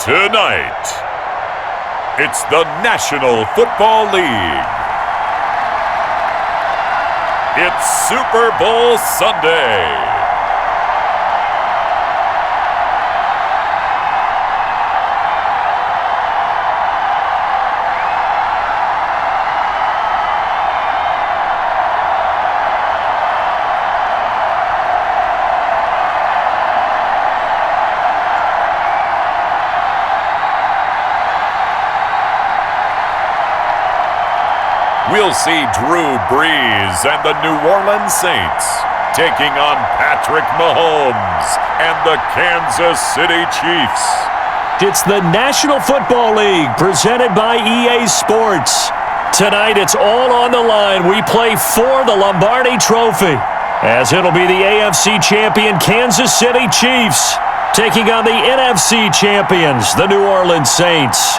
Tonight, it's the National Football League. It's Super Bowl Sunday. We'll see Drew Brees and the New Orleans Saints taking on Patrick Mahomes and the Kansas City Chiefs. It's the National Football League presented by EA Sports. Tonight it's all on the line. We play for the Lombardi Trophy, as it'll be the AFC champion Kansas City Chiefs taking on the NFC champions, the New Orleans Saints.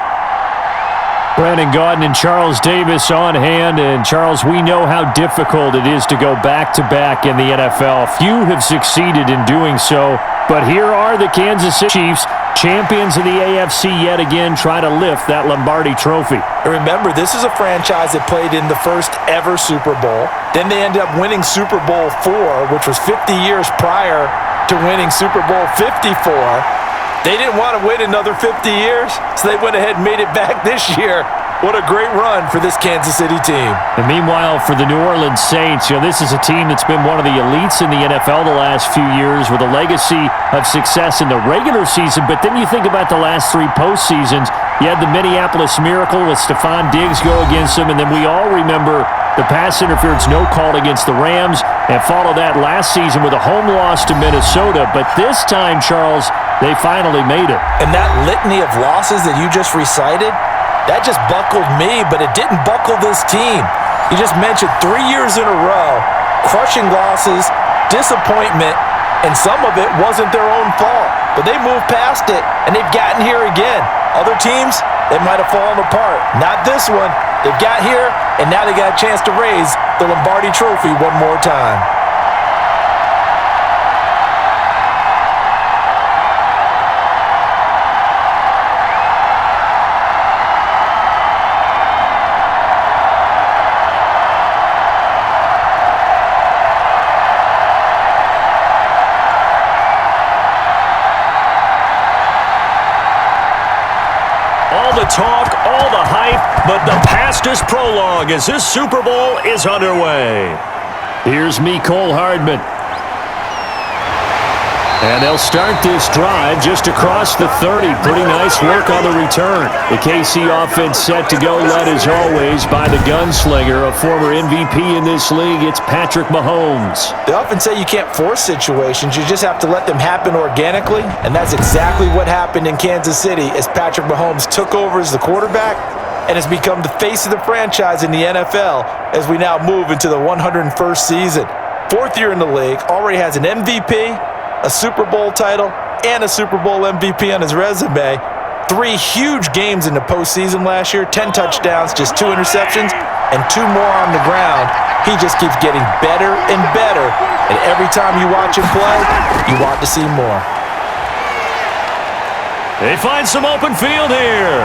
Brandon Gaudin and Charles Davis on hand. And, Charles, we know how difficult it is to go back-to-back in the NFL. Few have succeeded in doing so. But here are the Kansas City Chiefs, champions of the AFC yet again, trying to lift that Lombardi Trophy. Remember, this is a franchise that played in the first ever Super Bowl. Then they ended up winning Super Bowl IV, which was 50 years prior to winning Super Bowl 54. They didn't want to wait another 50 years, so they went ahead and made it back this year. What a great run for this Kansas City team. And meanwhile, for the New Orleans Saints, this is a team that's been one of the elites in the NFL the last few years with a legacy of success in the regular season. But then you think about the last three postseasons. You had the Minneapolis Miracle with Stephon Diggs go against them, and then we all remember the pass interference no call against the Rams, and follow that last season with a home loss to Minnesota. But this time, Charles, they finally made it. And that litany of losses that you just recited, that just buckled me, but it didn't buckle this team. You just mentioned 3 years in a row, crushing losses, disappointment, and some of it wasn't their own fault. But they moved past it, and they've gotten here again. Other teams, they might have fallen apart. Not this one. They've got here, and now they got a chance to raise the Lombardi Trophy one more time. All the talk, all the hype, but the past is prologue as this Super Bowl is underway. Here's Mecole Hardman. And they'll start this drive just across the 30. Pretty nice work on the return. The KC offense set to go, led as always by the gunslinger, a former MVP in this league. It's Patrick Mahomes. They often say you can't force situations. You just have to let them happen organically. And that's exactly what happened in Kansas City as Patrick Mahomes took over as the quarterback and has become the face of the franchise in the NFL as we now move into the 101st season. Fourth year in the league, already has an MVP, a Super Bowl title, and a Super Bowl MVP on his resume. 3 huge games in the postseason last year, 10 touchdowns, just 2 interceptions, and 2 more on the ground. He just keeps getting better and better, and every time you watch him play, you want to see more. They find some open field here.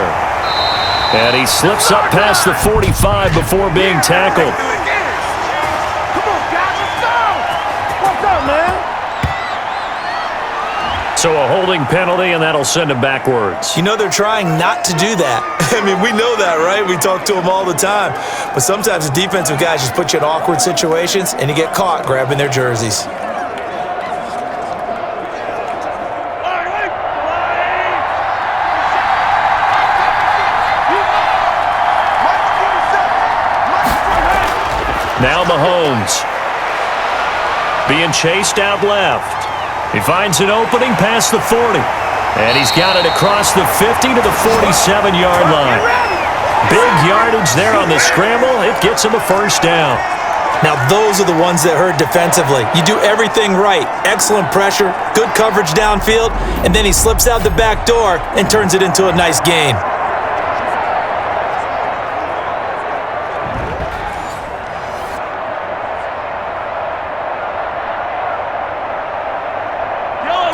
And he slips up past the 45 before being tackled. So a holding penalty, and that'll send him backwards. You know they're trying not to do that. I mean, we know that, right? We talk to them all the time. But sometimes the defensive guys just put you in awkward situations, and you get caught grabbing their jerseys. Now Mahomes being chased out left. He finds an opening past the 40. And he's got it across the 50 to the 47-yard line. Big yardage there on the scramble. It gets him a first down. Now those are the ones that hurt defensively. You do everything right. Excellent pressure, good coverage downfield, and then he slips out the back door and turns it into a nice gain.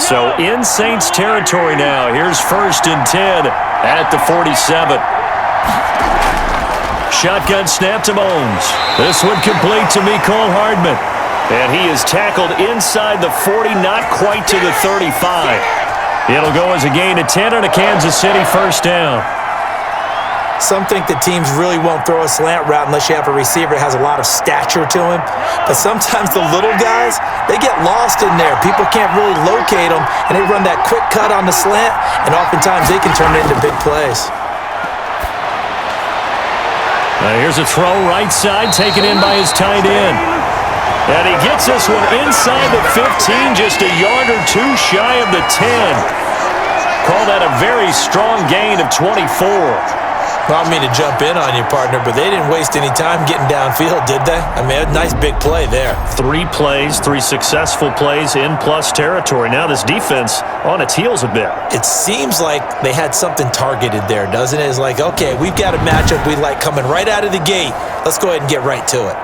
So in Saints territory now. Here's 1st and 10 at the 47. Shotgun snap to Mahomes. This one complete to Mecole Hardman. And he is tackled inside the 40, not quite to the 35. It'll go as a gain of 10 on a Kansas City 1st down. Some think that teams really won't throw a slant route unless you have a receiver that has a lot of stature to him. But sometimes the little guys, they get lost in there. People can't really locate them, and they run that quick cut on the slant, and oftentimes they can turn it into big plays. Here's a throw right side, taken in by his tight end. And he gets this one inside the 15, just a yard or two shy of the 10. Call that a very strong gain of 24. Well, I mean to jump in on you, partner, but they didn't waste any time getting downfield, did they? I mean, a nice big play there. 3 plays, 3 successful plays in plus territory. Now this defense on its heels a bit. It seems like they had something targeted there, doesn't it? It's like, okay, we've got a matchup we like coming right out of the gate. Let's go ahead and get right to it.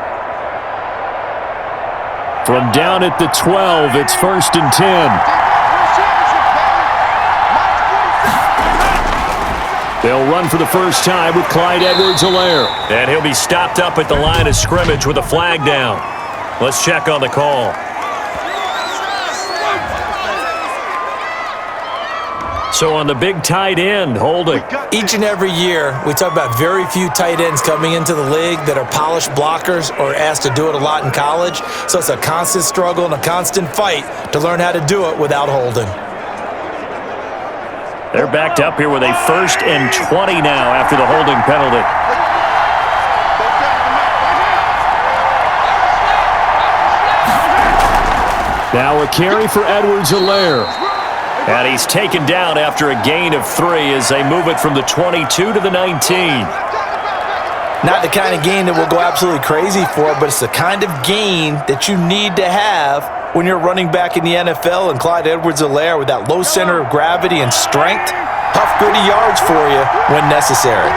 From down at the 12, it's 1st and 10. They'll run for the first time with Clyde Edwards-Helaire. And he'll be stopped up at the line of scrimmage with a flag down. Let's check on the call. So on the big tight end, holding. Each and every year, we talk about very few tight ends coming into the league that are polished blockers or asked to do it a lot in college. So it's a constant struggle and a constant fight to learn how to do it without holding. They're backed up here with a 1st and 20 now after the holding penalty. Now a carry for Edwards-Helaire. And he's taken down after a gain of 3 as they move it from the 22 to the 19. Not the kind of gain that we'll go absolutely crazy for, but it's the kind of gain that you need to have when you're running back in the NFL, and Clyde Edwards-Helaire with that low center of gravity and strength, tough, gritty yards for you when necessary.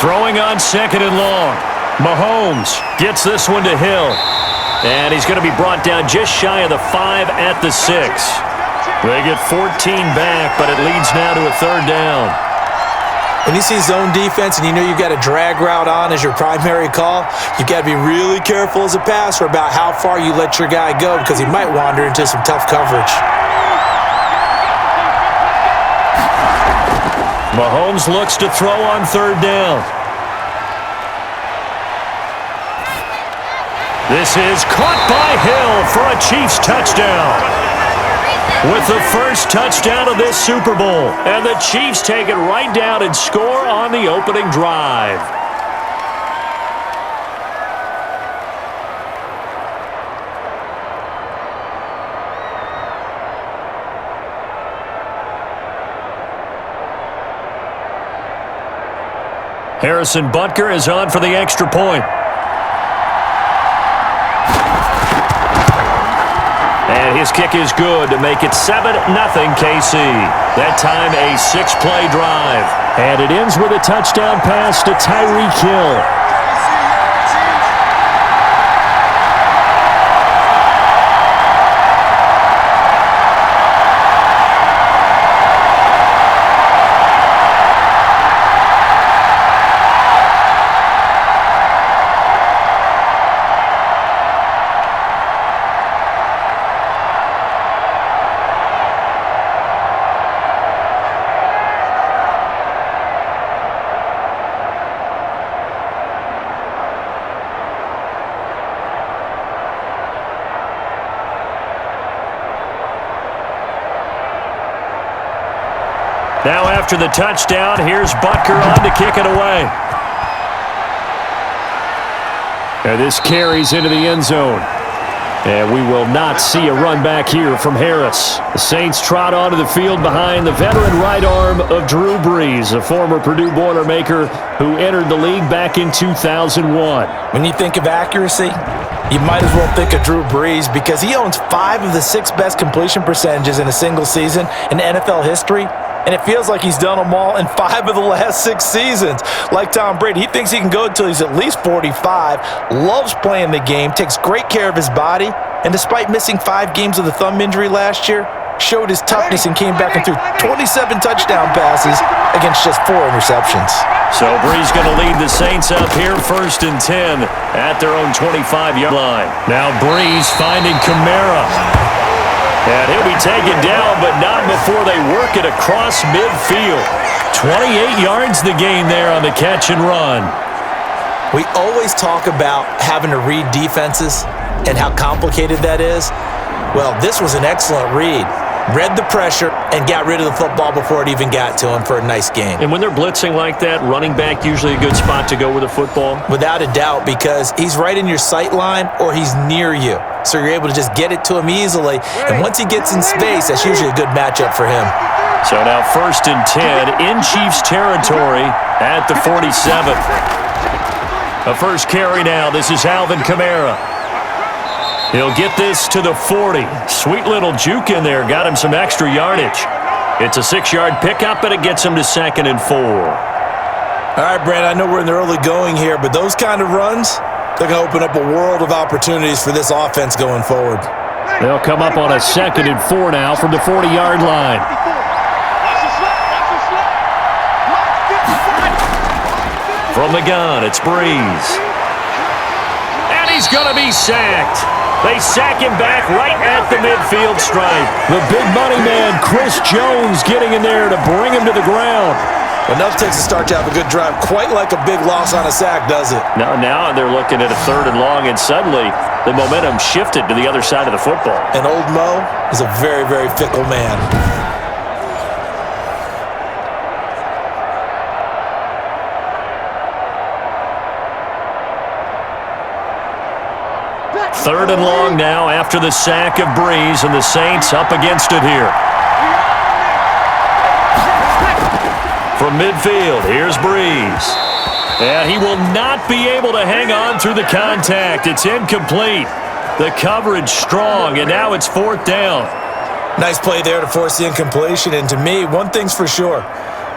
Throwing on 2nd and long. Mahomes gets this one to Hill. And he's going to be brought down just shy of the 5 at the 6. They get 14 back, but it leads now to a 3rd down. When you see zone defense and you know you've got a drag route on as your primary call, you've got to be really careful as a passer about how far you let your guy go because he might wander into some tough coverage. Mahomes looks to throw on 3rd down. This is caught by Hill for a Chiefs touchdown. With the first touchdown of this Super Bowl. And the Chiefs take it right down and score on the opening drive. Harrison Butker is on for the extra point. And his kick is good to make it 7-0 KC. That time a 6-play drive. And it ends with a touchdown pass to Tyreek Hill. Now after the touchdown, here's Butker on to kick it away. And this carries into the end zone. And we will not see a run back here from Harris. The Saints trot onto the field behind the veteran right arm of Drew Brees, a former Purdue Boilermaker who entered the league back in 2001. When you think of accuracy, you might as well think of Drew Brees because he owns 5 of the 6 best completion percentages in a single season in NFL history. and it feels like he's done them all in 5 of the last 6 seasons. Like Tom Brady, he thinks he can go until he's at least 45, loves playing the game, takes great care of his body, and despite missing 5 games with a thumb injury last year, showed his toughness and came back and threw 27 touchdown passes against just 4 interceptions. So Brees going to lead the Saints up here, 1st and 10 at their own 25-yard line. Now Brees finding Kamara. And he'll be taken down, but not before they work it across midfield. 28 yards the gain there on the catch and run. We always talk about having to read defenses and how complicated that is. Well, this was an excellent read. Read the pressure and got rid of the football before it even got to him for a nice gain. And when they're blitzing like that, running back usually a good spot to go with the football? Without a doubt, because he's right in your sight line or he's near you. So you're able to just get it to him easily. And once he gets in space, that's usually a good matchup for him. So now 1st and 10 in Chiefs territory at the 47. A first carry now. This is Alvin Kamara. He'll get this to the 40. Sweet little juke in there. Got him some extra yardage. It's a 6-yard pickup, and it gets him to 2nd and 4. All right, Brand, I know we're in the early going here, but those kind of runs, they're going to open up a world of opportunities for this offense going forward. They'll come up on a 2nd and 4 now from the 40-yard line. From the gun, it's Brees. And he's going to be sacked. They sack him back right at the midfield stripe. The big money man, Chris Jones, getting in there to bring him to the ground. Enough takes a start to have a good drive. Quite like a big loss on a sack, does it? Now they're looking at a 3rd and long, and suddenly the momentum shifted to the other side of the football. And old Mo is a very, very fickle man. Third and long now after the sack of Brees, and the Saints up against it here. From midfield, here's Brees. And he will not be able to hang on through the contact. It's incomplete. The coverage strong, and now it's 4th down. Nice play there to force the incompletion, and to me, one thing's for sure.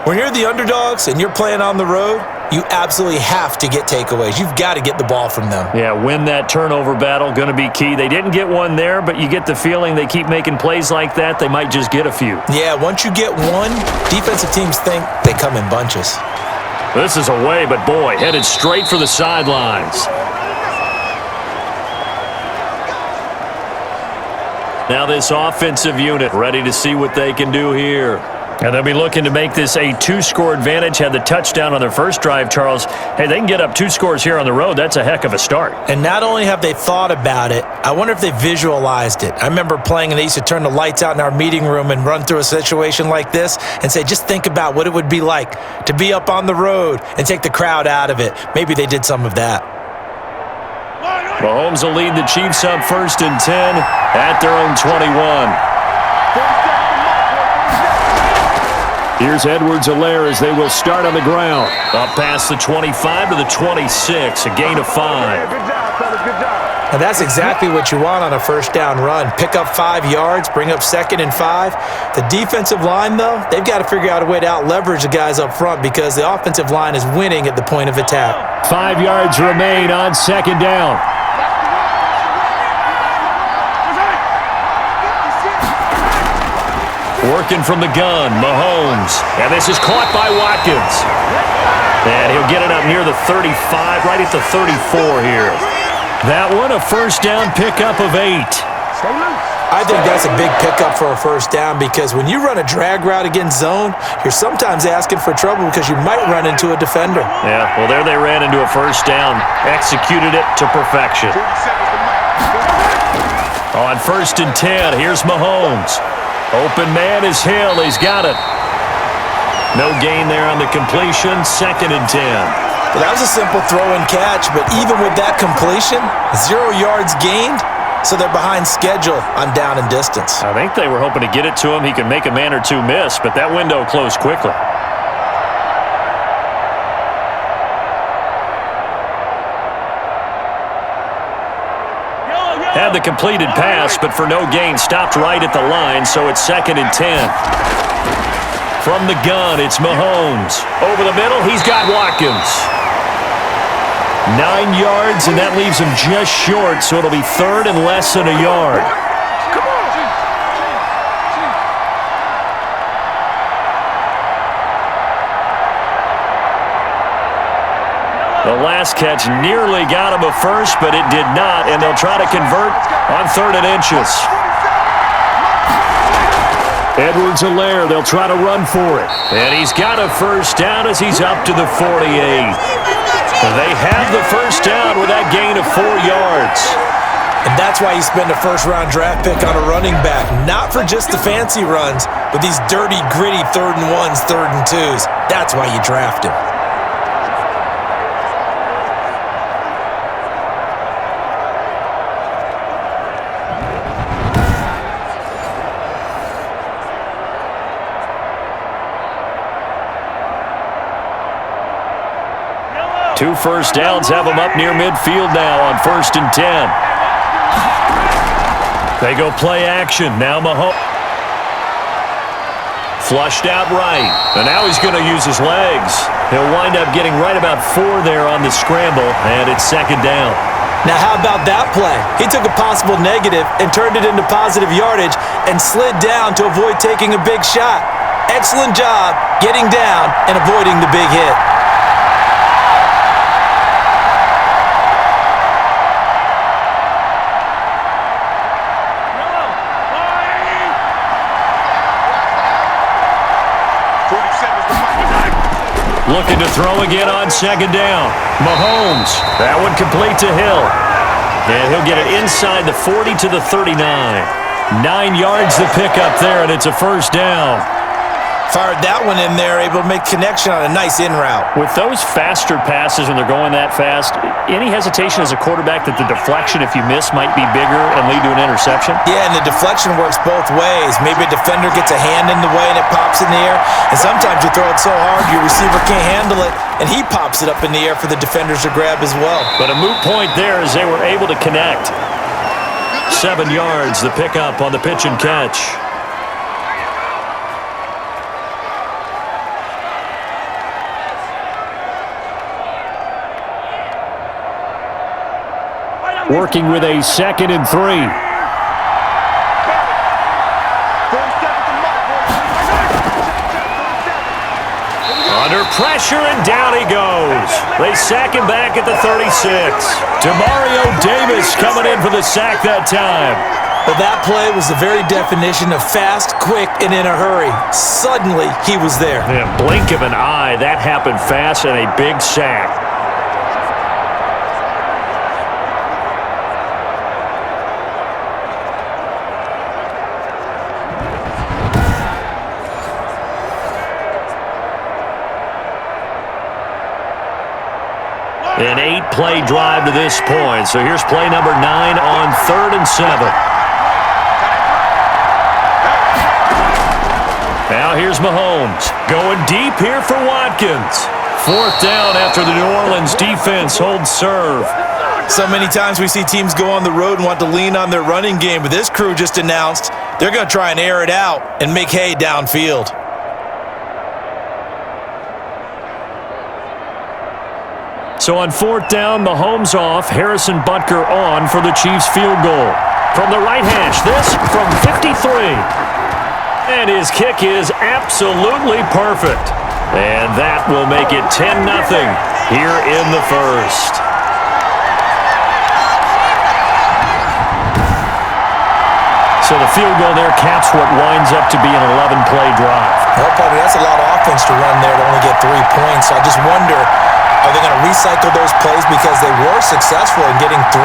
When you're the underdogs and you're playing on the road, you absolutely have to get takeaways. You've got to get the ball from them. Yeah, win that turnover battle, going to be key. They didn't get one there, but you get the feeling they keep making plays like that, they might just get a few. Yeah, once you get one, defensive teams think they come in bunches. This is away, but boy, headed straight for the sidelines. Now this offensive unit ready to see what they can do here. And they'll be looking to make this a 2-score advantage. Had the touchdown on their first drive, Charles. Hey, they can get up 2 scores here on the road. That's a heck of a start. And not only have they thought about it, I wonder if they visualized it. I remember playing, and they used to turn the lights out in our meeting room and run through a situation like this and say, just think about what it would be like to be up on the road and take the crowd out of it. Maybe they did some of that. Mahomes will lead the Chiefs up 1st and 10 at their own 21. Here's Edwards-Helaire as they will start on the ground. Up past the 25 to the 26, a gain of 5. Good job, fellas, good job. And that's exactly what you want on a 1st down run. Pick up 5 yards, bring up 2nd and 5. The defensive line, though, they've got to figure out a way to out-leverage the guys up front because the offensive line is winning at the point of attack. 5 yards remain on 2nd down. Working from the gun, Mahomes. And this is caught by Watkins. And he'll get it up near the 35, right at the 34 here. That one, a 1st down pickup of 8. I think that's a big pickup for a 1st down because when you run a drag route against zone, you're sometimes asking for trouble because you might run into a defender. Yeah, well, there they ran into a 1st down. Executed it to perfection. On 1st and 10, here's Mahomes. Open man is Hill. He's got it. No gain there on the completion. 2nd and 10. Well, that was a simple throw and catch, but even with that completion, 0 yards gained, so they're behind schedule on down and distance. I think they were hoping to get it to him. He could make a man or two miss, but that window closed quickly. Had the completed pass, but for no gain, stopped right at the line, so it's 2nd and 10. From the gun, it's Mahomes. Over the middle, he's got Watkins. 9 yards, and that leaves him just short, so it'll be third and less than a yard. The last catch nearly got him a first, but it did not, and they'll try to convert on 3rd and inches. Edwards-Helaire, they'll try to run for it. And he's got a first down as he's up to the 48. They have the first down with that gain of 4 yards. And that's why you spend a first-round draft pick on a running back. Not for just the fancy runs, but these dirty, gritty 3rd and 1s, 3rd and 2s. That's why you draft him. Two first downs have them up near midfield now on 1st and 10. They go play action. Now Mahomes. Flushed out right. And now he's going to use his legs. He'll wind up getting right about 4 there on the scramble, and it's 2nd down. Now how about that play? He took a possible negative and turned it into positive yardage and slid down to avoid taking a big shot. Excellent job getting down and avoiding the big hit. Looking to throw again on 2nd down. Mahomes. That one complete to Hill. And he'll get it inside the 40 to the 39. 9 yards the pickup there, and it's a first down. Fired that one in there, able to make connection on a nice in route. With those faster passes when they're going that fast, any hesitation as a quarterback that the deflection, if you miss, might be bigger and lead to an interception? Yeah, and the deflection works both ways. Maybe a defender gets a hand in the way and it pops in the air. And sometimes you throw it so hard your receiver can't handle it, and he pops it up in the air for the defenders to grab as well. But a moot point there as they were able to connect. 7 yards, the pickup on the pitch and catch. Working with a 2nd and 3. Under pressure, and down he goes. They sack him back at the 36. Demario Davis coming in for the sack that time. Well, that play was the very definition of fast, quick, and in a hurry. Suddenly, he was there. Yeah, blink of an eye. That happened fast and a big sack. An 8-play drive to this point. So here's play number 9 on 3rd and 7. Now here's Mahomes. Going deep here for Watkins. 4th down after the New Orleans defense holds serve. So many times we see teams go on the road and want to lean on their running game, but this crew just announced they're going to try and air it out and make hay downfield. So on 4th down, Mahomes off, Harrison Butker on for the Chiefs field goal. From the right hash, this from 53. And his kick is absolutely perfect. And that will make it 10-0 here in the first. So the field goal there caps what winds up to be an 11-play drive. Well, partner, that's a lot of offense to run there to only get 3 points. So I just wonder, are they going to recycle those plays because they were successful in getting 3?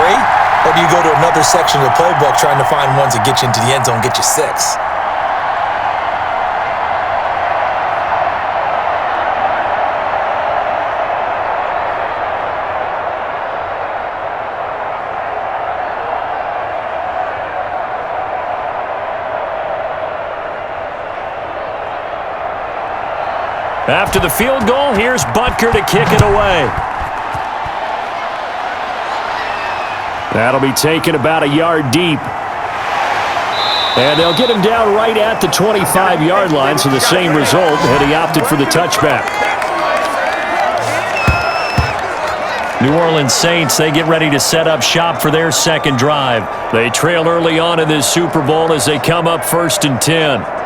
Or do you go to another section of the playbook trying to find ones that get you into the end zone, get you 6? After the field goal, here's Butker to kick it away. That'll be taken about a yard deep. And they'll get him down right at the 25-yard line, so the same result, and he opted for the touchback. New Orleans Saints, they get ready to set up shop for their second drive. They trail early on in this Super Bowl as they come up 1st and 10.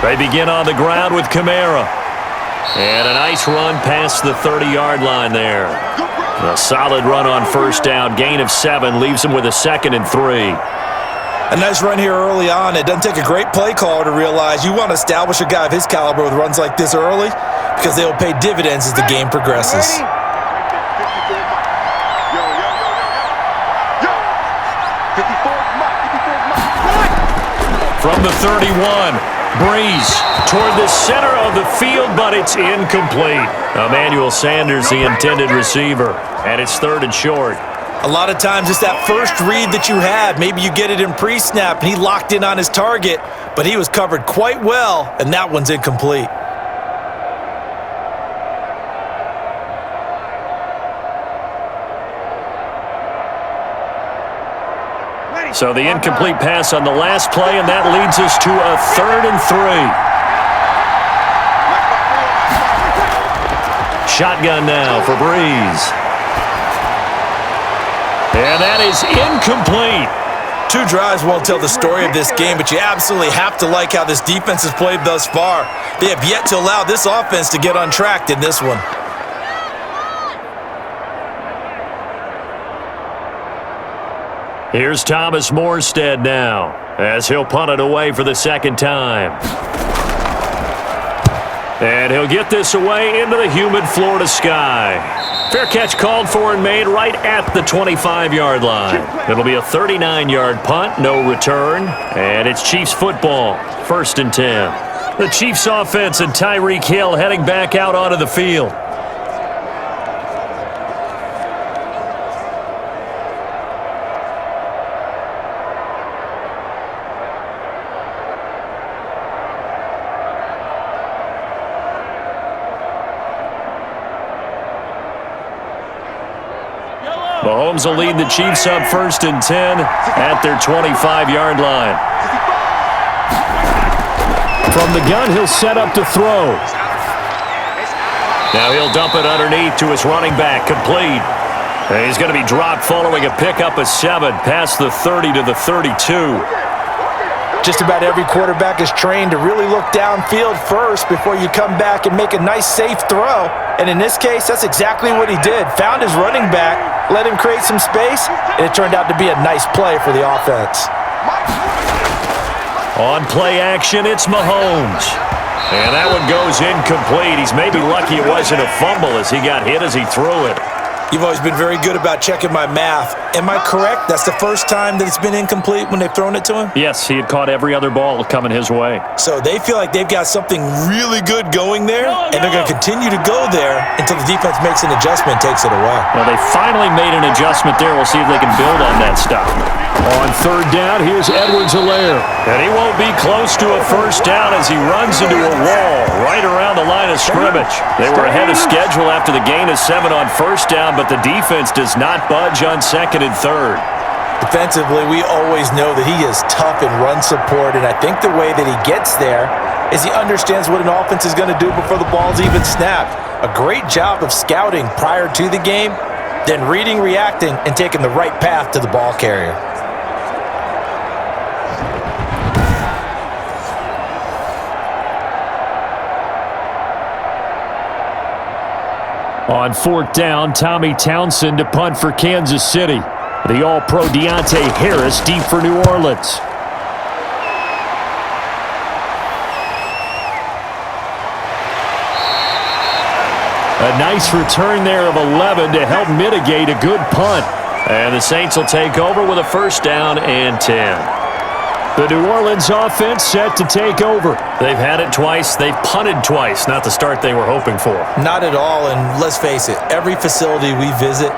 They begin on the ground with Kamara. And a nice run past the 30-yard line there. A solid run on first down. Gain of 7 leaves them with a 2nd and 3. A nice run here early on. It doesn't take a great play caller to realize you want to establish a guy of his caliber with runs like this early because they will pay dividends as the game progresses. From the 31, Brees toward the center of the field, but it's incomplete. Emmanuel Sanders, the intended receiver, and it's 3rd and short. A lot of times it's that first read that you had. Maybe you get it in pre-snap, and he locked in on his target, but he was covered quite well, and that one's incomplete. So the incomplete pass on the last play, and that leads us to a 3rd and 3. Shotgun now for Brees. And that is incomplete. 2 drives won't tell the story of this game, but you absolutely have to like how this defense has played thus far. They have yet to allow this offense to get untracked in this one. Here's Thomas Morstead now, as he'll punt it away for the 2nd time. And he'll get this away into the humid Florida sky. Fair catch called for and made right at the 25-yard line. It'll be a 39-yard punt, no return, and it's Chiefs football, 1st and 10. The Chiefs offense and Tyreek Hill heading back out onto the field. Mahomes will lead the Chiefs up 1st and 10 at their 25-yard line. From the gun, he'll set up to throw. Now he'll dump it underneath to his running back, complete. And he's going to be dropped following a pickup of 7 past the 30 to the 32. Just about every quarterback is trained to really look downfield first before you come back and make a nice, safe throw. And in this case, that's exactly what he did. Found his running back, let him create some space, and it turned out to be a nice play for the offense. On play action, it's Mahomes. And that one goes incomplete. He's maybe lucky it wasn't a fumble as he got hit as he threw it. You've always been very good about checking my math. Am I correct? That's the first time that it's been incomplete when they've thrown it to him? Yes, he had caught every other ball coming his way. So they feel like they've got something really good going there, and they're going to continue to go there until the defense makes an adjustment and takes it away. Well, they finally made an adjustment there. We'll see if they can build on that stop. On 3rd down, here's Edwards-Helaire. And he won't be close to a first down as he runs into a wall right around the line of scrimmage. They were ahead of schedule after the gain of 7 on first down, but the defense does not budge on 2nd and 3rd. Defensively, we always know that he is tough in run support, and I think the way that he gets there is he understands what an offense is going to do before the ball's even snapped. A great job of scouting prior to the game, then reading, reacting, and taking the right path to the ball carrier. On 4th down, Tommy Townsend to punt for Kansas City. The All-Pro Deontay Harris deep for New Orleans. A nice return there of 11 to help mitigate a good punt. And the Saints will take over with a 1st down and 10. The New Orleans offense set to take over. They've had it twice. They've punted twice. Not the start they were hoping for. Not at all, and let's face it, every facility we visit,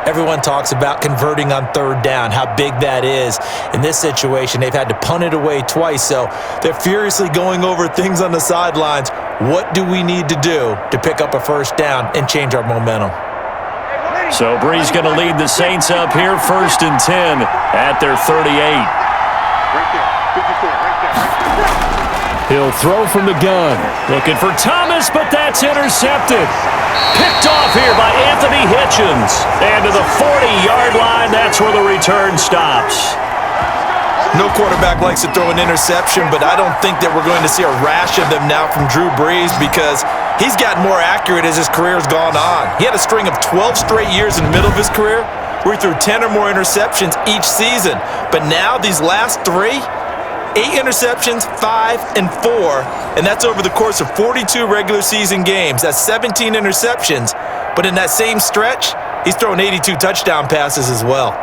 everyone talks about converting on third down, how big that is. In this situation, they've had to punt it away twice, so they're furiously going over things on the sidelines. What do we need to do to pick up a first down and change our momentum? So Brees going to lead the Saints up here, 1st and 10 at their 38. He'll throw from the gun. Looking for Thomas, but that's intercepted. Picked off here by Anthony Hitchens. And to the 40-yard line, that's where the return stops. No quarterback likes to throw an interception, but I don't think that we're going to see a rash of them now from Drew Brees because he's gotten more accurate as his career's gone on. He had a string of 12 straight years in the middle of his career where he threw 10 or more interceptions each season. But now, these last 3, 8 interceptions, 5 and 4, and that's over the course of 42 regular season games. That's 17 interceptions, but in that same stretch, he's thrown 82 touchdown passes as well.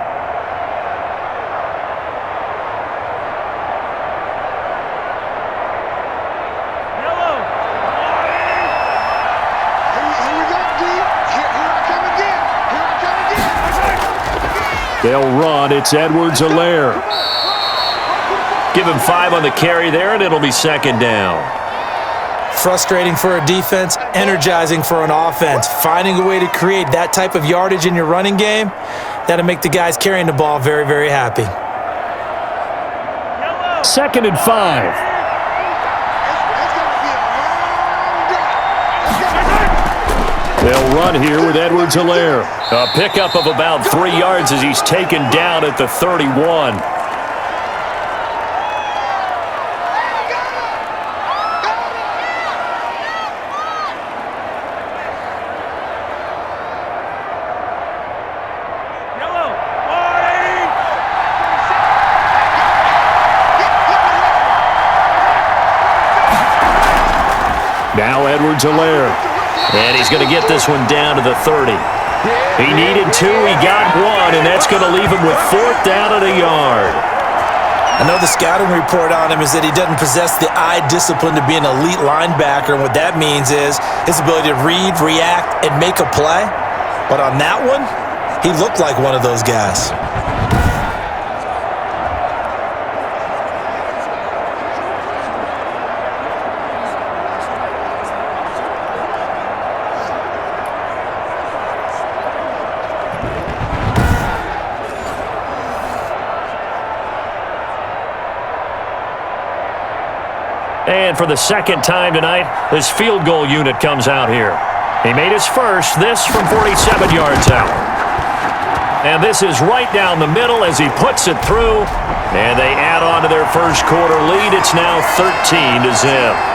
They'll run. It's Edwards-Helaire. Give him 5 on the carry there, and it'll be 2nd down. Frustrating for a defense, energizing for an offense. Finding a way to create that type of yardage in your running game, that'll make the guys carrying the ball very, very happy. 2nd and 5. They'll run here with Edwards-Helaire. A pickup of about 3 yards as he's taken down at the 31. Now Edwards-Helaire. And he's going to get this one down to the 30. He needed 2, he got 1, and that's going to leave him with 4th down and a yard. I know the scouting report on him is that he doesn't possess the eye discipline to be an elite linebacker, and what that means is his ability to read, react, and make a play. But on that one, he looked like one of those guys. And for the 2nd time tonight, this field goal unit comes out here. He made his first, this from 47 yards out. And this is right down the middle as he puts it through. And they add on to their first quarter lead. It's now 13-0.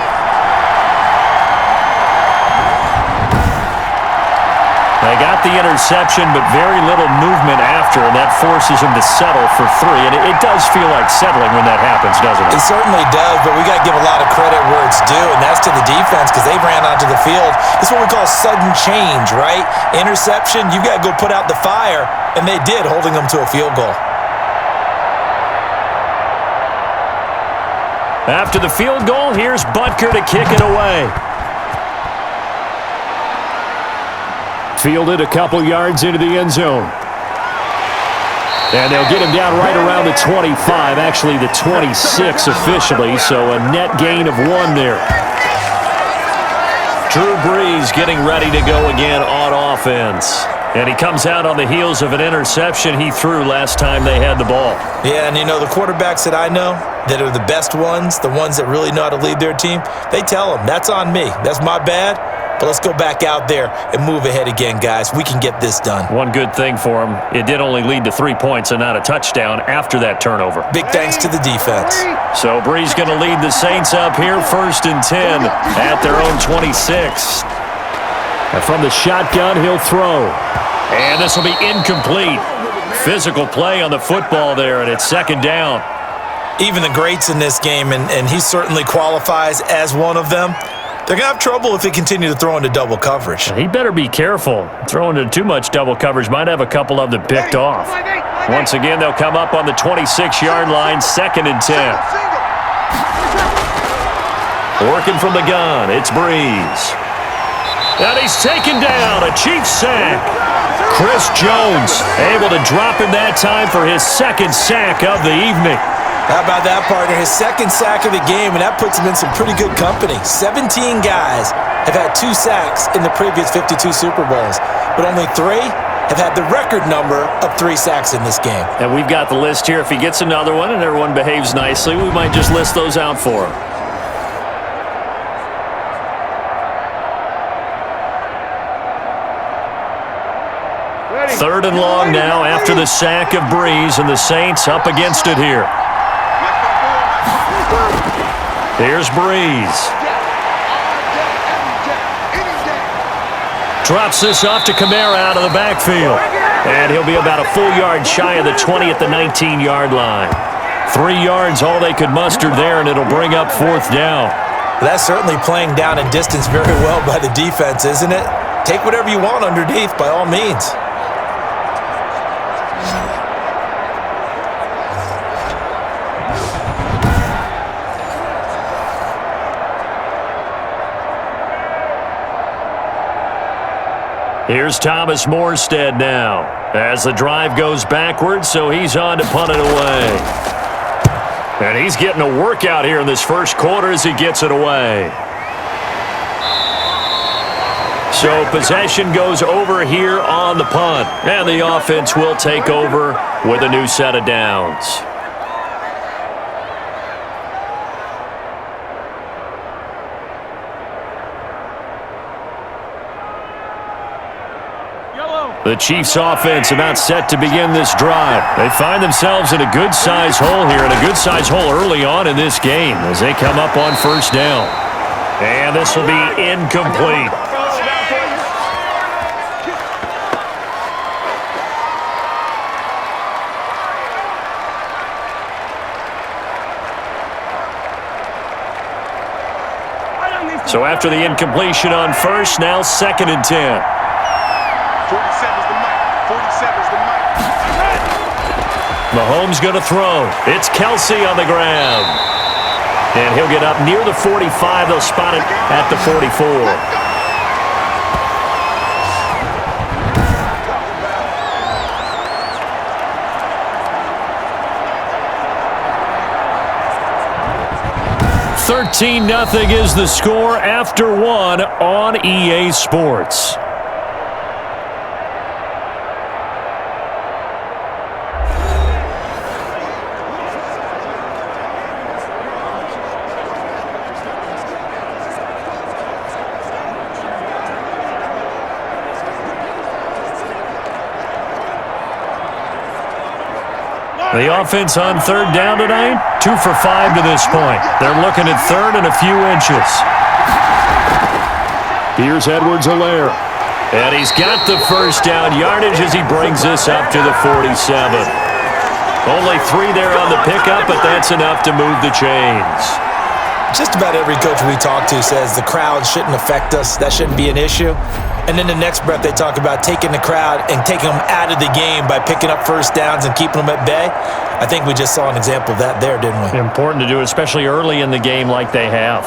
They got the interception, but very little movement after, and that forces him to settle for 3. And it does feel like settling when that happens, doesn't it? It certainly does, but we got to give a lot of credit where it's due, and that's to the defense because they ran onto the field. It's what we call sudden change, right? Interception, you've got to go put out the fire, and they did, holding them to a field goal. After the field goal, here's Punter to kick it away. Fielded a couple yards into the end zone. And they'll get him down right around the 25, actually the 26 officially, so a net gain of 1 there. Drew Brees getting ready to go again on offense. And he comes out on the heels of an interception he threw last time they had the ball. Yeah, and you know, the quarterbacks that I know that are the best ones, the ones that really know how to lead their team, they tell them, that's on me. That's my bad. But let's go back out there and move ahead again, guys. We can get this done. One good thing for him, it did only lead to 3 points and not a touchdown after that turnover. Big thanks to the defense. So Brees going to lead the Saints up here, 1st and 10 at their own 26. And from the shotgun, he'll throw. And this will be incomplete. Physical play on the football there, and it's 2nd down. Even the greats in this game, and he certainly qualifies as one of them, They're going to have trouble if they continue to throw into double coverage. He better be careful. Throwing into too much double coverage might have a couple of them picked off. Once again, they'll come up on the 26-yard line, 2nd and 10. Working from the gun, it's Brees. And he's taken down, a Chiefs sack. Chris Jones able to drop him that time for his 2nd sack of the evening. How about that, partner? His 2nd sack of the game, and that puts him in some pretty good company. 17 guys have had 2 sacks in the previous 52 Super Bowls, but only 3 have had the record number of 3 sacks in this game. And we've got the list here. If he gets another one and everyone behaves nicely, we might just list those out for him. Third and long now after the sack of Brees, and the Saints up against it here. Here's Brees. Drops this off to Kamara out of the backfield. And he'll be about a full yard shy of the 20 at the 19-yard line. 3 yards, all they could muster there, and it'll bring up 4th down. That's certainly playing down and distance very well by the defense, isn't it? Take whatever you want underneath, by all means. Here's Thomas Morstead now as the drive goes backwards, so he's on to punt it away. And he's getting a workout here in this first quarter as he gets it away. So possession goes over here on the punt, and the offense will take over with a new set of downs. The Chiefs offense about set to begin this drive. They find themselves in a good-sized hole here, and a good-sized hole early on in this game as they come up on 1st down. And this will be incomplete. So after the incompletion on 1st, now 2nd and 10. 47's the mic. 47's the mic. Mahomes going to throw. It's Kelsey on the ground. And he'll get up near the 45. They'll spot it at the 44. $13-0 is the score after 1 on EA Sports. The offense on 3rd down tonight, 2 for 5 to this point. They're looking at 3rd and a few inches. Here's Edwards-Helaire. And he's got the 1st down yardage as he brings this up to the 47. Only 3 there on the pickup, but that's enough to move the chains. Just about every coach we talk to says the crowd shouldn't affect us. That shouldn't be an issue. And then the next breath they talk about taking the crowd and taking them out of the game by picking up 1st downs and keeping them at bay. I think we just saw an example of that there, didn't we? Important to do, especially early in the game like they have.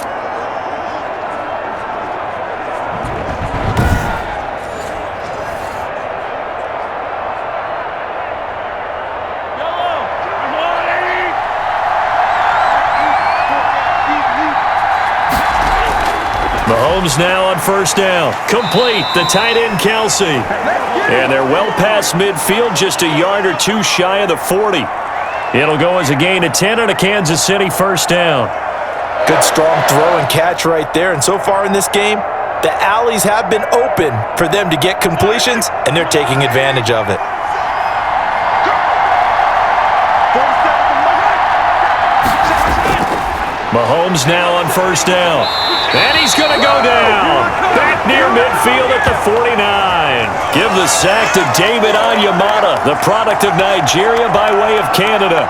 Mahomes now on 1st down. Complete, the tight end Kelsey. And they're well past midfield, just a yard or 2 shy of the 40. It'll go as a gain of 10 on a Kansas City 1st down. Good strong throw and catch right there. And so far in this game, the alleys have been open for them to get completions, and they're taking advantage of it. Mahomes now on 1st down. And he's going to go down. Back near midfield at the 49. Give the sack to David Onyemata, the product of Nigeria by way of Canada.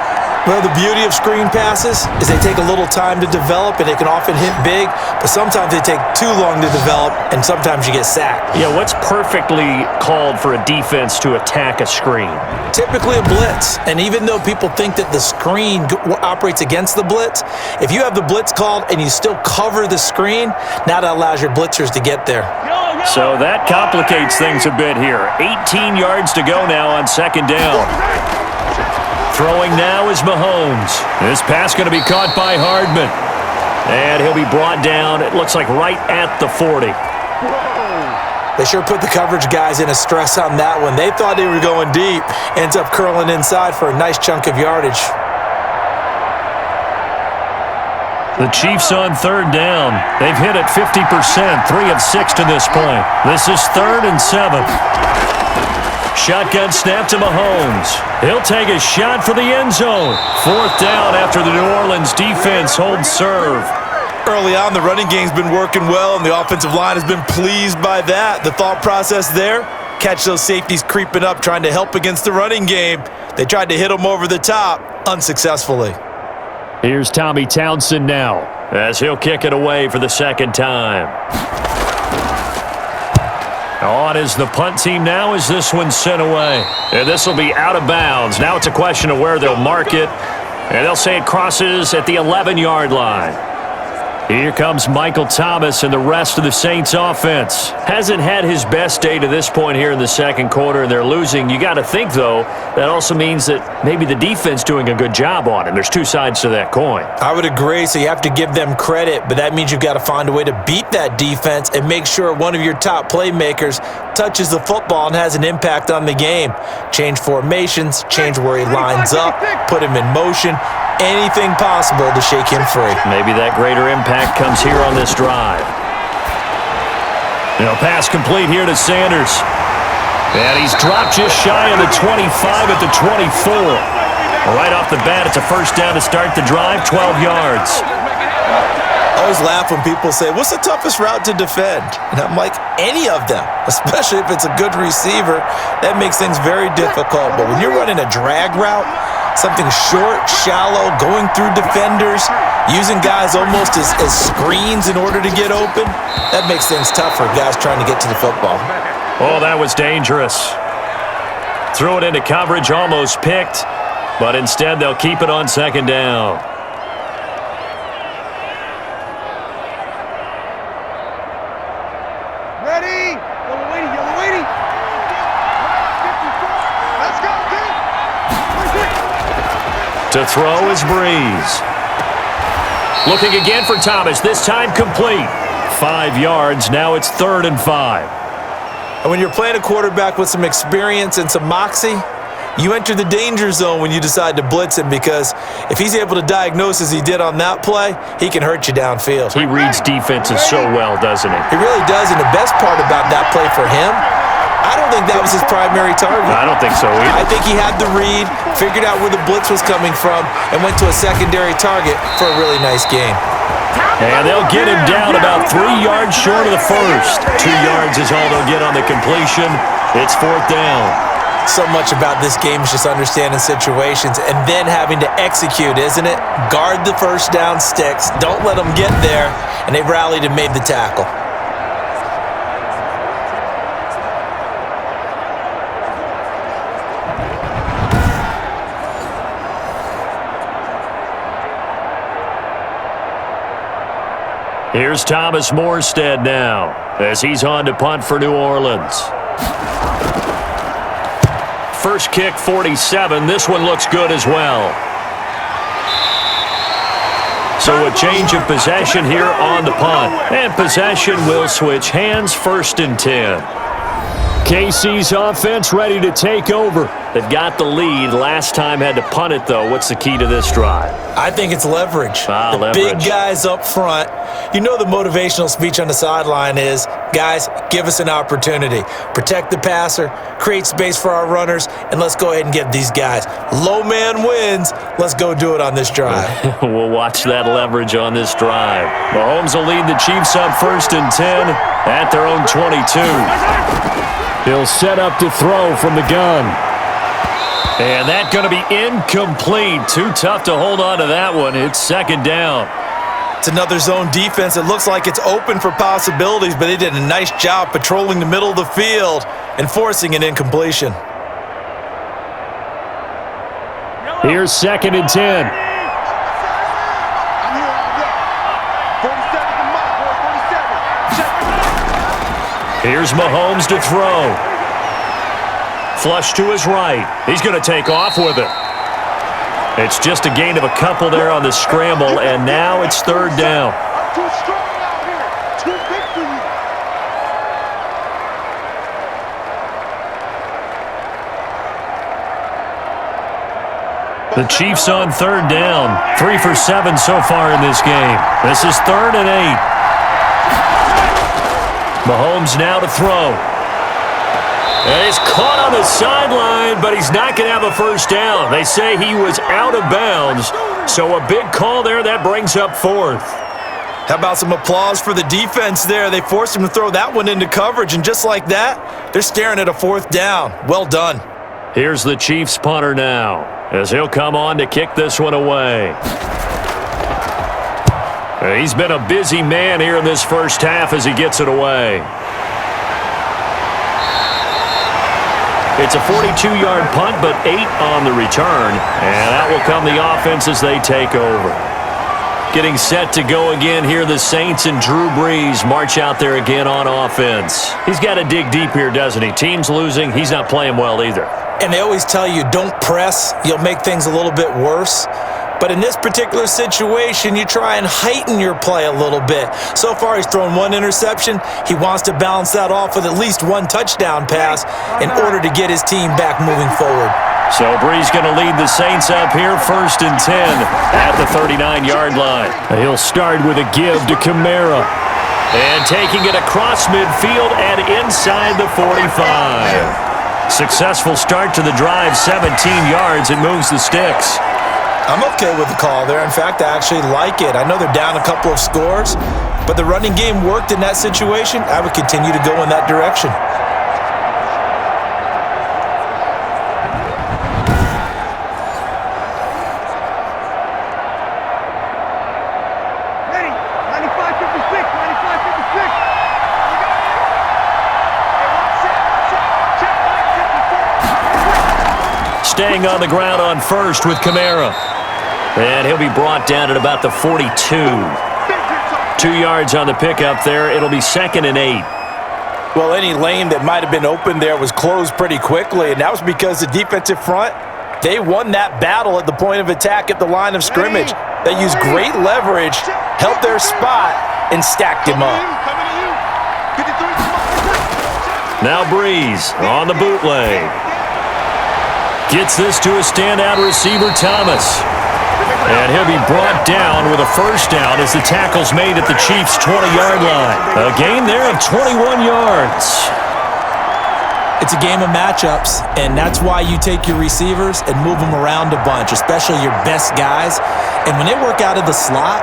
Well, the beauty of screen passes is they take a little time to develop, and they can often hit big, but sometimes they take too long to develop, and sometimes you get sacked. Yeah, what's perfectly called for a defense to attack a screen? Typically a blitz, and even though people think that the screen operates against the blitz, if you have the blitz called and you still cover the screen, now that allows your blitzers to get there. So that complicates things a bit here. 18 yards to go now on second down. Throwing now is Mahomes. This pass going to be caught by Hardman. And he'll be brought down, it looks like right at the 40. They sure put the coverage guys in a stress on that one. They thought they were going deep. Ends up curling inside for a nice chunk of yardage. The Chiefs on third down. They've hit it 50%, 3 of 6 to this point. This is 3rd and 7. Shotgun snap to Mahomes. He'll take a shot for the end zone. 4th down after the New Orleans defense holds serve. Early on, the running game's been working well, and the offensive line has been pleased by that. The thought process there, catch those safeties creeping up, trying to help against the running game. They tried to hit them over the top, unsuccessfully. Here's Tommy Townsend now, as he'll kick it away for the second time. On is the punt team now as this one's sent away. And this will be out of bounds. Now it's a question of where they'll mark it. And they'll say it crosses at the 11-yard line. Here comes Michael Thomas and the rest of the Saints offense. Hasn't had his best day to this point here in the second quarter, and they're losing. You got to think, though, that also means that maybe the defense doing a good job on him. There's two sides to that coin. I would agree, so you have to give them credit, but that means you've got to find a way to beat that defense and make sure one of your top playmakers touches the football and has an impact on the game. Change formations, change where he lines up, put him in motion. Anything possible to shake him free. Maybe that greater impact comes here on this drive. Pass complete here to Sanders. And he's dropped just shy of the 25 at the 24. Right off the bat, it's a first down to start the drive, 12 yards. I always laugh when people say, what's the toughest route to defend? And I'm like, any of them, especially if it's a good receiver. That makes things very difficult. But when you're running a drag route, something short, shallow, going through defenders, using guys almost as screens in order to get open, that makes things tough for guys trying to get to the football. Oh, that was dangerous. Threw it into coverage, almost picked, but instead they'll keep it on second down. Ready? Yellow waiting. Let's go, dude. To throw is Brees. Looking again for Thomas, this time complete. 5 yards, now it's 3rd and 5. And when you're playing a quarterback with some experience and some moxie, you enter the danger zone when you decide to blitz him, because if he's able to diagnose as he did on that play, he can hurt you downfield. He reads defenses so well, doesn't he? He really does, and the best part about that play for him, I don't think that was his primary target. I don't think so either. I think he had the read, figured out where the blitz was coming from, and went to a secondary target for a really nice gain. And they'll get him down about 3 yards short of the first. 2 yards is all they'll get on the completion. It's 4th down. So much about this game is just understanding situations and then having to execute, isn't it? Guard the first down sticks. Don't let them get there. And they rallied and made the tackle. Here's Thomas Morstead now, as he's on to punt for New Orleans. First kick, 47. This one looks good as well. So a change of possession here on the punt. And possession will switch hands, 1st and 10. KC's offense ready to take over. They've got the lead. Last time had to punt it, though. What's the key to this drive? I think it's leverage. The big guys up front. You know the motivational speech on the sideline is, guys, give us an opportunity. Protect the passer, create space for our runners, and let's go ahead and get these guys. Low man wins. Let's go do it on this drive. We'll watch that leverage on this drive. Mahomes will lead the Chiefs up 1st and 10 at their own 22. He'll set up to throw from the gun. And that's going to be incomplete. Too tough to hold on to that one. It's second down. It's another zone defense. It looks like it's open for possibilities, but they did a nice job patrolling the middle of the field and forcing an incompletion. Here's second and 10. Here's Mahomes to throw. Flush to his right. He's going to take off with it. It's just a gain of a couple there on the scramble, and now it's third down. Too strong out here. Too big for you. The Chiefs on third down. 3 for 7 so far in this game. This is 3rd and 8. Mahomes now to throw. And he's caught on the sideline, but he's not going to have a first down. They say he was out of bounds, so a big call there. That brings up 4th. How about some applause for the defense there? They forced him to throw that one into coverage, and just like that, they're staring at a 4th down. Well done. Here's the Chiefs punter now, as he'll come on to kick this one away. He's been a busy man here in this first half as he gets it away. It's a 42-yard punt, but 8 on the return, and that will come the offense as they take over. Getting set to go again here, the Saints and Drew Brees march out there again on offense. He's got to dig deep here, doesn't he? Team's losing. He's not playing well either. And they always tell you, don't press. You'll make things a little bit worse. But in this particular situation, you try and heighten your play a little bit. So far, he's thrown 1 interception. He wants to balance that off with at least 1 touchdown pass in order to get his team back moving forward. So Brees going to lead the Saints up here, 1st and 10 at the 39-yard line. He'll start with a give to Kamara. And taking it across midfield and inside the 45. Successful start to the drive, 17 yards. It moves the sticks. I'm okay with the call there. In fact, I actually like it. I know they're down a couple of scores, but the running game worked in that situation. I would continue to go in that direction. Ready? 95-56. 95-56. Staying on the ground on first with Kamara. And he'll be brought down at about the 42. 2 yards on the pickup there. It'll be 2nd and 8. Well, any lane that might have been open there was closed pretty quickly, and that was because the defensive front, they won that battle at the point of attack at the line of scrimmage. They used great leverage, held their spot, and stacked him up. Now Brees on the bootleg. Gets this to a standout receiver, Thomas. And he'll be brought down with a first down as the tackle's made at the Chiefs' 20-yard line. A gain there of 21 yards. It's a game of matchups, and that's why you take your receivers and move them around a bunch, especially your best guys. And when they work out of the slot,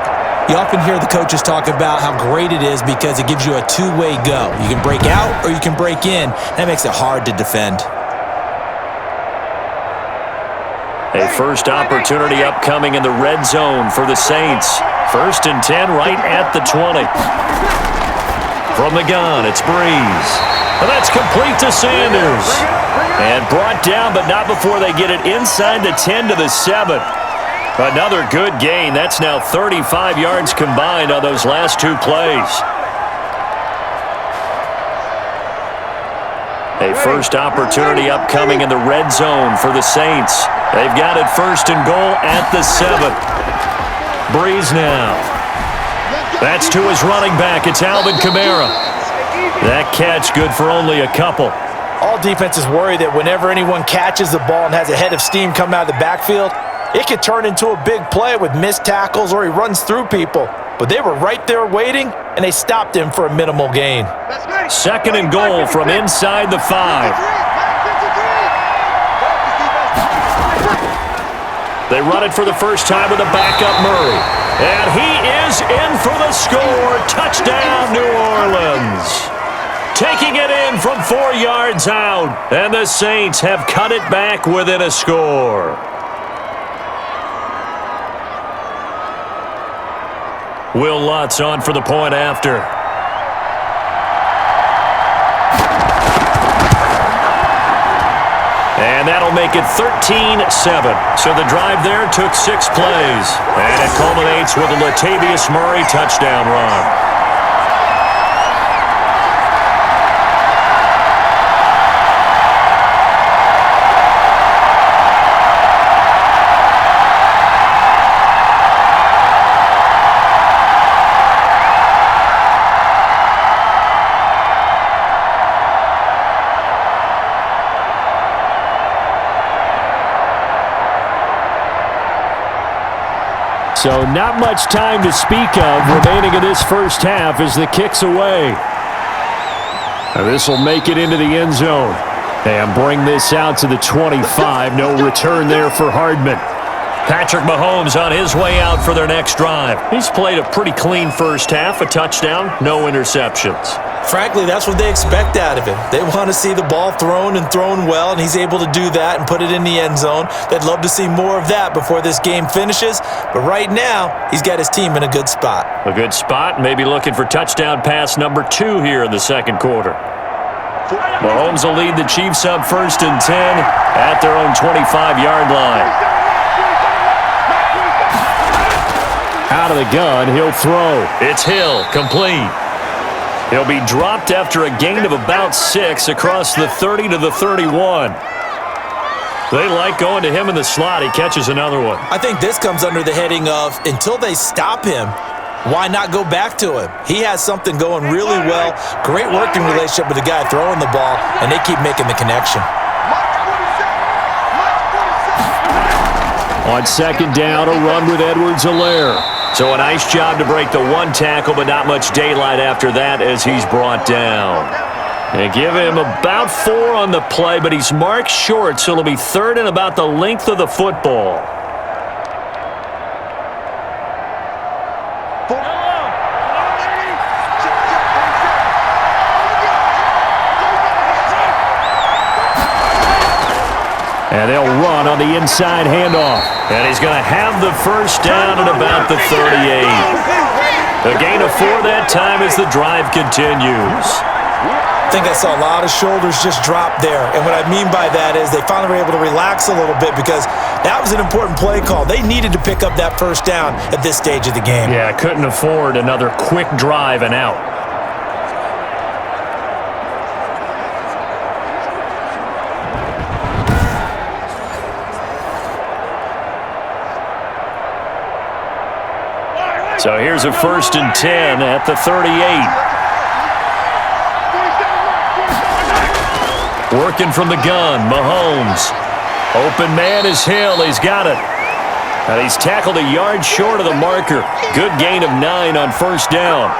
you often hear the coaches talk about how great it is because it gives you a two-way go. You can break out or you can break in. That makes it hard to defend. A first opportunity upcoming in the red zone for the Saints. 1st and 10 right at the 20. From the gun, it's Brees. And that's complete to Sanders. And brought down, but not before they get it inside the 10 to the 7. Another good gain. That's now 35 yards combined on those last 2 plays. A first opportunity upcoming in the red zone for the Saints. They've got it 1st and goal at the 7. Brees now. That's to his running back. It's Alvin Kamara. That catch good for only a couple. All defenses worry that whenever anyone catches the ball and has a head of steam come out of the backfield, it could turn into a big play with missed tackles or he runs through people. But they were right there waiting, and they stopped him for a minimal gain. 2nd and goal from inside the 5. They run it for the first time with a backup Murray. And he is in for the score. Touchdown, New Orleans. taking it in from 4 yards out. And the Saints have cut it back within a score. Will Lutz on for the point after. And that'll make it 13-7. So the drive there took 6 plays. And it culminates with a Latavius Murray touchdown run. So not much time to speak of remaining in this first half as the kick's away. This will make it into the end zone. And bring this out to the 25. No return there for Hardman. Patrick Mahomes on his way out for their next drive. He's played a pretty clean first half, a touchdown, no interceptions. Frankly, that's what they expect out of him. They want to see the ball thrown and thrown well, and he's able to do that and put it in the end zone. They'd love to see more of that before this game finishes, but right now, he's got his team in a good spot. A good spot, maybe looking for touchdown pass number 2 here in the second quarter. Mahomes will lead the Chiefs up 1st and 10 at their own 25-yard line. Out of the gun, he'll throw. It's Hill, complete. He'll be dropped after a gain of about 6 across the 30 to the 31. They like going to him in the slot. He catches another one. I think this comes under the heading of until they stop him, why not go back to him? He has something going really well. Great working relationship with the guy throwing the ball, and they keep making the connection. On second down, a run with Edwards-Helaire. So a nice job to break the 1 tackle, but not much daylight after that as he's brought down. They give him about 4 on the play, but he's marked short, so it'll be 3rd and about the length of the football. And they'll run on the inside handoff. And he's going to have the first down at about the 38. A gain of 4 that time as the drive continues. I think I saw a lot of shoulders just drop there. And what I mean by that is they finally were able to relax a little bit because that was an important play call. They needed to pick up that first down at this stage of the game. Yeah, couldn't afford another quick drive and out. So here's a 1st and 10 at the 38. Working from the gun, Mahomes. Open man is Hill. He's got it. And he's tackled a yard short of the marker. Good gain of 9 on 1st down.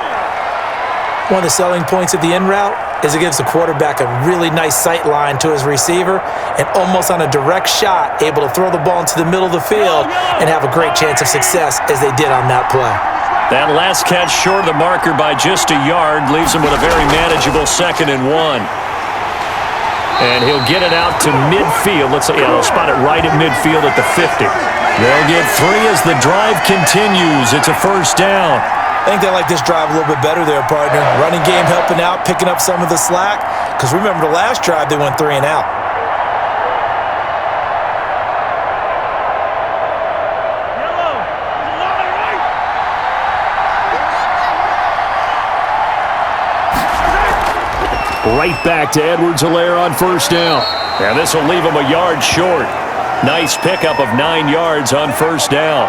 One of the selling points of the in route is it gives the quarterback a really nice sight line to his receiver and almost on a direct shot able to throw the ball into the middle of the field and have a great chance of success as they did on that play. That last catch short of the marker by just a yard leaves him with a very manageable 2nd and 1. And he'll get it out to midfield. They'll spot it right at midfield at the 50. They'll get 3 as the drive continues. It's a 1st down. I think they like this drive a little bit better there, partner. Running game helping out, picking up some of the slack. Because remember the last drive, they went 3 and out. Right back to Edwards-Helaire on 1st down. And this will leave him a yard short. Nice pickup of 9 yards on 1st down.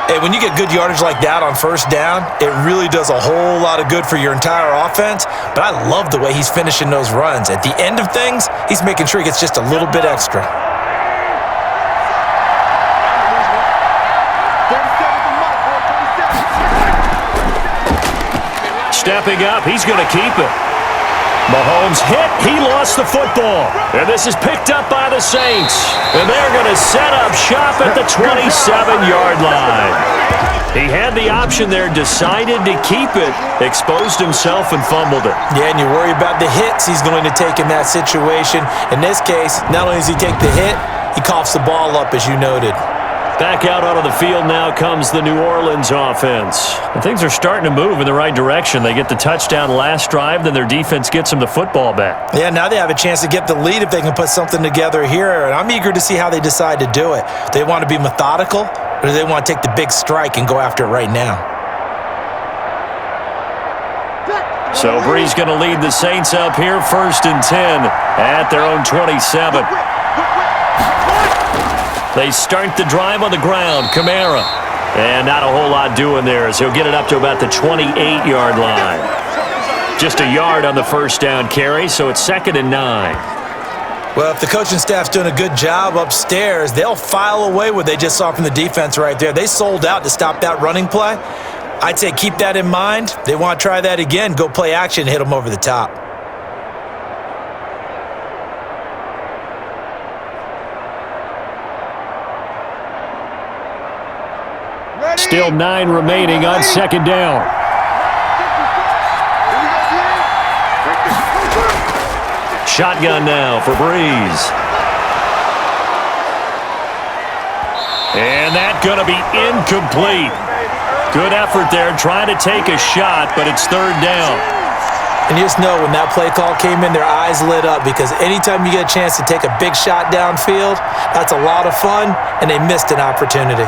Hey, when you get good yardage like that on 1st down, it really does a whole lot of good for your entire offense. But I love the way he's finishing those runs. At the end of things, he's making sure he gets just a little bit extra. Stepping up, he's going to keep it. Mahomes hit, he lost the football. And this is picked up by the Saints. And they're going to set up shop at the 27-yard line. He had the option there, decided to keep it, exposed himself and fumbled it. Yeah, and you worry about the hits he's going to take in that situation. In this case, not only does he take the hit, he coughs the ball up, as you noted. Back out onto the field now comes the New Orleans offense. And things are starting to move in the right direction. They get the touchdown last drive, then their defense gets them the football back. Yeah, now they have a chance to get the lead if they can put something together here, and I'm eager to see how they decide to do it. Do they want to be methodical, or do they want to take the big strike and go after it right now? So Brees going to lead the Saints up here, 1st and 10 at their own 27. They start the drive on the ground. Kamara. And not a whole lot doing there as he'll get it up to about the 28-yard line. Just a yard on the first down carry, so it's 2nd and 9. Well, if the coaching staff's doing a good job upstairs, they'll file away what they just saw from the defense right there. They sold out to stop that running play. I'd say keep that in mind. They want to try that again. Go play action, hit them over the top. Still 9 remaining on 2nd down. Shotgun now for Brees. And that's going to be incomplete. Good effort there, trying to take a shot, but it's 3rd down. And you just know when that play call came in, their eyes lit up because anytime you get a chance to take a big shot downfield, that's a lot of fun, and they missed an opportunity.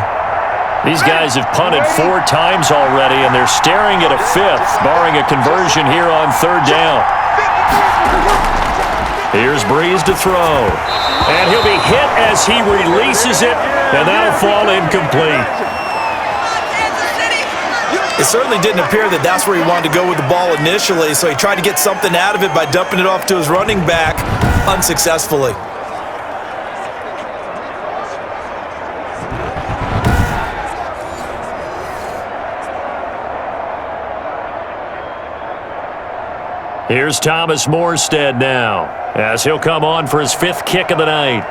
These guys have punted 4 times already, and they're staring at a 5th, barring a conversion here on 3rd down. Here's Brees to throw. And he'll be hit as he releases it, and that'll fall incomplete. It certainly didn't appear that that's where he wanted to go with the ball initially, so he tried to get something out of it by dumping it off to his running back unsuccessfully. Here's Thomas Morstead now, as he'll come on for his 5th kick of the night.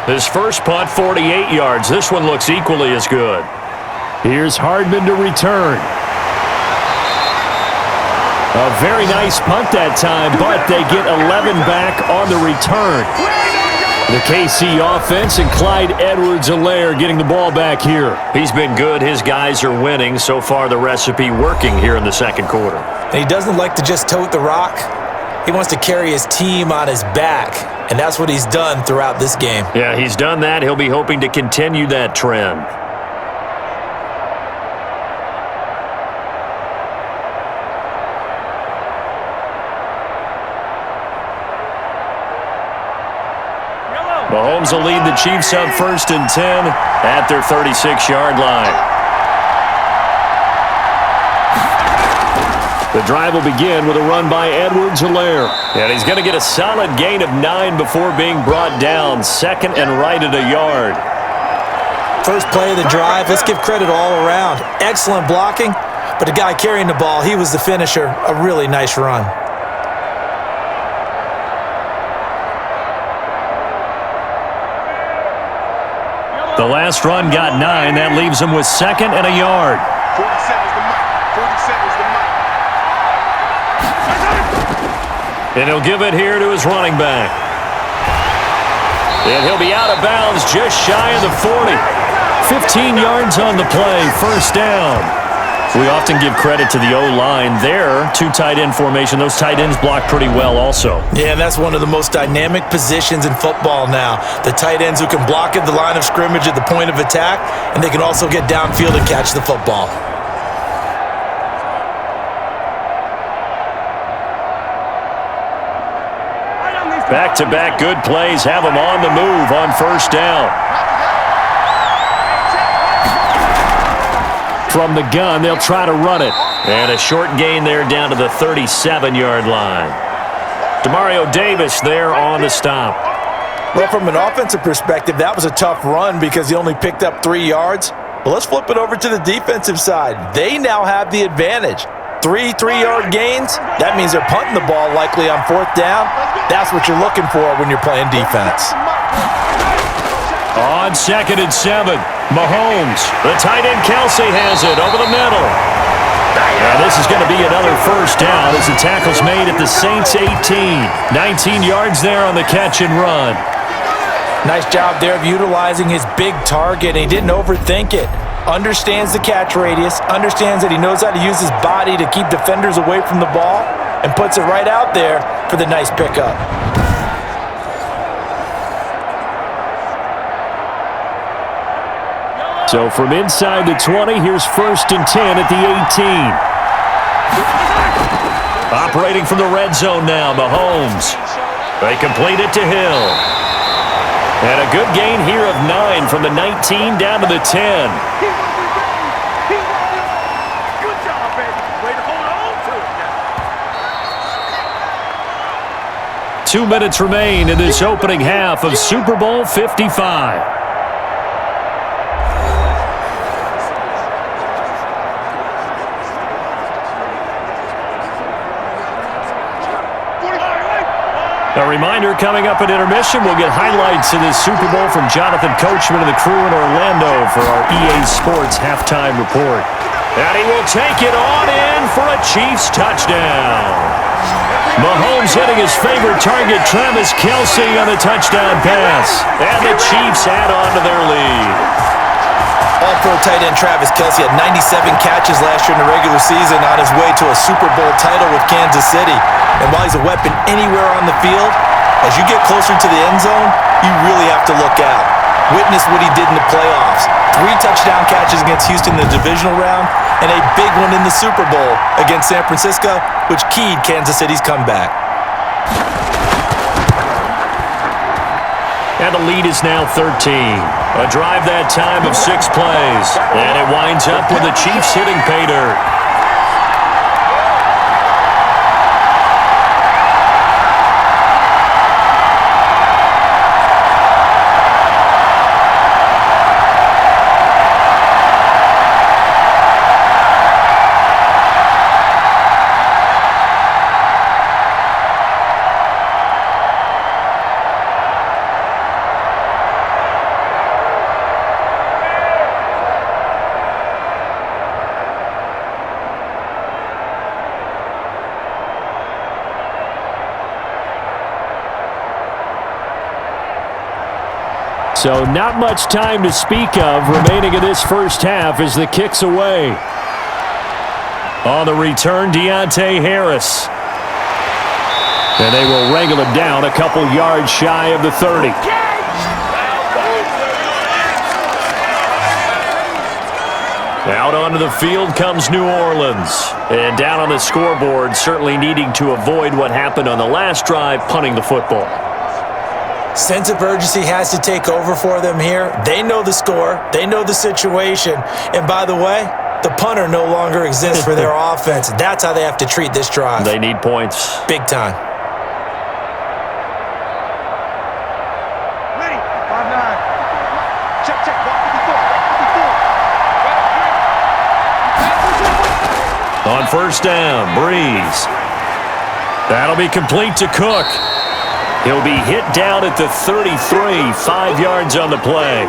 His first punt, 48 yards. This one looks equally as good. Here's Hardman to return. A very nice punt that time, but they get 11 back on the return. The KC offense and Clyde Edwards-Helaire getting the ball back here. He's been good. His guys are winning. So far, the recipe working here in the 2nd quarter. And he doesn't like to just tote the rock. He wants to carry his team on his back, and that's what he's done throughout this game. Yeah, he's done that. He'll be hoping to continue that trend. Mahomes will lead the Chiefs up 1st and 10 at their 36-yard line. The drive will begin with a run by Edwards-Helaire. And he's going to get a solid gain of 9 before being brought down. 2nd and right at a yard. First play of the drive, let's give credit all around. Excellent blocking, but the guy carrying the ball, he was the finisher. A really nice run. The last run got 9. That leaves him with 2nd and a yard. 47's the mic. 47's the mic. And he'll give it here to his running back. And he'll be out of bounds just shy of the 40. 15 yards on the play. 1st down. We often give credit to the O-line there. 2 tight end formation. Those tight ends block pretty well also. Yeah, and that's one of the most dynamic positions in football now. The tight ends who can block at the line of scrimmage at the point of attack, and they can also get downfield and catch the football. Back-to-back good plays have them on the move on 1st down. From the gun, they'll try to run it. And a short gain there down to the 37-yard line. Demario Davis there on the stop. Well, from an offensive perspective, that was a tough run because he only picked up 3 yards. But let's flip it over to the defensive side. They now have the advantage. 3 3-yard gains, that means they're punting the ball likely on 4th down. That's what you're looking for when you're playing defense. On 2nd and 7, Mahomes. The tight end Kelsey has it over the middle. And this is going to be another first down as the tackle's made at the Saints 18. 19 yards there on the catch and run. Nice job there of utilizing his big target. He didn't overthink it. Understands the catch radius, understands that he knows how to use his body to keep defenders away from the ball, and puts it right out there for the nice pickup. So from inside the 20, here's 1st and 10 at the 18. Operating from the red zone now, Mahomes. They complete it to Hill. And a good gain here of 9 from the 19 down to the 10. Good job, baby. Way to hold on to it. 2 minutes remain in this opening half of Super Bowl 55. A reminder, coming up at intermission, we'll get highlights of this Super Bowl from Jonathan Coachman and the crew in Orlando for our EA Sports halftime report. And he will take it on in for a Chiefs touchdown. Mahomes hitting his favorite target, Travis Kelce, on the touchdown pass. And the Chiefs add on to their lead. All-pro tight end Travis Kelce had 97 catches last year in the regular season on his way to a Super Bowl title with Kansas City. And while he's a weapon anywhere on the field, as you get closer to the end zone, you really have to look out. Witness what he did in the playoffs. 3 touchdown catches against Houston in the divisional round, and a big one in the Super Bowl against San Francisco, which keyed Kansas City's comeback. And the lead is now 13. A drive that time of 6 plays. And it winds up with the Chiefs hitting pay dirt. So not much time to speak of remaining in this first half as the kick's away. On the return, Deontay Harris. And they will wrangle him down a couple yards shy of the 30. Out onto the field comes New Orleans. And down on the scoreboard, certainly needing to avoid what happened on the last drive, punting the football. Sense of urgency has to take over for them here. They know the score. They know the situation. And by the way, the punter no longer exists for their offense. That's how they have to treat this drive. They need points. Big time. Ready. 5-9. Check, check. 154. On first down, Brees. That'll be complete to Cook. He'll be hit down at the 33, 5 yards on the play.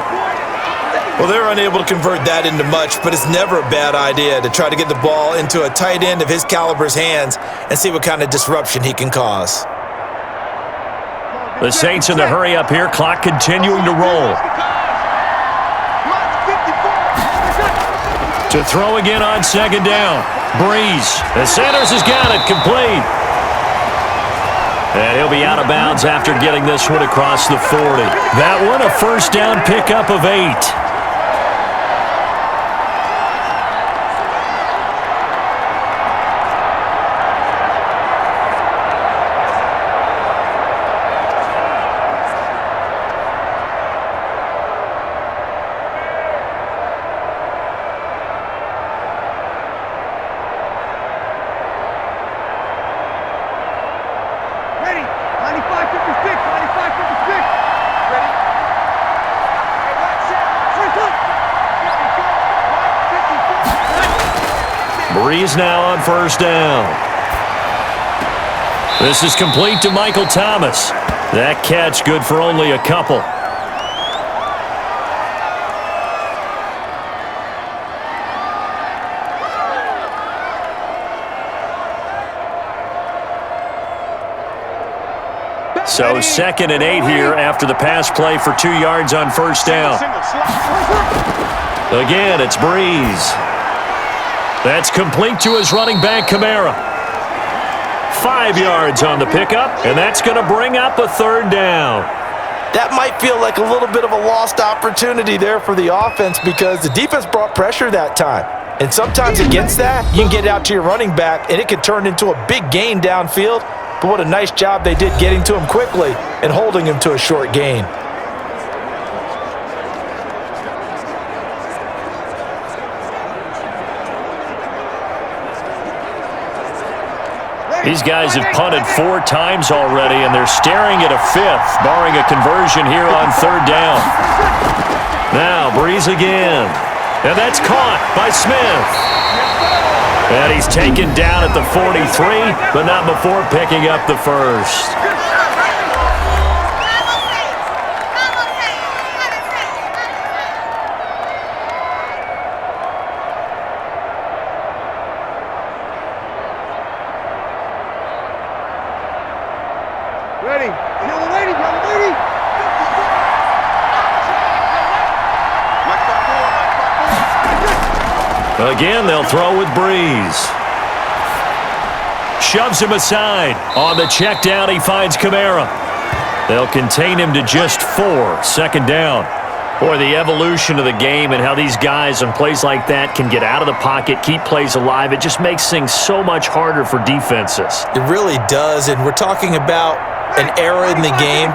Well, they're unable to convert that into much, but it's never a bad idea to try to get the ball into a tight end of his caliber's hands and see what kind of disruption he can cause. The Saints in the hurry up here, clock continuing to roll. To throw again on second down. Brees. The Sanders has got it, complete. And he'll be out of bounds after getting this one across the 40. That one, a first down pickup of 8. Brees now on first down. This is complete to Michael Thomas. That catch good for only a couple. So 2nd and 8 here after the pass play for 2 yards on first down. Again, it's Brees. That's complete to his running back, Kamara. 5 yards on the pickup, and that's going to bring up a 3rd down. That might feel like a little bit of a lost opportunity there for the offense because the defense brought pressure that time. And sometimes against that, you can get out to your running back, and it can turn into a big gain downfield. But what a nice job they did getting to him quickly and holding him to a short gain. These guys have punted 4 times already, and they're staring at a 5th, barring a conversion here on 3rd down. Now, Brees again. And that's caught by Smith. And he's taken down at the 43, but not before picking up the 1st. Again, they'll throw with Brees. Shoves him aside. On the check down, he finds Kamara. They'll contain him to just 4. 2nd down. Boy, the evolution of the game and how these guys on plays like that can get out of the pocket, keep plays alive, it just makes things so much harder for defenses. It really does, and we're talking about an era in the game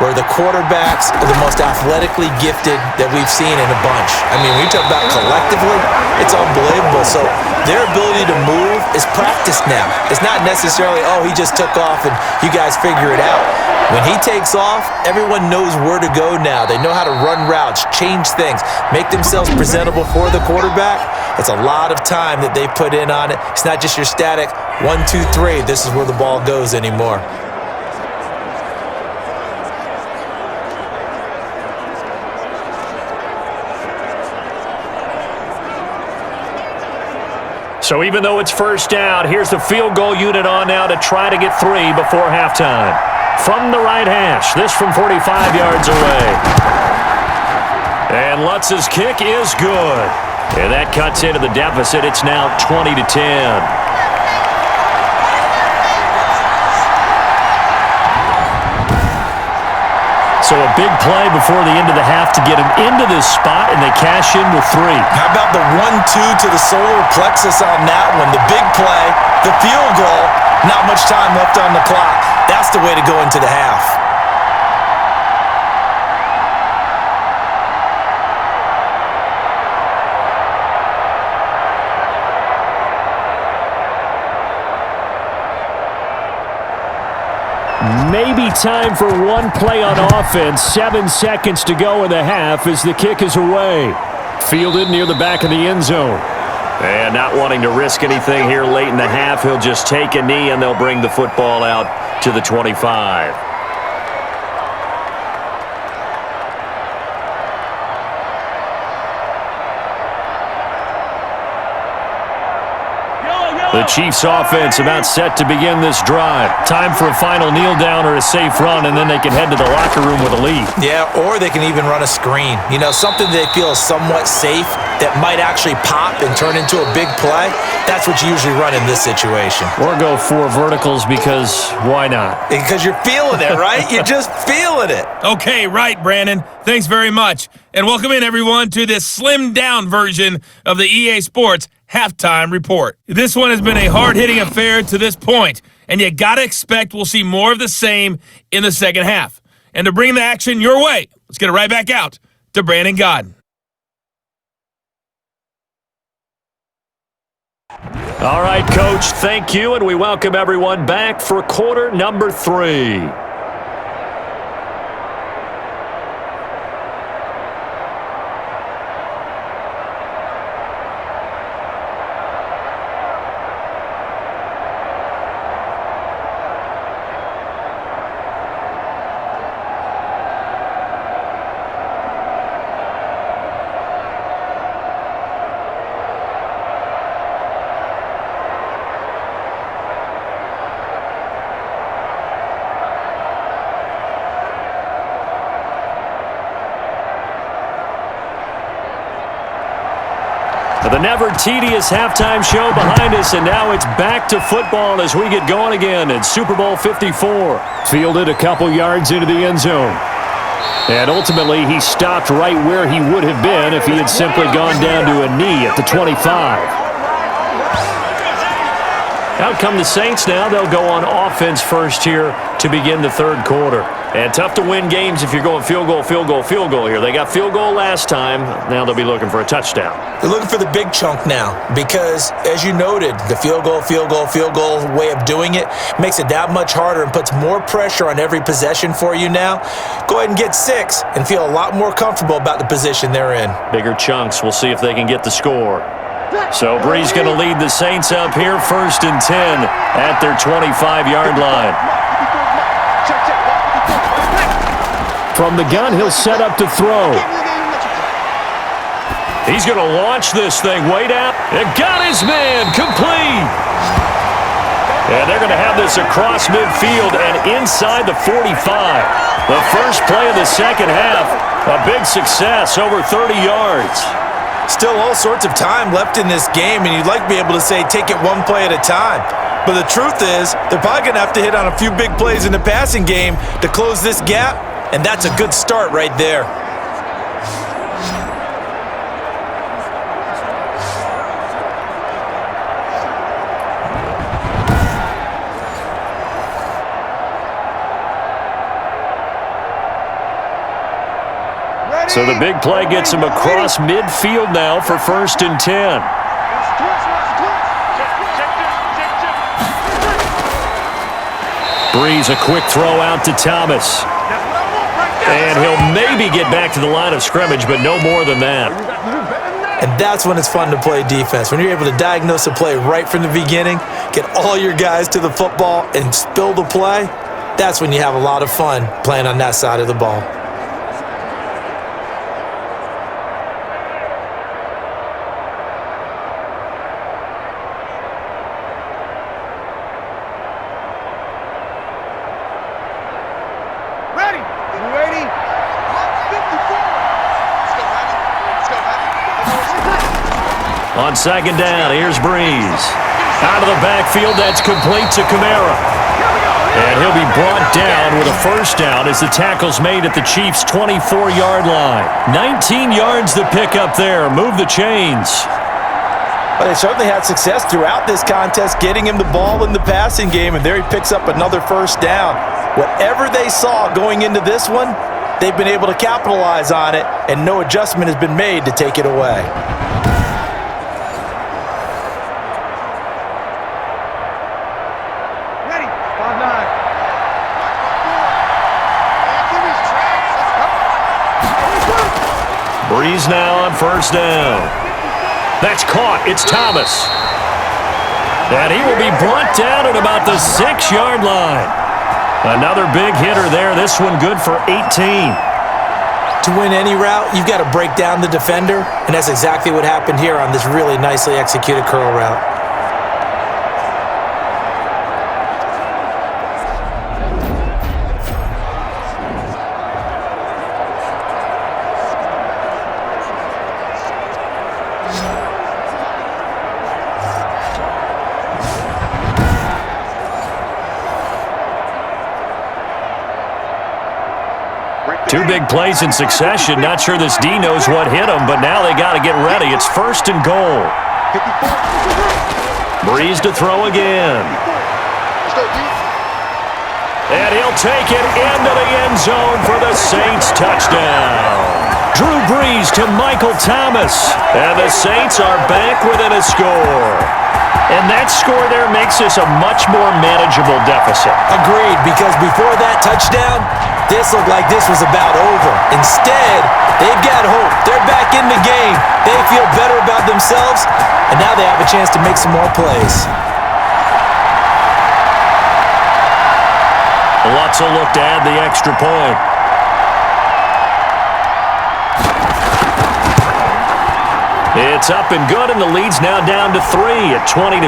where the quarterbacks are the most athletically gifted that we've seen in a bunch. I mean, when you talk about collectively, it's unbelievable. So their ability to move is practiced now. It's not necessarily, oh, he just took off and you guys figure it out. When he takes off, everyone knows where to go now. They know how to run routes, change things, make themselves presentable for the quarterback. It's a lot of time that they put in on it. It's not just your static 1, 2, 3, this is where the ball goes anymore. So even though it's 1st down, here's the field goal unit on now to try to get 3 before halftime. From the right hash, this from 45 yards away. And Lutz's kick is good. And that cuts into the deficit. It's now 20-10. So a big play before the end of the half to get him into this spot, and they cash in with 3. How about the 1-2 to the solar plexus on that one? The big play, the field goal, not much time left on the clock. That's the way to go into the half. Maybe time for one play on offense. 7 seconds to go in the half as the kick is away. Fielded near the back of the end zone. And not wanting to risk anything here late in the half, he'll just take a knee and they'll bring the football out to the 25. The Chiefs offense about set to begin this drive. Time for a final kneel down or a safe run, and then they can head to the locker room with a lead. Yeah, or they can even run a screen. You know, something they feel is somewhat safe that might actually pop and turn into a big play. That's what you usually run in this situation. Or go 4 verticals because why not? Because you're feeling it, right? You're just feeling it. Okay, right, Brandon. Thanks very much. And welcome in, everyone, to this slimmed-down version of the EA Sports Halftime Report. This one has been a hard-hitting affair to this point, and you gotta expect we'll see more of the same in the second half. And to bring the action your way, let's get it right back out to Brandon Godden. All right, Coach, thank you, and we welcome everyone back for quarter number 3. The never tedious halftime show behind us, and now it's back to football as we get going again in Super Bowl 54. Fielded a couple yards into the end zone. And ultimately, he stopped right where he would have been if he had simply gone down to a knee at the 25. Out come the Saints now. They'll go on offense first here to begin the third quarter. And tough to win games if you're going field goal, field goal, field goal here. They got field goal last time. Now they'll be looking for a touchdown. They're looking for the big chunk now because, as you noted, the field goal way of doing it makes it that much harder and puts more pressure on every possession for you now. Go ahead and get 6 and feel a lot more comfortable about the position they're in. Bigger chunks. We'll see if they can get the score. So Brees going to lead the Saints up here, 1st and 10 at their 25-yard line. From the gun, he'll set up to throw. He's going to launch this thing way down. It got his man complete. And they're going to have this across midfield and inside the 45. The first play of the second half, a big success, over 30 yards. Still all sorts of time left in this game, and you'd like to be able to say take it one play at a time. But the truth is, they're probably going to have to hit on a few big plays in the passing game to close this gap, and that's a good start right there. So the big play gets him across midfield now for 1st and 10. Brees, a quick throw out to Thomas. And he'll maybe get back to the line of scrimmage, but no more than that. And that's when it's fun to play defense. When you're able to diagnose a play right from the beginning, get all your guys to the football, and spill the play, that's when you have a lot of fun playing on that side of the ball. On 2nd down, here's Brees. Out of the backfield, that's complete to Kamara. And he'll be brought down with a 1st down as the tackle's made at the Chiefs' 24-yard line. 19 yards to pick up there. Move the chains. But they certainly had success throughout this contest getting him the ball in the passing game, and there he picks up another 1st down. Whatever they saw going into this one, they've been able to capitalize on it, and no adjustment has been made to take it away. Brees now on 1st down. That's caught. It's Thomas. And he will be brought down at about the 6-yard line. Another big hitter there. This one good for 18. To win any route, you've got to break down the defender, and that's exactly what happened here on this really nicely executed curl route. Two big plays in succession. Not sure this D knows what hit him, but now they got to get ready. It's 1st and goal. Brees to throw again. And he'll take it into the end zone for the Saints touchdown. Drew Brees to Michael Thomas. And the Saints are back within a score. And that score there makes this a much more manageable deficit. Agreed, because before that touchdown, this looked like this was about over. Instead, they've got hope. They're back in the game. They feel better about themselves, and now they have a chance to make some more plays. Lots of look to add the extra point. It's up and good, and the lead's now down to 3 at 20-17.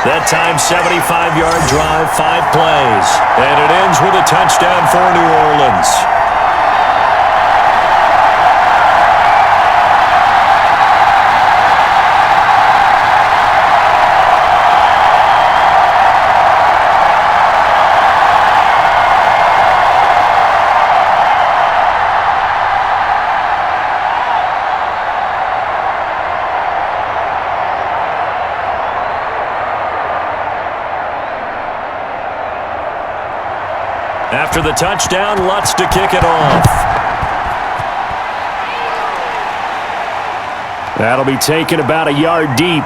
That time, 75-yard drive, 5 plays. And it ends with a touchdown for New Orleans. After the touchdown, Lutz to kick it off. That'll be taken about a yard deep.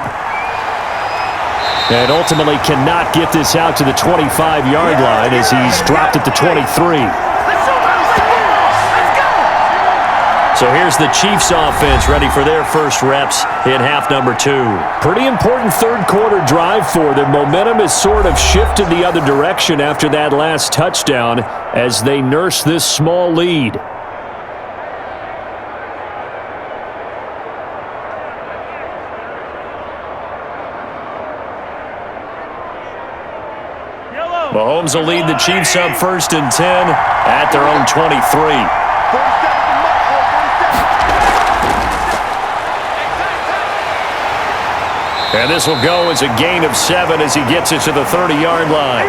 And ultimately cannot get this out to the 25-yard line as he's dropped at the 23. So here's the Chiefs offense ready for their first reps in half number 2. Pretty important third-quarter drive for them. Momentum has sort of shifted the other direction after that last touchdown as they nurse this small lead. Mahomes will lead the Chiefs up 1st and 10 at their own 23. And this will go as a gain of 7 as he gets it to the 30-yard line.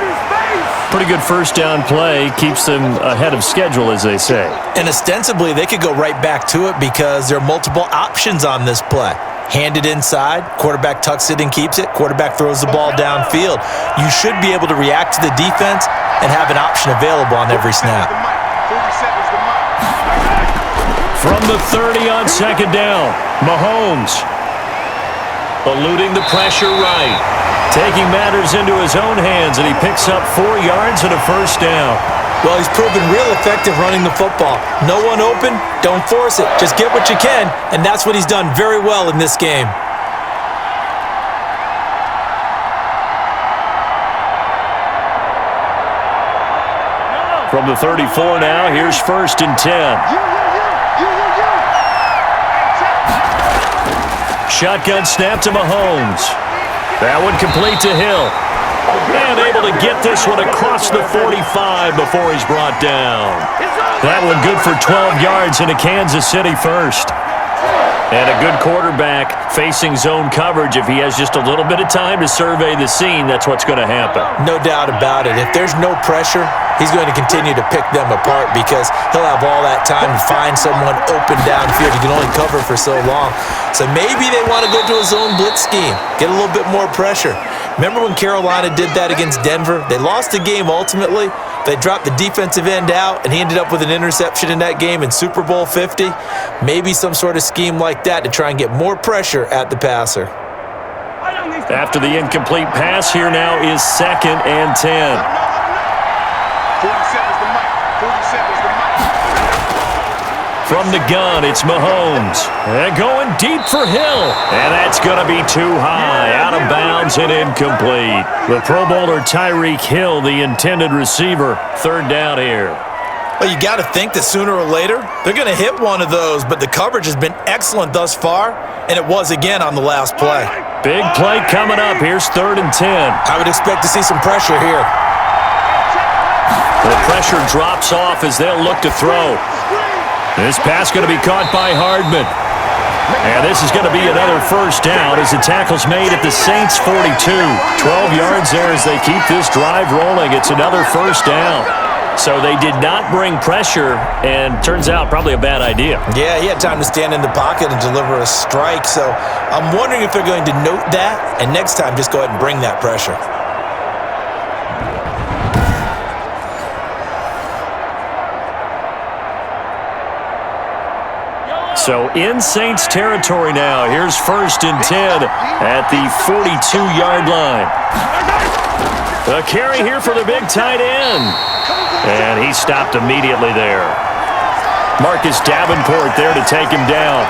Pretty good first down play. Keeps them ahead of schedule, as they say. And ostensibly, they could go right back to it because there are multiple options on this play. Handed inside, quarterback tucks it and keeps it, quarterback throws the ball downfield. You should be able to react to the defense and have an option available on every snap. From the 30 on 2nd down, Mahomes eluding the pressure right. Taking matters into his own hands, and he picks up 4 yards and a first down. Well, he's proven real effective running the football. No one open, don't force it. Just get what you can, and that's what he's done very well in this game. From the 34 now, here's 1st and 10. Shotgun snap to Mahomes. That one complete to Hill. And able to get this one across the 45 before he's brought down. That one good for 12 yards into Kansas City first. And a good quarterback facing zone coverage. If he has just a little bit of time to survey the scene, that's what's going to happen. No doubt about it. If there's no pressure, he's going to continue to pick them apart because he'll have all that time to find someone open downfield. He can only cover for so long. So maybe they want to go to a zone blitz scheme, get a little bit more pressure. Remember when Carolina did that against Denver? They lost the game ultimately. They dropped the defensive end out, and he ended up with an interception in that game in Super Bowl 50. Maybe some sort of scheme like that to try and get more pressure at the passer. After the incomplete pass, here now is 2nd and 10. 47's the mic. 47's the mic. From the gun, it's Mahomes. And going deep for Hill. And that's going to be too high. Out of bounds and incomplete. The Pro Bowler Tyreek Hill, the intended receiver. 3rd down here. Well, you got to think that sooner or later, they're going to hit one of those, but the coverage has been excellent thus far, and it was again on the last play. Big play coming up. Here's 3rd and 10. I would expect to see some pressure here. The pressure drops off as they'll look to throw. This pass going to be caught by Hardman. And this is going to be another first down as the tackle's made at the Saints' 42. 12 yards there as they keep this drive rolling. It's another first down. So they did not bring pressure, and turns out probably a bad idea. Yeah, he had time to stand in the pocket and deliver a strike. So I'm wondering if they're going to note that, and next time just go ahead and bring that pressure. So in Saints territory now. Here's 1st and 10 at the 42-yard line. A carry here for the big tight end. And he stopped immediately there. Marcus Davenport there to take him down.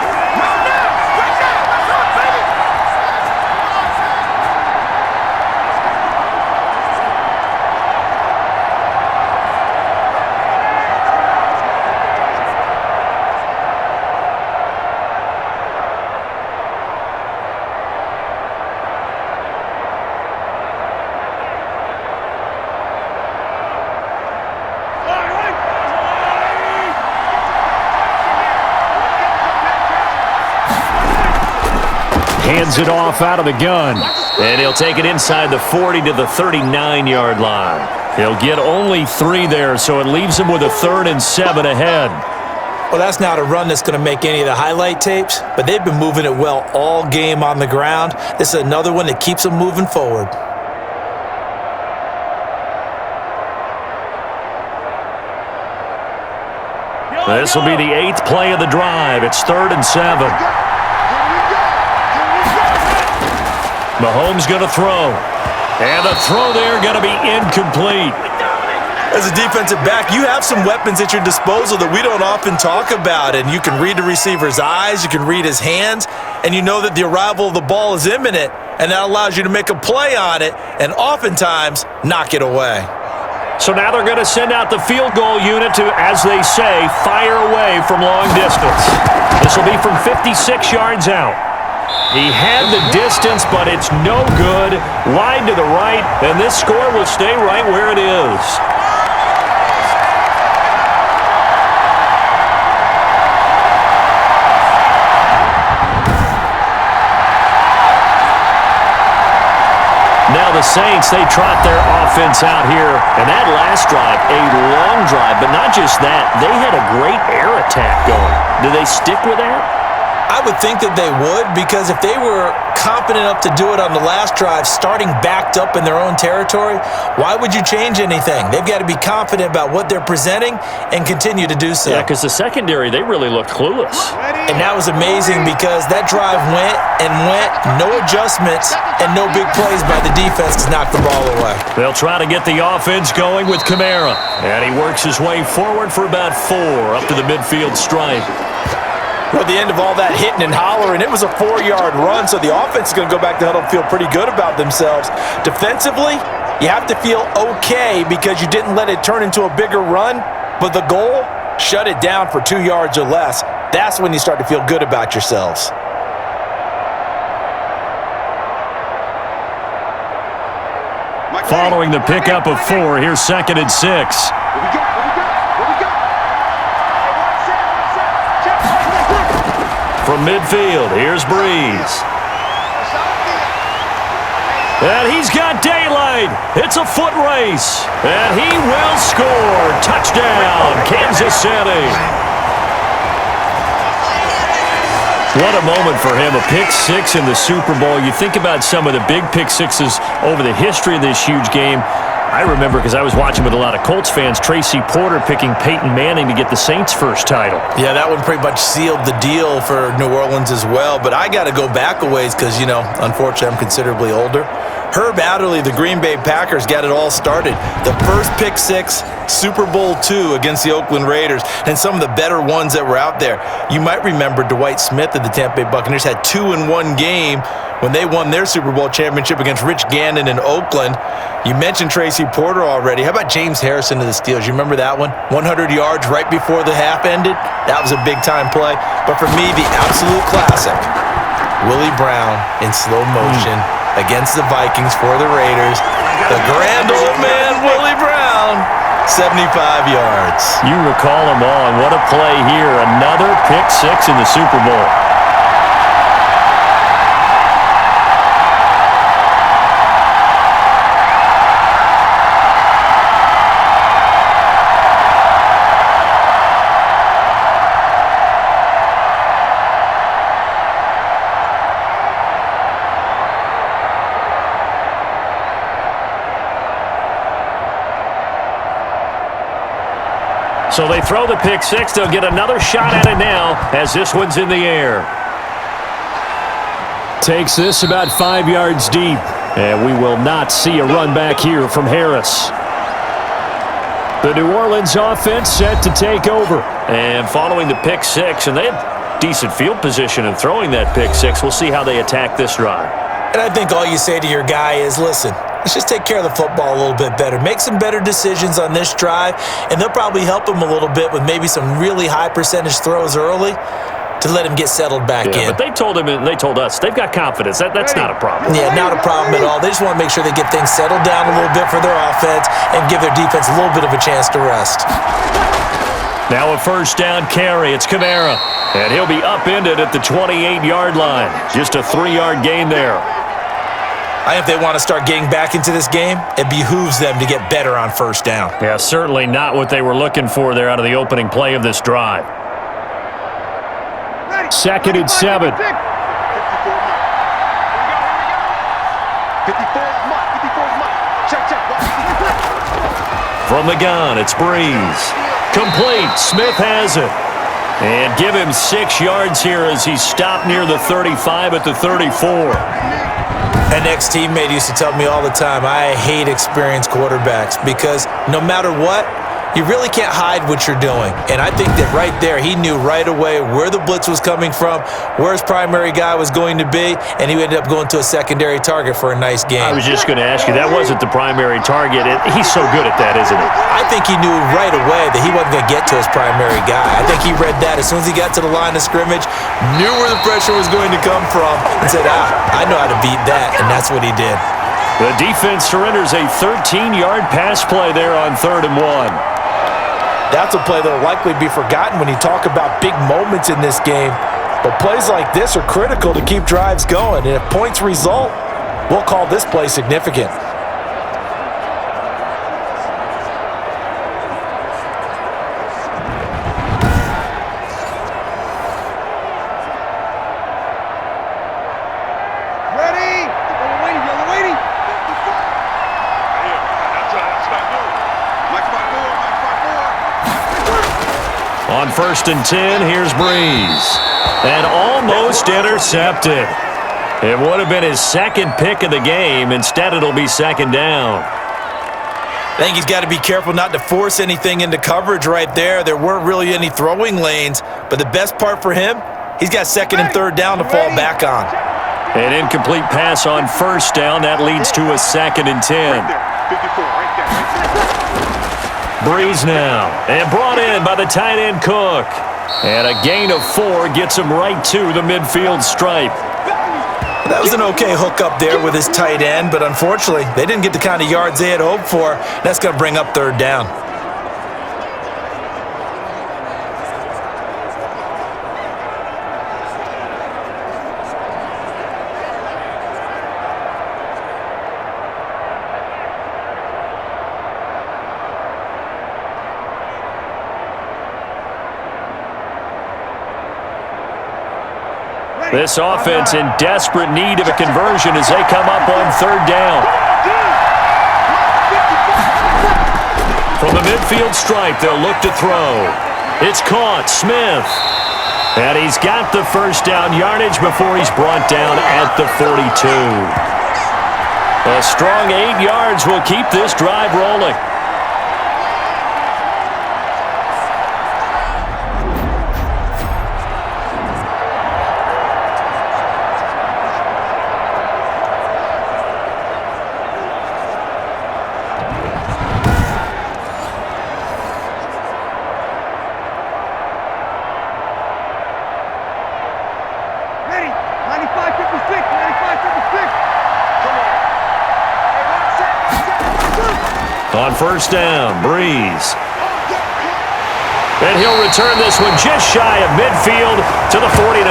Hands it off out of the gun. And he'll take it inside the 40 to the 39-yard line. He'll get only 3 there, so it leaves him with a 3rd and 7 ahead. Well, that's not a run that's going to make any of the highlight tapes, but they've been moving it well all game on the ground. This is another one that keeps them moving forward. This will be the 8th play of the drive. It's 3rd and 7. Mahomes going to throw. And the throw there going to be incomplete. As a defensive back, you have some weapons at your disposal that we don't often talk about. And you can read the receiver's eyes, you can read his hands, and you know that the arrival of the ball is imminent, and that allows you to make a play on it and oftentimes knock it away. So now they're going to send out the field goal unit to, as they say, fire away from long distance. This will be from 56 yards out. He had the distance, but it's no good. Wide to the right, and this score will stay right where it is. Now the Saints, they trot their offense out here. And that last drive, a long drive, but not just that. They had a great air attack going. Do they stick with that? I would think that they would, because if they were confident enough to do it on the last drive, starting backed up in their own territory, why would you change anything? They've got to be confident about what they're presenting and continue to do so. Yeah, because the secondary, they really looked clueless. And that was amazing because that drive went and went, no adjustments and no big plays by the defense to knock the ball away. They'll try to get the offense going with Kamara. And he works his way forward for about 4 up to the midfield stripe. Well, at the end of all that hitting and hollering, it was a 4-yard run, so the offense is going to go back to huddle and feel pretty good about themselves. Defensively, you have to feel okay because you didn't let it turn into a bigger run, but the goal, shut it down for 2 yards or less. That's when you start to feel good about yourselves. Following the pickup of 4, here's 2nd and 6. From midfield, here's Brees. And he's got daylight. It's a foot race. And he will score. Touchdown, Kansas City. What a moment for him, a pick 6 in the Super Bowl. You think about some of the big pick 6s over the history of this huge game. I remember, because I was watching with a lot of Colts fans, Tracy Porter picking Peyton Manning to get the Saints' first title. Yeah, that one pretty much sealed the deal for New Orleans as well. But I got to go back a ways because, unfortunately, I'm considerably older. Herb Adderley, the Green Bay Packers, got it all started. The first pick 6, Super Bowl II against the Oakland Raiders, and some of the better ones that were out there. You might remember Dwight Smith of the Tampa Bay Buccaneers had 2 in one game when they won their Super Bowl championship against Rich Gannon in Oakland. You mentioned Tracy Porter already. How about James Harrison of the Steelers? You remember that one? 100 yards right before the half ended. That was a big-time play. But for me, the absolute classic, Willie Brown in slow motion against the Vikings for the Raiders. The grand old man, Willie Brown, 75 yards. You recall them all, and what a play here. Another pick 6 in the Super Bowl. So they throw the pick 6. They'll get another shot at it now as this one's in the air. Takes this about 5 yards deep. And we will not see a run back here from Harris. The New Orleans offense set to take over. And following the pick 6, and they have decent field position in throwing that pick 6. We'll see how they attack this drive. And I think all you say to your guy is, listen, let's just take care of the football a little bit better. Make some better decisions on this drive, and they'll probably help him a little bit with maybe some really high percentage throws early to let him get settled back in. But they told him, and they told us, they've got confidence. That's not a problem. Yeah, not a problem at all. They just want to make sure they get things settled down a little bit for their offense and give their defense a little bit of a chance to rest. Now a first down carry. It's Kamara. And he'll be upended at the 28-yard line. Just a 3-yard gain there. I think if they want to start getting back into this game, it behooves them to get better on first down. Yeah, certainly not what they were looking for there out of the opening play of this drive. 2nd and 7. From the gun, it's Brees. Complete. Smith has it. And give him 6 yards here as he stopped near the 35 at the 34. An ex-teammate used to tell me all the time, I hate experienced quarterbacks because no matter what, you really can't hide what you're doing. And I think that right there, he knew right away where the blitz was coming from, where his primary guy was going to be, and he ended up going to a secondary target for a nice game. I was just going to ask you, that wasn't the primary target. He's so good at that, isn't he? I think he knew right away that he wasn't going to get to his primary guy. I think he read that as soon as he got to the line of scrimmage, knew where the pressure was going to come from, and said, I know how to beat that, and that's what he did. The defense surrenders a 13-yard pass play there on 3rd and 1. That's a play that will likely be forgotten when you talk about big moments in this game. But plays like this are critical to keep drives going. And if points result, we'll call this play significant. On 1st and 10, here's Brees. And almost intercepted. It would have been his 2nd pick of the game. Instead, it'll be 2nd down. I think he's got to be careful not to force anything into coverage right there. There weren't really any throwing lanes. But the best part for him, he's got 2nd and 3rd down to fall back on. An incomplete pass on 1st down. That leads to a 2nd and 10. Brees now, and brought in by the tight end Cook. And a gain of 4 gets him right to the midfield stripe. That was an okay hook up there with his tight end, but unfortunately, they didn't get the kind of yards they had hoped for. That's going to bring up 3rd down. This offense in desperate need of a conversion as they come up on 3rd down. From the midfield stripe, they'll look to throw. It's caught, Smith. And he's got the 1st down yardage before he's brought down at the 42. A strong 8 yards will keep this drive rolling. On 1st down, Brees. And he'll return this one just shy of midfield to the 49.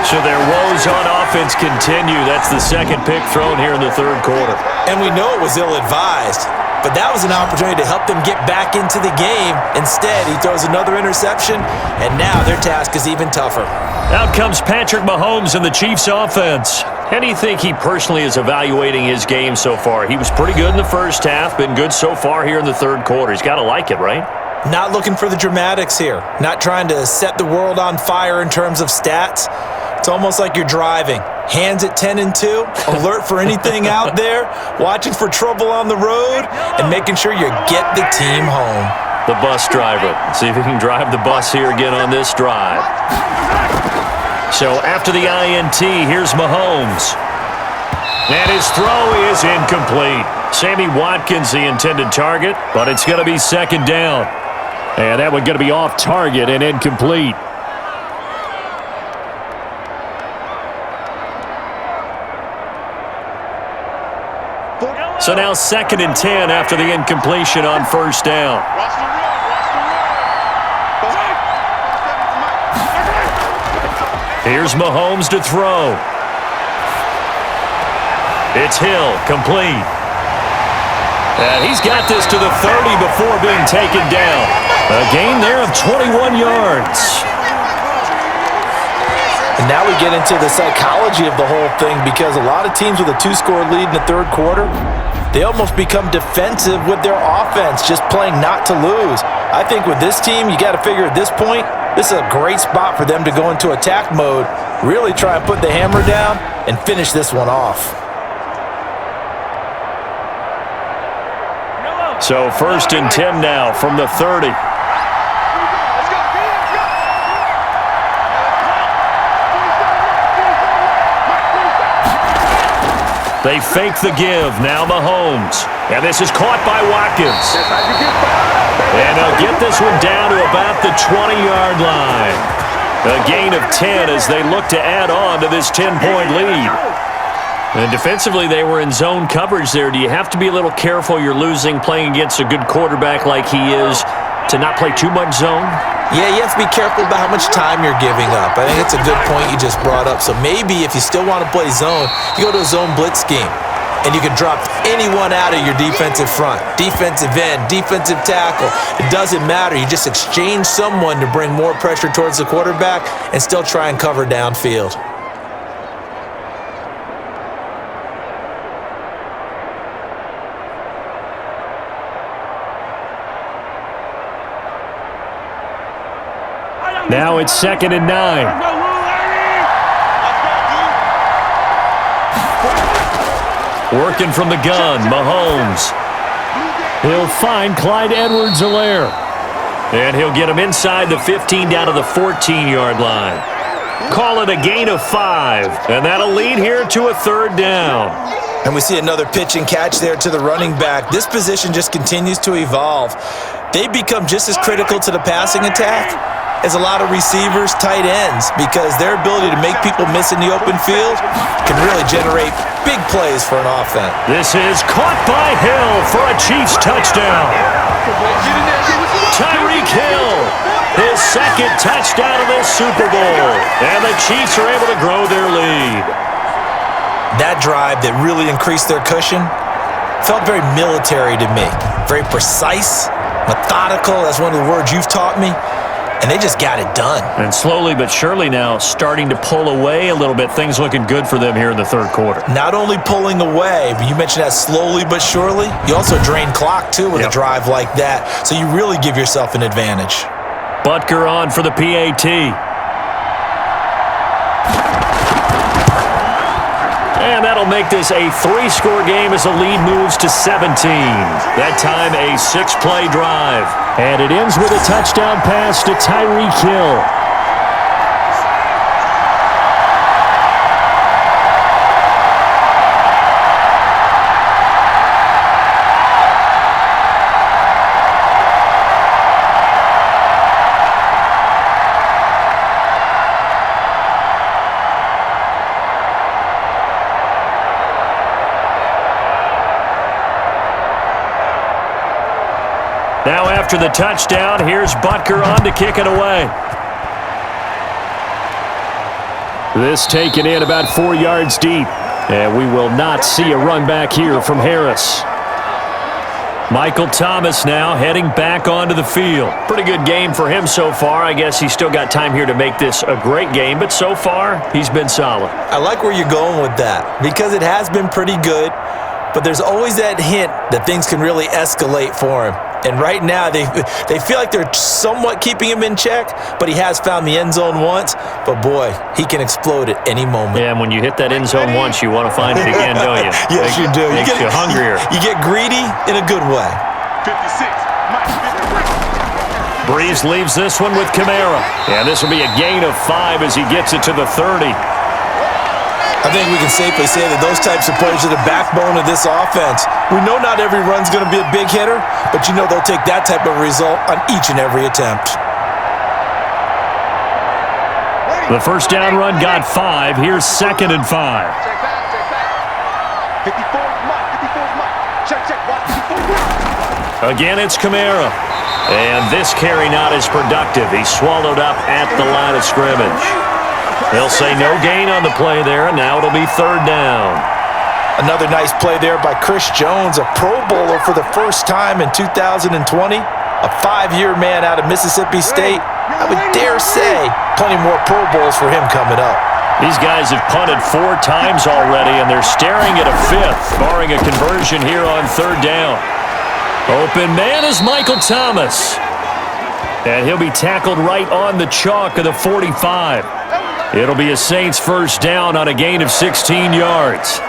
So their woes on offense continue. That's the 2nd pick thrown here in the 3rd quarter. And we know it was ill-advised, but that was an opportunity to help them get back into the game. Instead, he throws another interception, and now their task is even tougher. Out comes Patrick Mahomes in the Chiefs' offense. How do you think he personally is evaluating his game so far? He was pretty good in the 1st half, been good so far here in the 3rd quarter. He's got to like it, right? Not looking for the dramatics here. Not trying to set the world on fire in terms of stats. It's almost like you're driving. Hands at 10 and 2, alert for anything out there, watching for trouble on the road, and making sure you get the team home. The bus driver. See if he can drive the bus here again on this drive. So after the INT, here's Mahomes. And his throw is incomplete. Sammy Watkins, the intended target, but it's going to be 2nd down. And that one going to be off target and incomplete. So now 2nd and 10 after the incompletion on 1st down. Here's Mahomes to throw. It's Hill, complete. And he's got this to the 30 before being taken down. A gain there of 21 yards. And now we get into the psychology of the whole thing, because a lot of teams with a 2-score lead in the third quarter, they almost become defensive with their offense, just playing not to lose. I think with this team, you got to figure at this point, this is a great spot for them to go into attack mode, really try and put the hammer down and finish this one off. So 1st and 10 now from the 30. They fake the give. Now Mahomes. And this is caught by Watkins. And they'll get this one down to about the 20-yard line. A gain of 10 as they look to add on to this 10-point lead. And defensively, they were in zone coverage there. Do you have to be a little careful? You're losing playing against a good quarterback like he is to not play too much zone? Yeah, you have to be careful about how much time you're giving up. I think it's a good point you just brought up. So maybe if you still want to play zone, you go to a zone blitz scheme, and you can drop anyone out of your defensive front, defensive end, defensive tackle. It doesn't matter. You just exchange someone to bring more pressure towards the quarterback and still try and cover downfield. Now it's 2nd and 9. Working from the gun, Mahomes. He'll find Clyde Edwards-Helaire. And he'll get him inside the 15 down to the 14-yard line. Call it a gain of 5. And that'll lead here to a 3rd down. And we see another pitch and catch there to the running back. This position just continues to evolve. They become just as critical to the passing attack as a lot of receivers, tight ends, because their ability to make people miss in the open field can really generate big plays for an offense. This is caught by Hill for a Chiefs touchdown. Tyreek Hill, his 2nd touchdown of this Super Bowl. And the Chiefs are able to grow their lead. That drive that really increased their cushion felt very military to me. Very precise, methodical, that's one of the words you've taught me. And they just got it done. And slowly but surely now starting to pull away a little bit. Things looking good for them here in the third quarter. Not only pulling away, but you mentioned that slowly but surely. You also drain clock, too, with a drive like that. So you really give yourself an advantage. Butker on for the PAT. And that'll make this a 3-score game as the lead moves to 17. That time a 6-play drive. And it ends with a touchdown pass to Tyreek Hill. Now after the touchdown, here's Butker on to kick it away. This taken in about 4 yards deep. And we will not see a run back here from Harris. Michael Thomas now heading back onto the field. Pretty good game for him so far. I guess he's still got time here to make this a great game, but so far, he's been solid. I like where you're going with that, because it has been pretty good, but there's always that hint that things can really escalate for him. And right now, they feel like they're somewhat keeping him in check, but he has found the end zone once. But, boy, he can explode at any moment. Yeah, and when you hit that end zone once, you want to find it again, don't you? Yes, you do. Makes you hungrier. You get greedy in a good way. 56. Brees leaves this one with Kamara. And this will be a gain of 5 as he gets it to the 30. I think we can safely say that those types of plays are the backbone of this offense. We know not every run's going to be a big hitter, but you know they'll take that type of result on each and every attempt. The first down run got 5. Here's 2nd and 5. Check back. 54's Mike. 54's Mike. Check. Watch 54. Again, it's Kamara. And this carry not as productive. He's swallowed up at the line of scrimmage. They'll say no gain on the play there, and now it'll be 3rd down. Another nice play there by Chris Jones, a Pro Bowler for the first time in 2020, a 5-year man out of Mississippi State. I would dare say plenty more Pro Bowls for him coming up. These guys have punted 4 times already, and they're staring at a 5th, barring a conversion here on 3rd down. Open man is Michael Thomas. And he'll be tackled right on the chalk of the 45. It'll be a Saints first down on a gain of 16 yards.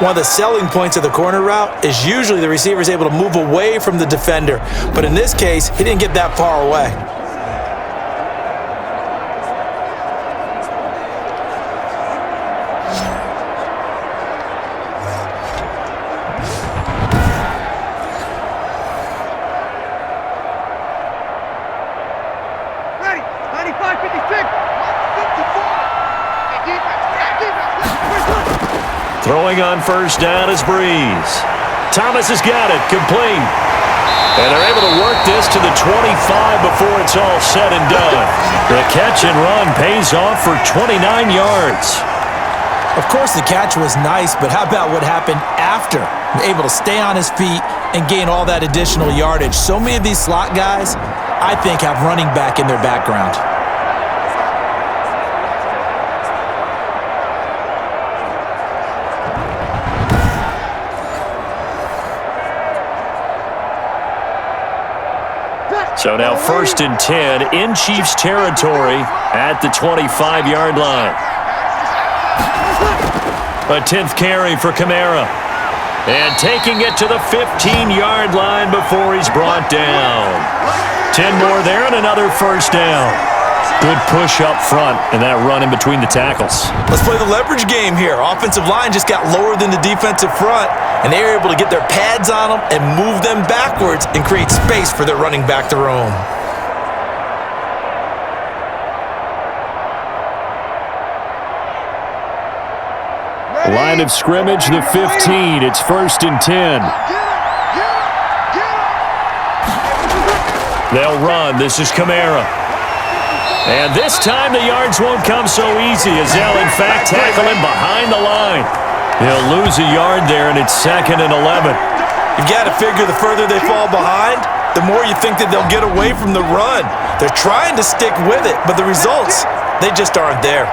One of the selling points of the corner route is usually the receiver is able to move away from the defender. But in this case, he didn't get that far away. Throwing on first down is Brees. Thomas has got it, complete. And they're able to work this to the 25 before it's all said and done. The catch and run pays off for 29 yards. Of course, the catch was nice, but how about what happened after? Able to stay on his feet and gain all that additional yardage. So many of these slot guys, I think, have running back in their background. So now 1st and 10 in Chiefs territory at the 25-yard line. A 10th carry for Kamara. And taking it to the 15-yard line before he's brought down. 10 more there and another first down. Good push up front and that run in between the tackles. Let's play the leverage game here. Offensive line just got lower than the defensive front, and they were able to get their pads on them and move them backwards and create space for their running back to roam. Line of scrimmage, the 15. It's 1st and 10. They'll run. This is Kamara. And this time the yards won't come so easy as they'll, in fact, tackle him behind the line. He'll lose a yard there, and it's 2nd and 11. You've got to figure the further they fall behind, the more you think that they'll get away from the run. They're trying to stick with it, but the results, they just aren't there.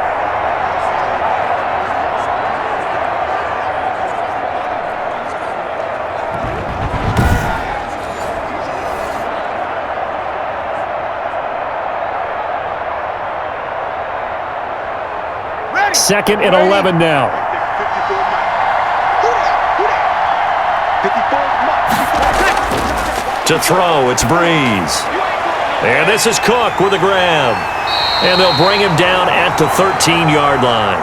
Second and 11 now. To throw, it's Brees. And this is Cook with a grab. And they'll bring him down at the 13-yard line.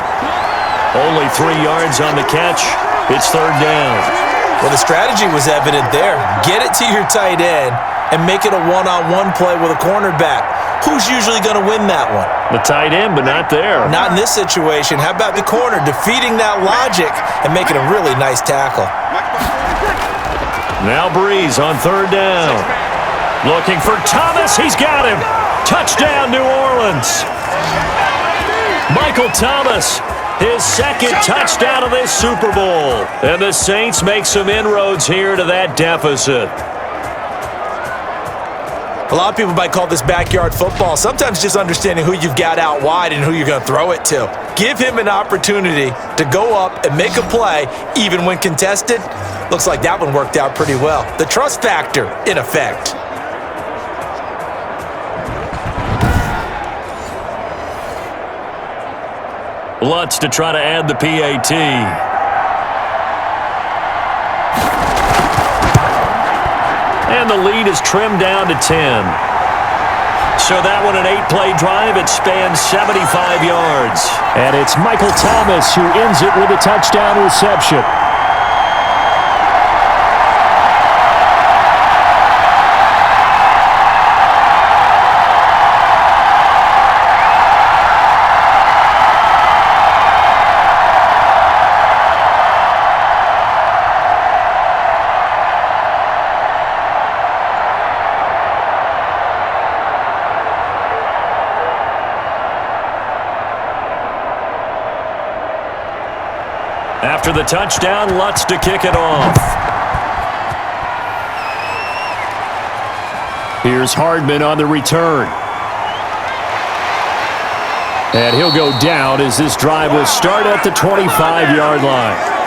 Only 3 yards on the catch. It's 3rd down. Well, the strategy was evident there. Get it to your tight end and make it a one-on-one play with a cornerback. Who's usually going to win that one? The tight end, but not there. Not in this situation. How about the corner defeating that logic and making a really nice tackle? Now Brees on 3rd down. Looking for Thomas. He's got him. Touchdown, New Orleans. Michael Thomas, his 2nd touchdown of this Super Bowl. And the Saints make some inroads here to that deficit. A lot of people might call this backyard football. Sometimes just understanding who you've got out wide and who you're going to throw it to. Give him an opportunity to go up and make a play, even when contested. Looks like that one worked out pretty well. The trust factor, in effect. Lutz to try to add the PAT. And the lead is trimmed down to 10. So that one, an 8-play drive. It spans 75 yards. And it's Michael Thomas who ends it with a touchdown reception. After the touchdown, Lutz to kick it off. Here's Hardman on the return. And he'll go down as this drive will start at the 25-yard line.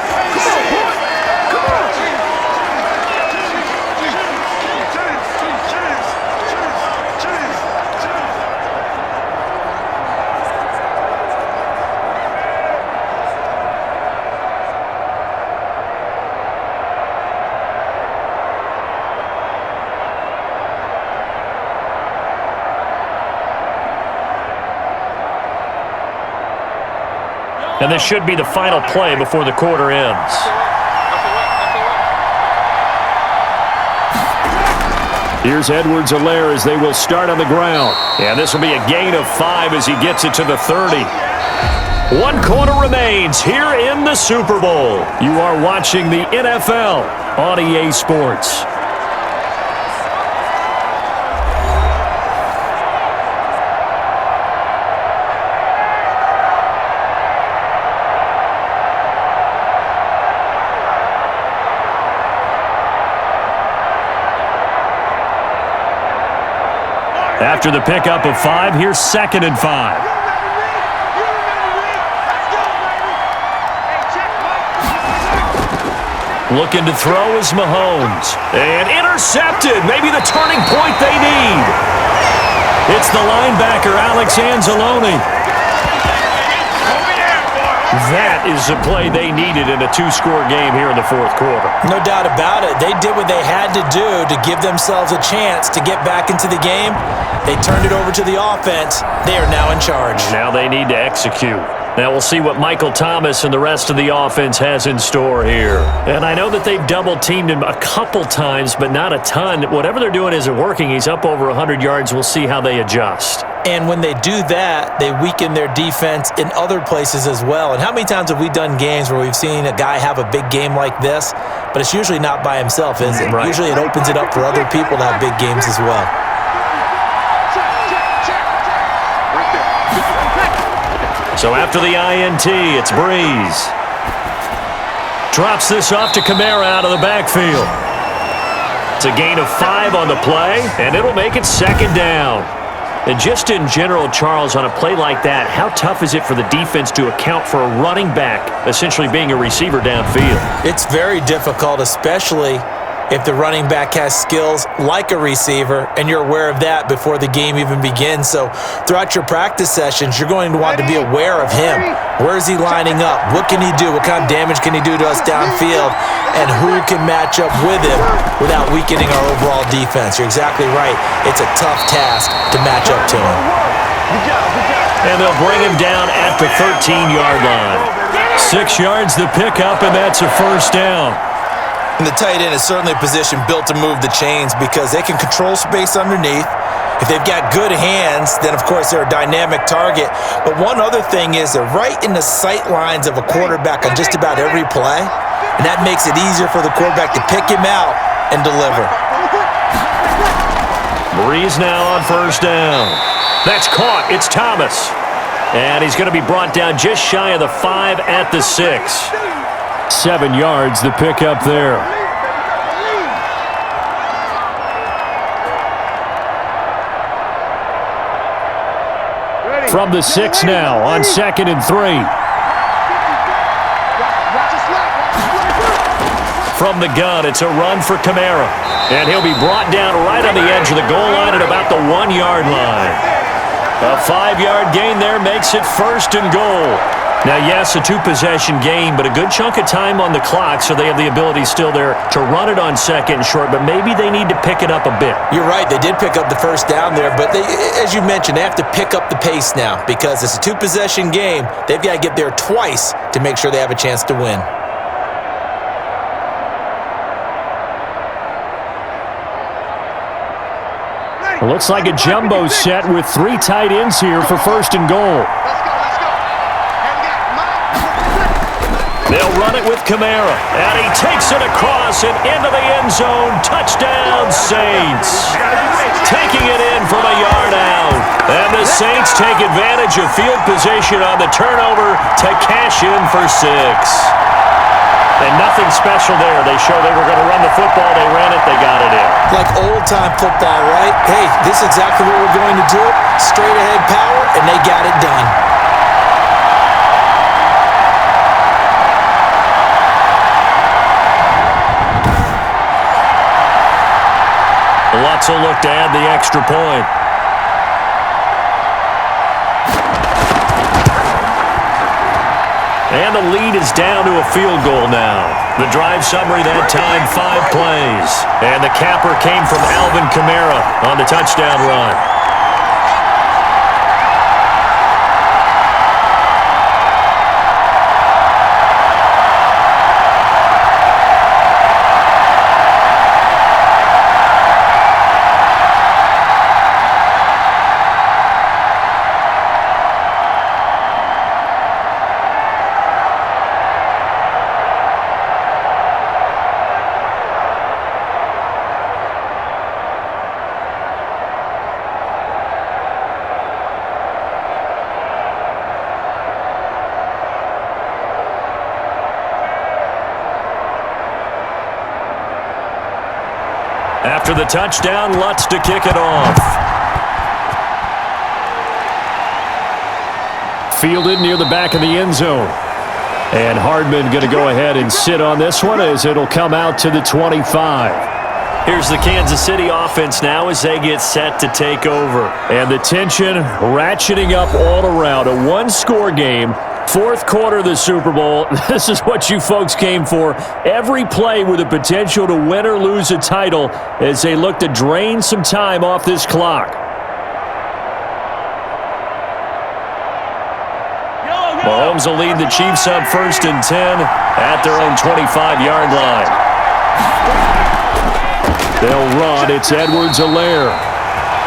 And this should be the final play before the quarter ends. Here's Edwards-Helaire as they will start on the ground. And this will be a gain of 5 as he gets it to the 30. 1 quarter remains here in the Super Bowl. You are watching the NFL on EA Sports. After the pickup of 5, here's 2nd and 5. Looking to throw is Mahomes. And intercepted. Maybe the turning point they need. It's the linebacker, Alex Anzalone. That is the play they needed in a 2-score game here in the 4th quarter. No doubt about it. They did what they had to do to give themselves a chance to get back into the game. They turned it over to the offense. They are now in charge. Now they need to execute. Now we'll see what Michael Thomas and the rest of the offense has in store here. And I know that they've double-teamed him a couple times, but not a ton. Whatever they're doing isn't working. He's up over 100 yards. We'll see how they adjust. And when they do that, they weaken their defense in other places as well. And how many times have we done games where we've seen a guy have a big game like this, but it's usually not by himself, is it? Right. Usually it opens it up for other people to have big games as well. So after the INT, it's Brees. Drops this off to Kamara out of the backfield. It's a gain of 5 on the play, and it'll make it 2nd down. And just in general, Charles, on a play like that, how tough is it for the defense to account for a running back essentially being a receiver downfield? It's very difficult, especially if the running back has skills like a receiver, and you're aware of that before the game even begins. So throughout your practice sessions, you're going to want to be aware of him. Where is he lining up? What can he do? What kind of damage can he do to us downfield? And who can match up with him without weakening our overall defense? You're exactly right. It's a tough task to match up to him. And they'll bring him down at the 13-yard line. 6 yards the pickup, and that's a 1st down. And the tight end is certainly a position built to move the chains because they can control space underneath. If they've got good hands, then of course they're a dynamic target. But one other thing is they're right in the sight lines of a quarterback on just about every play. And that makes it easier for the quarterback to pick him out and deliver. Brees now on 1st down. That's caught. It's Thomas. And he's going to be brought down just shy of the 5 at the 6. 7 yards, the pickup there. From the 6 now on 2nd and 3. From the gun, it's a run for Kamara. And he'll be brought down right on the edge of the goal line at about the 1-yard line. A 5-yard gain there makes it 1st and goal. Now, yes, a 2-possession game, but a good chunk of time on the clock, so they have the ability still there to run it on 2nd and short, but maybe they need to pick it up a bit. You're right. They did pick up the 1st down there, but they, as you mentioned, they have to pick up the pace now because it's a 2-possession game. They've got to get there twice to make sure they have a chance to win. It looks like a jumbo set with 3 tight ends here for 1st and goal. They'll run it with Kamara, and he takes it across and into the end zone. Touchdown, Saints. Taking it in from a yard out. And the Saints take advantage of field position on the turnover to cash in for 6. And nothing special there. They show they were going to run the football. They ran it. They got it in. Like old-time football, right? Hey, this is exactly what we're going to do. Straight-ahead power, and they got it done. Lutz will look to add the extra point. And the lead is down to a field goal now. The drive summary that time, 5 plays. And the capper came from Alvin Kamara on the touchdown run. After the touchdown, Lutz to kick it off. Fielded near the back of the end zone. And Hardman going to go ahead and sit on this one as it'll come out to the 25. Here's the Kansas City offense now as they get set to take over. And the tension ratcheting up all around. A one-score game. Fourth quarter of the Super Bowl. This is what you folks came for. Every play with the potential to win or lose a title as they look to drain some time off this clock. Mahomes will lead the Chiefs up 1st and 10 at their own 25-yard line. They'll run. It's Edwards-Helaire.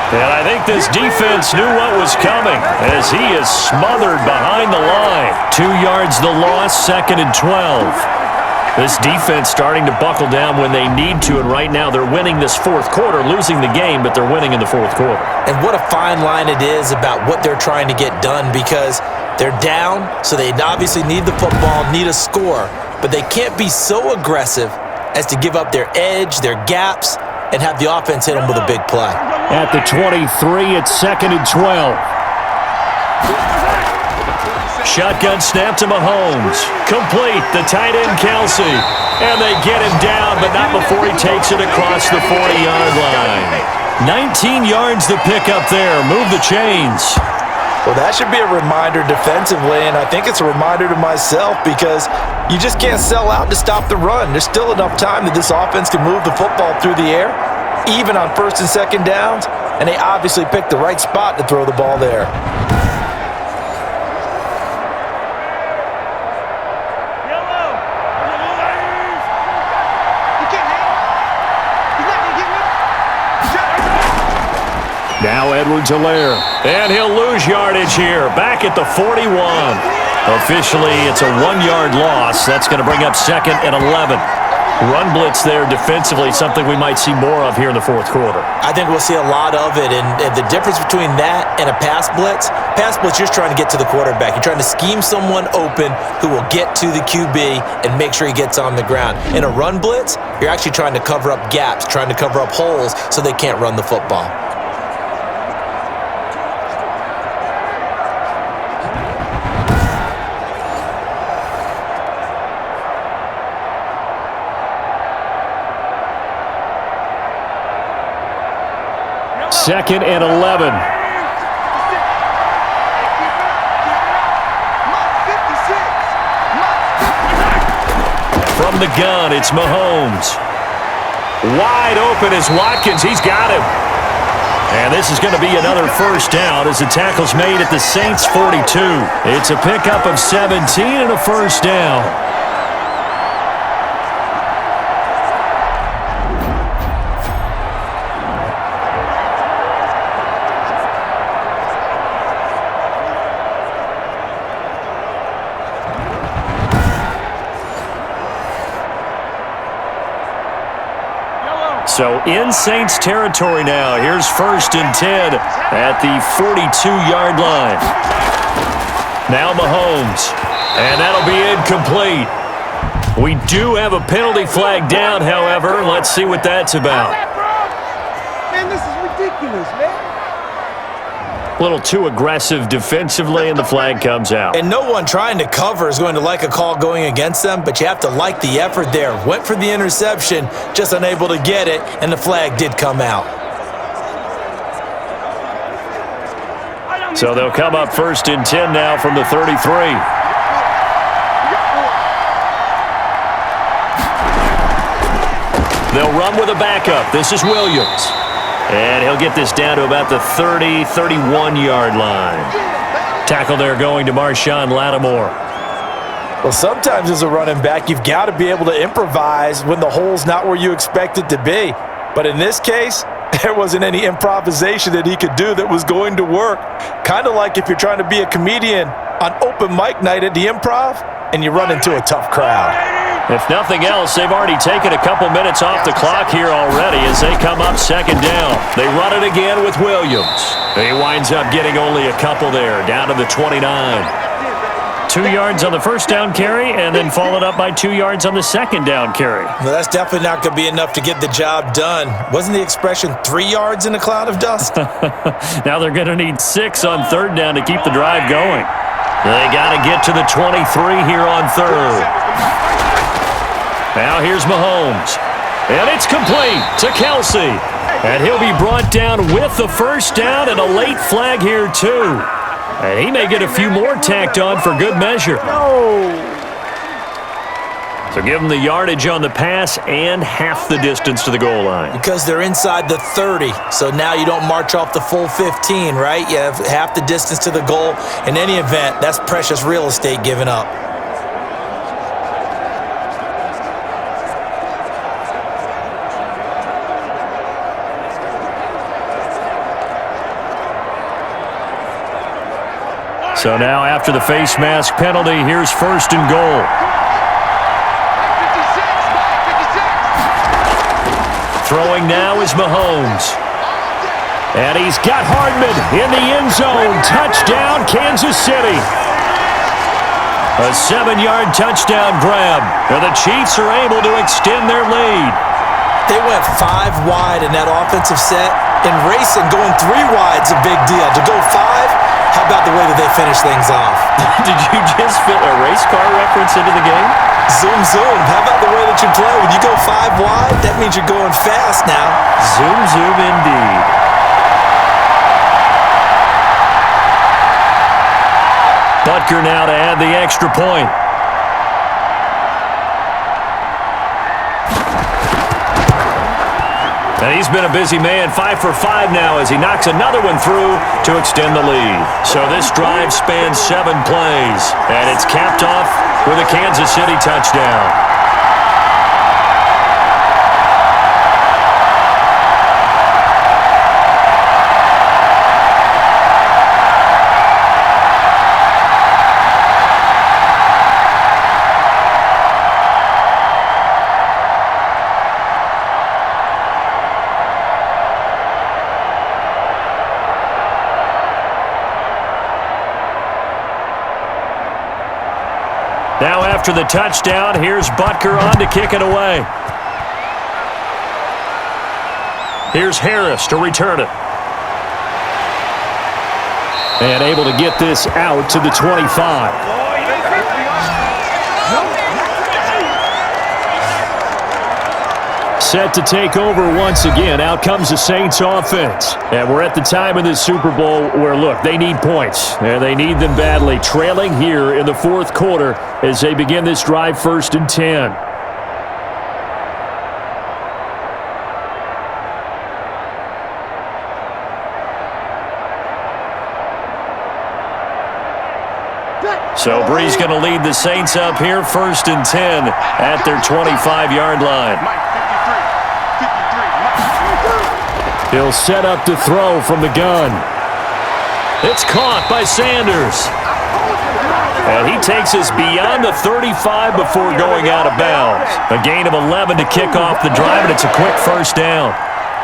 And I think this defense knew what was coming as he is smothered behind the line. 2 yards the loss, 2nd and 12. This defense starting to buckle down when they need to, and right now they're winning this fourth quarter, losing the game, but they're winning in the fourth quarter. And what a fine line it is about what they're trying to get done because they're down, so they obviously need the football, need a score, but they can't be so aggressive as to give up their edge, their gaps, and have the offense hit them with a big play. At the 23, it's 2nd and 12. Shotgun snap to Mahomes. Complete, the tight end Kelsey. And they get him down, but not before he takes it across the 40-yard line. 19 yards to pick up there. Move the chains. Well, that should be a reminder defensively, and I think it's a reminder to myself because you just can't sell out to stop the run. There's still enough time that this offense can move the football through the air, even on 1st and 2nd downs, and they obviously picked the right spot to throw the ball there. Now Edwards-Helaire, and he'll lose yardage here, back at the 41. Officially, it's a 1-yard loss. That's going to bring up 2nd and 11. Run blitz there defensively, something we might see more of here in the fourth quarter. I think we'll see a lot of it, and the difference between that and a pass blitz, you're just trying to get to the quarterback. You're trying to scheme someone open who will get to the QB and make sure he gets on the ground. In a run blitz, you're actually trying to cover up gaps, trying to cover up holes so they can't run the football. Second and 11. From the gun, it's Mahomes. Wide open is Watkins. He's got him. And this is going to be another first down as the tackle's made at the Saints' 42. It's a pickup of 17 and a first down. So in Saints territory now. Here's 1st and 10 at the 42-yard line. Now Mahomes. And that'll be incomplete. We do have a penalty flag down, however. Let's see what that's about. Man, this is ridiculous, man. A little too aggressive defensively, and the flag comes out. And no one trying to cover is going to like a call going against them, but you have to like the effort there. Went for the interception, just unable to get it, and the flag did come out. So they'll come up 1st and 10 now from the 33. They'll run with a backup. This is Williams. And he'll get this down to about the 30, 31-yard line. Tackle there going to Marshawn Lattimore. Well, sometimes as a running back, you've got to be able to improvise when the hole's not where you expect it to be. But in this case, there wasn't any improvisation that he could do that was going to work. Kind of like if you're trying to be a comedian on open mic night at the Improv and you run into a tough crowd. If nothing else, they've already taken a couple minutes off the clock here already as they come up 2nd down. They run it again with Williams. He winds up getting only a couple there, down to the 29. 2 yards on the 1st down carry, and then followed up by 2 yards on the 2nd down carry. Well, that's definitely not going to be enough to get the job done. Wasn't the expression 3 yards in a cloud of dust? Now they're going to need 6 on 3rd down to keep the drive going. They got to get to the 23 here on 3rd. Now here's Mahomes. And it's complete to Kelsey. And he'll be brought down with the 1st down and a late flag here too. And he may get a few more tacked on for good measure. So give him the yardage on the pass and half the distance to the goal line. Because they're inside the 30, so now you don't march off the full 15, right? You have half the distance to the goal. In any event, that's precious real estate given up. So now after the face mask penalty, here's 1st and goal. Throwing now is Mahomes. And he's got Hardman in the end zone. Touchdown, Kansas City. A 7-yard touchdown grab. And the Chiefs are able to extend their lead. They went 5 wide in that offensive set. In racing, going 3 wide's a big deal. To go 5, how about the way that they finish things off? Did you just fit a race car reference into the game? Zoom, zoom. How about the way that you play? When you go 5 wide, that means you're going fast now. Zoom, zoom indeed. Butker now to add the extra point. And he's been a busy man, 5 for 5 now as he knocks another one through to extend the lead. So this drive spans 7 plays, and it's capped off with a Kansas City touchdown. Now after the touchdown, here's Butker on to kick it away. Here's Harris to return it. And able to get this out to the 25. Set to take over once again. Out comes the Saints offense. And we're at the time in the Super Bowl where, look, they need points. And they need them badly. Trailing here in the 4th quarter as they begin this drive 1st and 10. So Brees going to lead the Saints up here 1st and 10 at their 25-yard line. He'll set up to throw from the gun. It's caught by Sanders. And he takes us beyond the 35 before going out of bounds. A gain of 11 to kick off the drive, and it's a quick 1st down.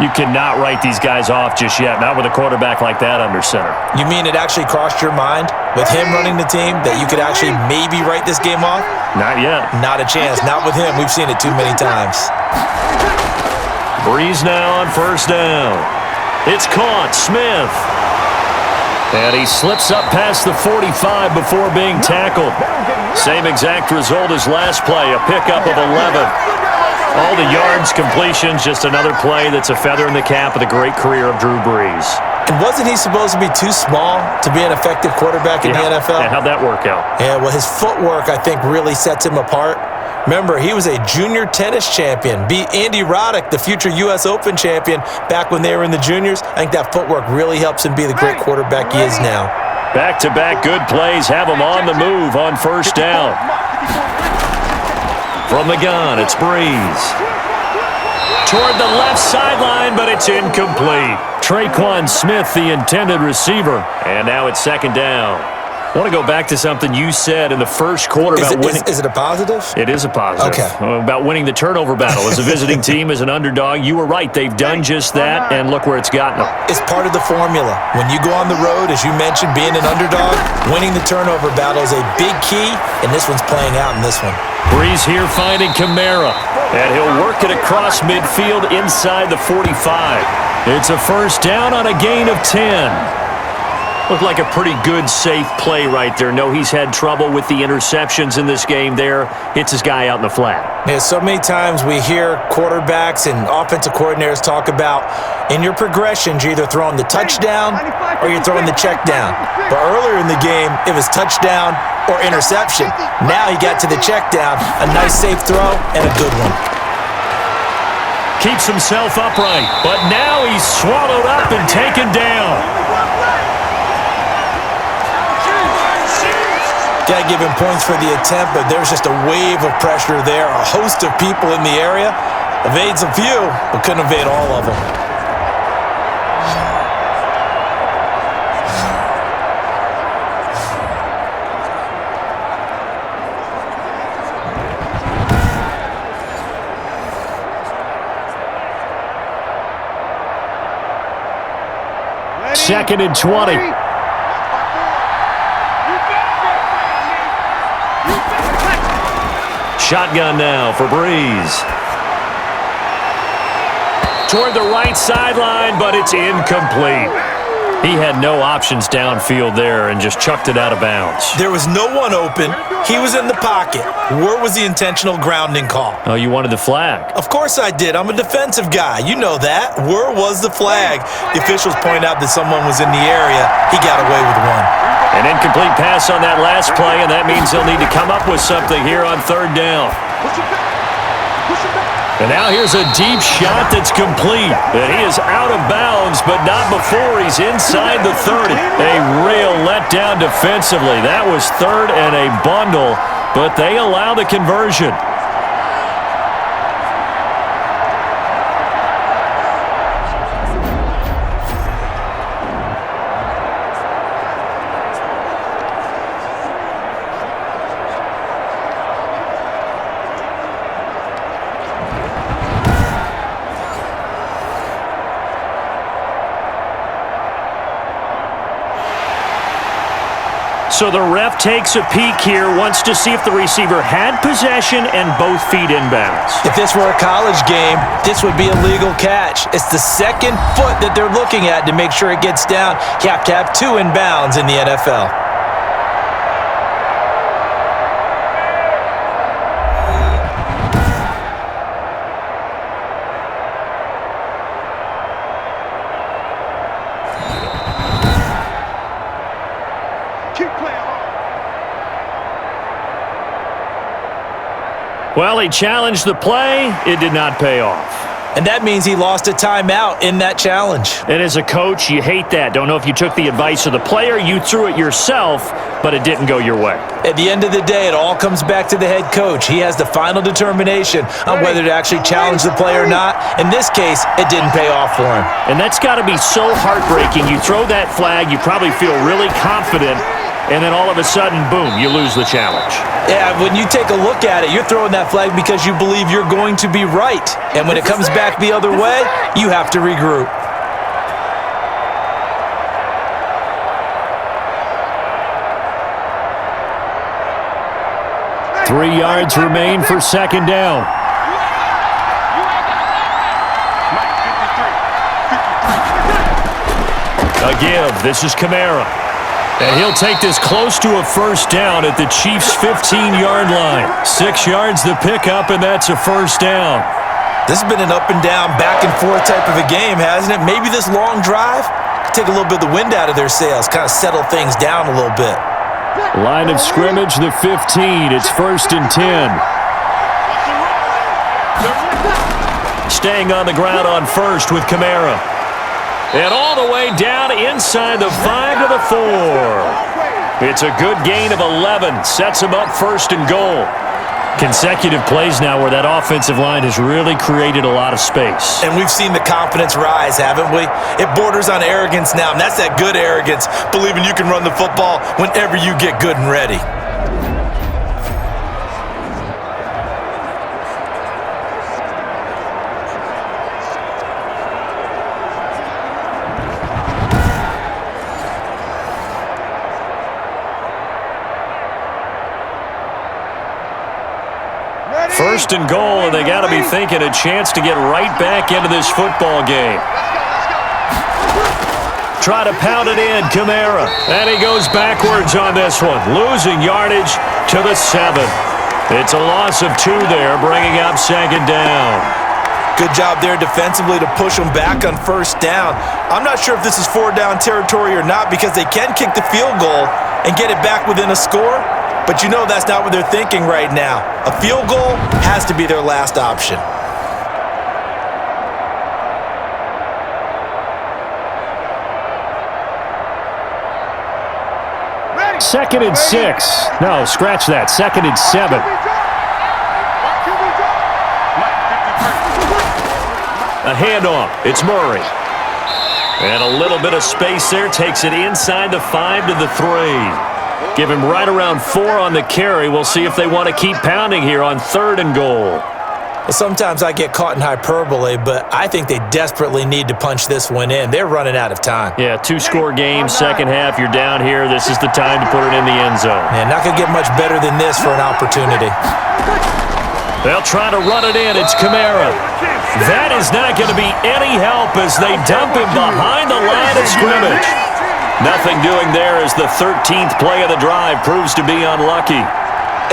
You cannot write these guys off just yet, not with a quarterback like that under center. You mean it actually crossed your mind with him running the team that you could actually maybe write this game off? Not yet. Not a chance. Not with him. We've seen it too many times. Brees now on first down. It's caught. Smith. And he slips up past the 45 before being tackled. Same exact result as last play, a pickup of 11. All the yards, completions, just another play that's a feather in the cap of the great career of Drew Brees. And wasn't he supposed to be too small to be an effective quarterback in the NFL? Yeah, how'd that work out? Yeah, well, his footwork, I think, really sets him apart. Remember, he was a junior tennis champion, beat Andy Roddick, the future U.S. Open champion, back when they were in the juniors. I think that footwork really helps him be the great quarterback he is now. Back-to-back good plays have him on the move on first down. From the gun, it's Brees. Toward the left sideline, but it's incomplete. Traquan Smith, the intended receiver. And now it's second down. I want to go back to something you said in the first quarter about winning. Is it a positive? It is a positive. Okay. About winning the turnover battle. As a visiting team, as an underdog, you were right. They've done just that, and look where it's gotten them. It's part of the formula. When you go on the road, as you mentioned, being an underdog, winning the turnover battle is a big key, and this one's playing out in this one. Brees here finding Kamara, and he'll work it across midfield inside the 45. It's a first down on a gain of 10. Looked like a pretty good, safe play right there. No, he's had trouble with the interceptions in this game there. Hits his guy out in the flat. Yeah, so many times we hear quarterbacks and offensive coordinators talk about in your progressions, you're either throwing the touchdown or you're throwing the check down. But earlier in the game, it was touchdown or interception. Now he got to the check down. A nice, safe throw and a good one. Keeps himself upright, but now he's swallowed up and taken down. Got to give him points for the attempt, but there's just a wave of pressure there. A host of people in the area. Evades a few, but couldn't evade all of them. Second and 20. Shotgun now for Brees. Toward the right sideline, but it's incomplete. He had no options downfield there and just chucked it out of bounds. There was no one open. He was in the pocket. Where was the intentional grounding call? Oh, you wanted the flag. Of course I did. I'm a defensive guy. You know that. Where was the flag? The officials point out that someone was in the area. He got away with one. An incomplete pass on that last play, and that means they'll need to come up with something here on third down. And now here's a deep shot that's complete. And he is out of bounds, but not before he's inside the 30. A real letdown defensively. That was third and a bundle, but they allow the conversion. So the ref takes a peek here, wants to see if the receiver had possession and both feet inbounds. If this were a college game, this would be a legal catch. It's the second foot that they're looking at to make sure it gets down. You have to have two inbounds in the NFL. Well, he challenged the play. It did not pay off. And that means he lost a timeout in that challenge. And as a coach, you hate that. Don't know if you took the advice of the player, you threw it yourself, but it didn't go your way. At the end of the day, it all comes back to the head coach. He has the final determination on whether to actually challenge the play or not. In this case, it didn't pay off for him. And that's got to be so heartbreaking. You throw that flag, you probably feel really confident, and then all of a sudden, boom, you lose the challenge. Yeah, when you take a look at it, you're throwing that flag because you believe you're going to be right. And when it comes back the other way, you have to regroup. Three yards remain for second down. A give. This is Kamara. And he'll take this close to a first down at the Chiefs' 15-yard line. 6 yards the pickup, and that's a first down. This has been an up and down, back and forth type of a game, hasn't it? Maybe this long drive could take a little bit of the wind out of their sails, kind of settle things down a little bit. Line of scrimmage, the 15. It's 1st and 10. Staying on the ground on first with Kamara. And all the way down inside the 5 to the 4. It's a good gain of 11. Sets him up 1st and goal. Consecutive plays now where that offensive line has really created a lot of space. And we've seen the confidence rise, haven't we? It borders on arrogance now, and that's that good arrogance, believing you can run the football whenever you get good and ready. First and goal, and they got to be thinking a chance to get right back into this football game. Try to pound it in, Kamara. And he goes backwards on this one, losing yardage to the 7. It's a loss of 2 there, bringing up second down. Good job there defensively to push them back on first down. I'm not sure if this is 4-down territory or not because they can kick the field goal and get it back within a score. But you know that's not what they're thinking right now. A field goal has to be their last option. Second and 6. No, scratch that. Second and 7. A handoff. It's Murray. And a little bit of space there. Takes it inside the 5 to the 3. Give him right around 4 on the carry. We'll see if they want to keep pounding here on 3rd and goal. Well, sometimes I get caught in hyperbole, but I think they desperately need to punch this one in. They're running out of time. Yeah, 2-score game, second half. You're down here. This is the time to put it in the end zone. Man, not going to get much better than this for an opportunity. They'll try to run it in. It's Kamara. That is not going to be any help as they dump him behind the line of scrimmage. Nothing doing there as the 13th play of the drive proves to be unlucky.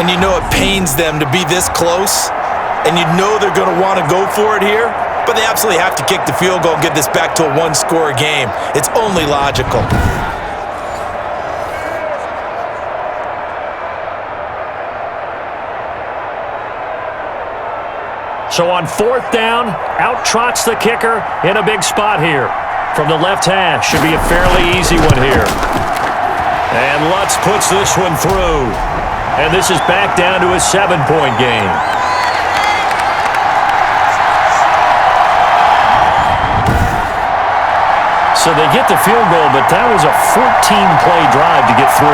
And you know it pains them to be this close, and you know they're going to want to go for it here, but they absolutely have to kick the field goal and get this back to a 1-score game. It's only logical. So on 4th down, out trots the kicker in a big spot here. From the left hash, should be a fairly easy one here. And Lutz puts this one through. And this is back down to a 7-point game. So they get the field goal, but that was a 14-play drive to get 3.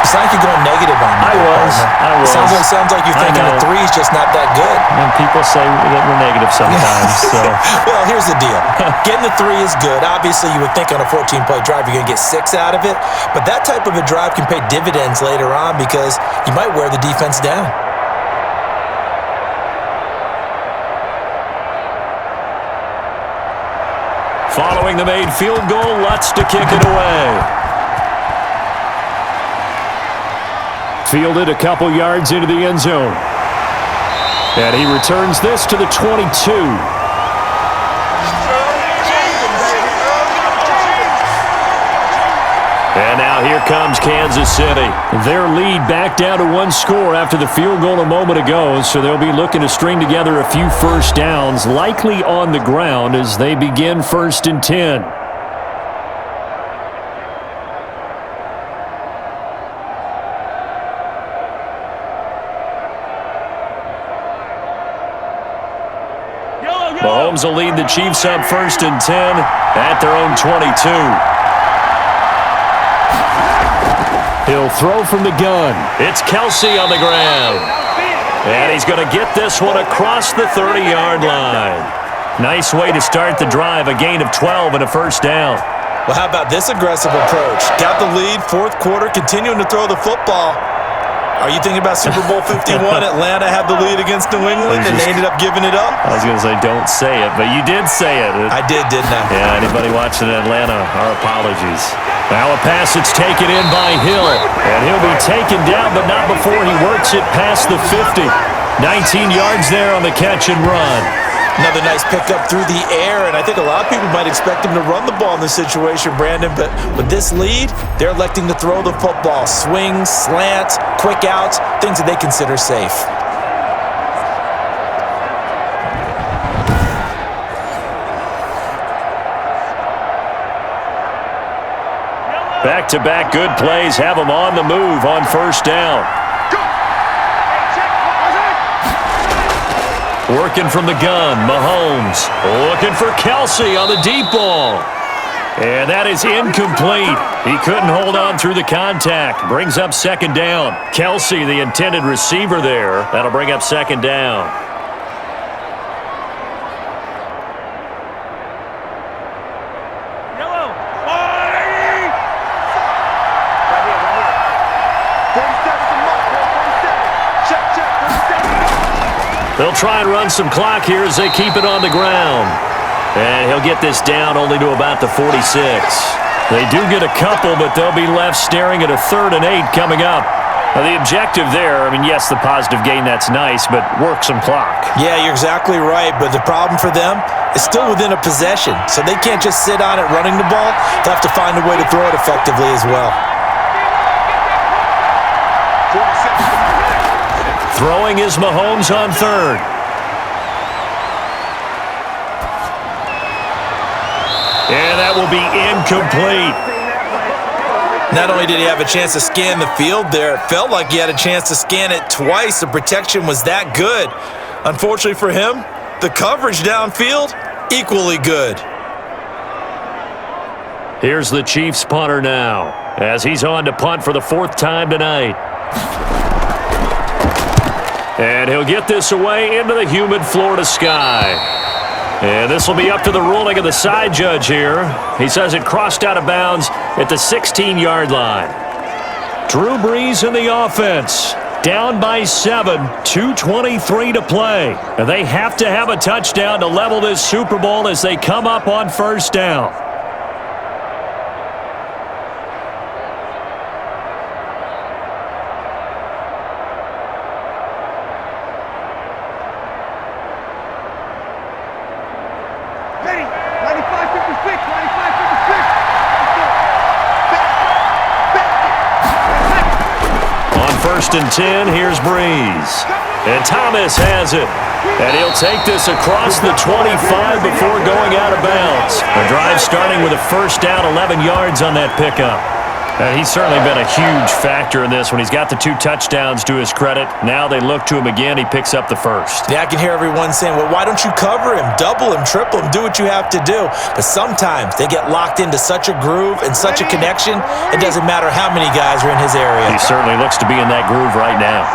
It's like you're going negative on me. I was. Sounds like you're thinking the 3 is just not that good. And people say that we're negative sometimes. So. Well, here's the deal. Getting the 3 is good. Obviously, you would think on a 14-play drive you're going to get 6 out of it. But that type of a drive can pay dividends later on because you might wear the defense down. Following the made field goal, Lutz to kick it away. Fielded a couple yards into the end zone. And he returns this to the 22. And now here comes Kansas City. Their lead back down to 1 score after the field goal a moment ago, so they'll be looking to string together a few first downs, likely on the ground as they begin 1st and 10. Mahomes will lead the Chiefs up 1st and 10 at their own 22. He'll He'll throw from the gun. It's Kelsey on the ground. And he's going to get this one across the 30-yard line. Nice way to start the drive, a gain of 12 and a first down. Well, how about this aggressive approach? Got the lead, fourth quarter, continuing to throw the football. Are you thinking about Super Bowl 51? Atlanta had the lead against New England, and they ended up giving it up? I was going to say don't say it, but you did say it. I did, didn't I? Yeah, anybody watching Atlanta, our apologies. Now a pass that's taken in by Hill, and he'll be taken down, but not before he works it past the 50. 19 yards there on the catch and run. Another nice pickup through the air, and I think a lot of people might expect him to run the ball in this situation, Brandon, but with this lead, they're electing to throw the football. Swings, slants, quick outs, things that they consider safe. Back-to-back good plays have them on the move on first down. Working from the gun, Mahomes looking for Kelsey on the deep ball. And that is incomplete. He couldn't hold on through the contact. Brings up second down. Kelsey, the intended receiver there. That'll bring up second down. They'll try and run some clock here as they keep it on the ground. And he'll get this down only to about the 46. They do get a couple, but they'll be left staring at a 3rd and 8 coming up. Now, the objective there, I mean, yes, the positive gain, that's nice, but work some clock. Yeah, you're exactly right, but the problem for them is still within a possession, so they can't just sit on it running the ball. They'll have to find a way to throw it effectively as well. Throwing is Mahomes on 3rd. And that will be incomplete. Not only did he have a chance to scan the field there, it felt like he had a chance to scan it twice. The protection was that good. Unfortunately for him, the coverage downfield, equally good. Here's the Chiefs punter now, as he's on to punt for the 4th time tonight. And he'll get this away into the humid Florida sky. And this will be up to the ruling of the side judge here. He says it crossed out of bounds at the 16-yard line. Drew Brees in the offense. Down by 7, 2:23 to play. And they have to have a touchdown to level this Super Bowl as they come up on first down. First and 10, here's Brees. And Thomas has it. And he'll take this across the 25 before going out of bounds. The drive starting with a first down, 11 yards on that pickup. He's certainly been a huge factor in this when he's got the 2 touchdowns to his credit. Now they look to him again. He picks up the first. Yeah, I can hear everyone saying, well, why don't you cover him, double him, triple him, do what you have to do. But sometimes they get locked into such a groove and such a connection, it doesn't matter how many guys are in his area. He certainly looks to be in that groove right now.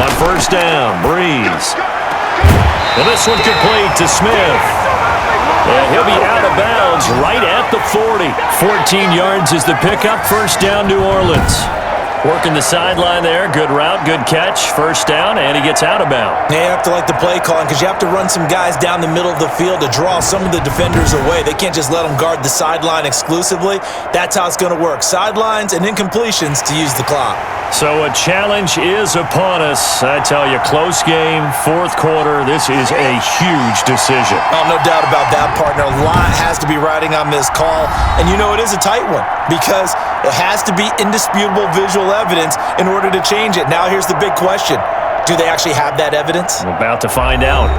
On first down, Brees. And this one complete to Smith. And he'll be out of bounds right at the 40. 14 yards is the pickup. First down, New Orleans. Working the sideline there. Good route, good catch. First down, and he gets out of bounds. Yeah, you have to like the play calling because you have to run some guys down the middle of the field to draw some of the defenders away. They can't just let them guard the sideline exclusively. That's how it's going to work. Sidelines and incompletions to use the clock. So a challenge is upon us. I tell you, close game, 4th quarter. This is a huge decision. Oh, no doubt about that, partner. A lot has to be riding on this call. And you know it is a tight one because it has to be indisputable visual evidence in order to change it. Now here's the big question. Do they actually have that evidence? I'm about to find out.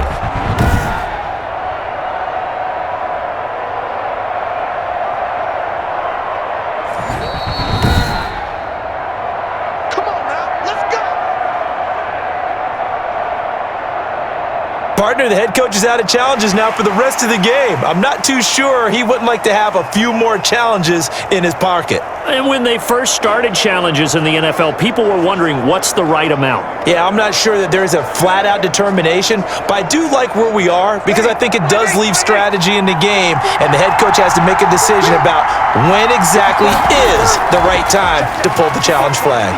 Partner, the head coach is out of challenges now for the rest of the game. I'm not too sure he wouldn't like to have a few more challenges in his pocket. And when they first started challenges in the NFL, people were wondering what's the right amount. Yeah, I'm not sure that there's a flat-out determination, but I do like where we are because I think it does leave strategy in the game, and the head coach has to make a decision about when exactly is the right time to pull the challenge flag.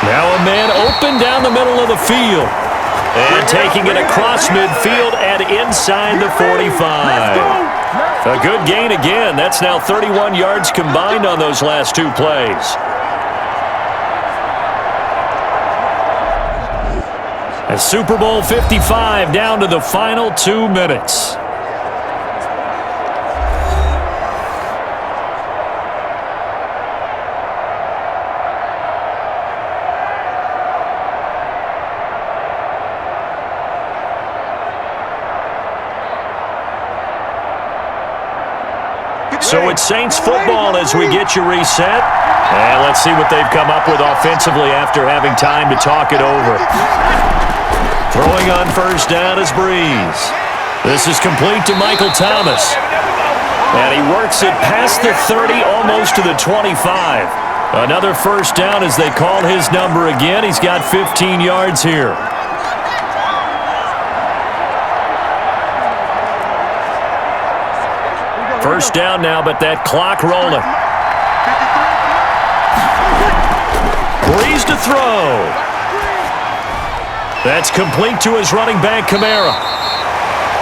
Now a man open down the middle of the field. And taking it across midfield and inside the 45. A good gain again. That's now 31 yards combined on those last two plays. And Super Bowl 55 down to the final 2 minutes. So it's Saints football as we get you reset. And let's see what they've come up with offensively after having time to talk it over. Throwing on first down is Brees. This is complete to Michael Thomas. And he works it past the 30, almost to the 25. Another first down as they call his number again. He's got 15 yards here. First down now, but that clock rolling. Brees to throw. That's complete to his running back, Kamara.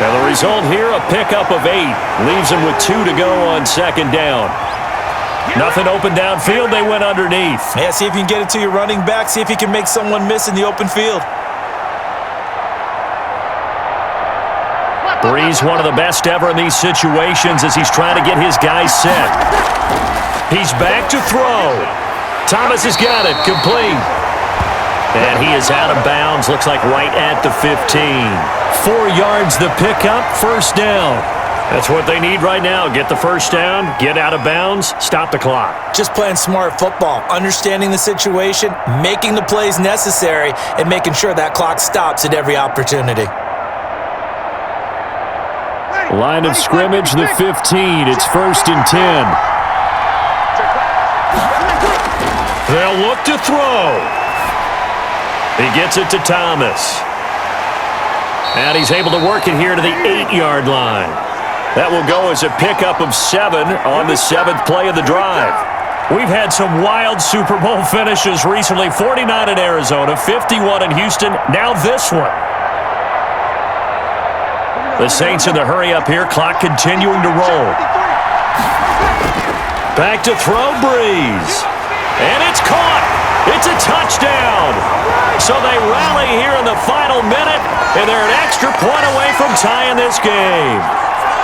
And the result here, a pickup of 8. Leaves him with 2 to go on second down. Nothing open downfield. They went underneath. Yeah, see if you can get it to your running back. See if you can make someone miss in the open field. Brees, one of the best ever in these situations as he's trying to get his guys set. He's back to throw. Thomas has got it, complete. And he is out of bounds, looks like right at the 15. 4 yards the pickup, first down. That's what they need right now. Get the first down, get out of bounds, stop the clock. Just playing smart football, understanding the situation, making the plays necessary, and making sure that clock stops at every opportunity. Line of scrimmage, the 15. It's 1st and 10. They'll look to throw. He gets it to Thomas. And he's able to work it here to the 8-yard line. That will go as a pickup of 7 on the 7th play of the drive. We've had some wild Super Bowl finishes recently. 49 in Arizona, 51 in Houston, now this one. The Saints in the hurry up here, clock continuing to roll. Back to throw, Brees. And it's caught. It's a touchdown. So they rally here in the final minute, and they're an extra point away from tying this game.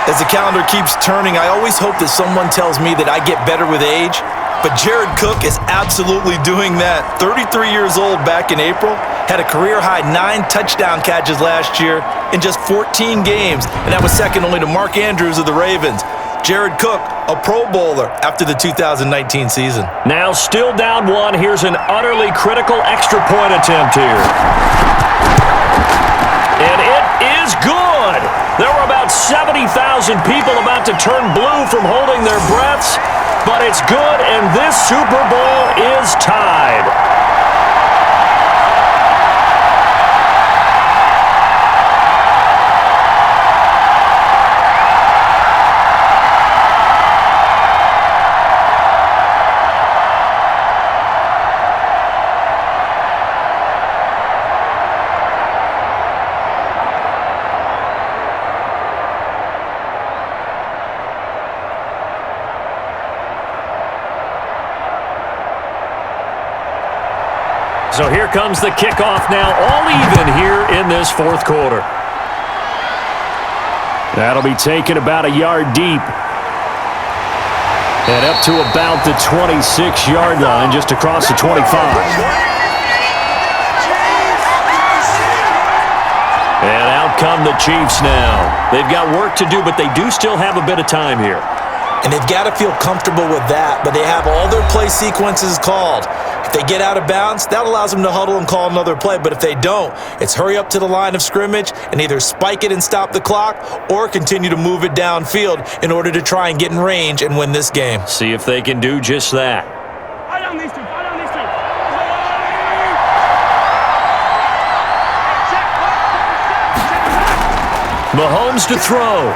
As the calendar keeps turning, I always hope that someone tells me that I get better with age. But Jared Cook is absolutely doing that. 33 years old back in April, had a career-high 9 touchdown catches last year in just 14 games, and that was second only to Mark Andrews of the Ravens. Jared Cook, a Pro Bowler after the 2019 season. Now still down 1. Here's an utterly critical extra point attempt here. And it is good. There were about 70,000 people about to turn blue from holding their breaths. But it's good, and this Super Bowl is tied. So here comes the kickoff now, all even here in this fourth quarter. That'll be taken about a yard deep. And up to about the 26-yard line, just across the 25. And out come the Chiefs now. They've got work to do, but they do still have a bit of time here. And they've got to feel comfortable with that, but they have all their play sequences called. If they get out of bounds, that allows them to huddle and call another play. But if they don't, it's hurry up to the line of scrimmage and either spike it and stop the clock or continue to move it downfield in order to try and get in range and win this game. See if they can do just that. Mahomes to throw.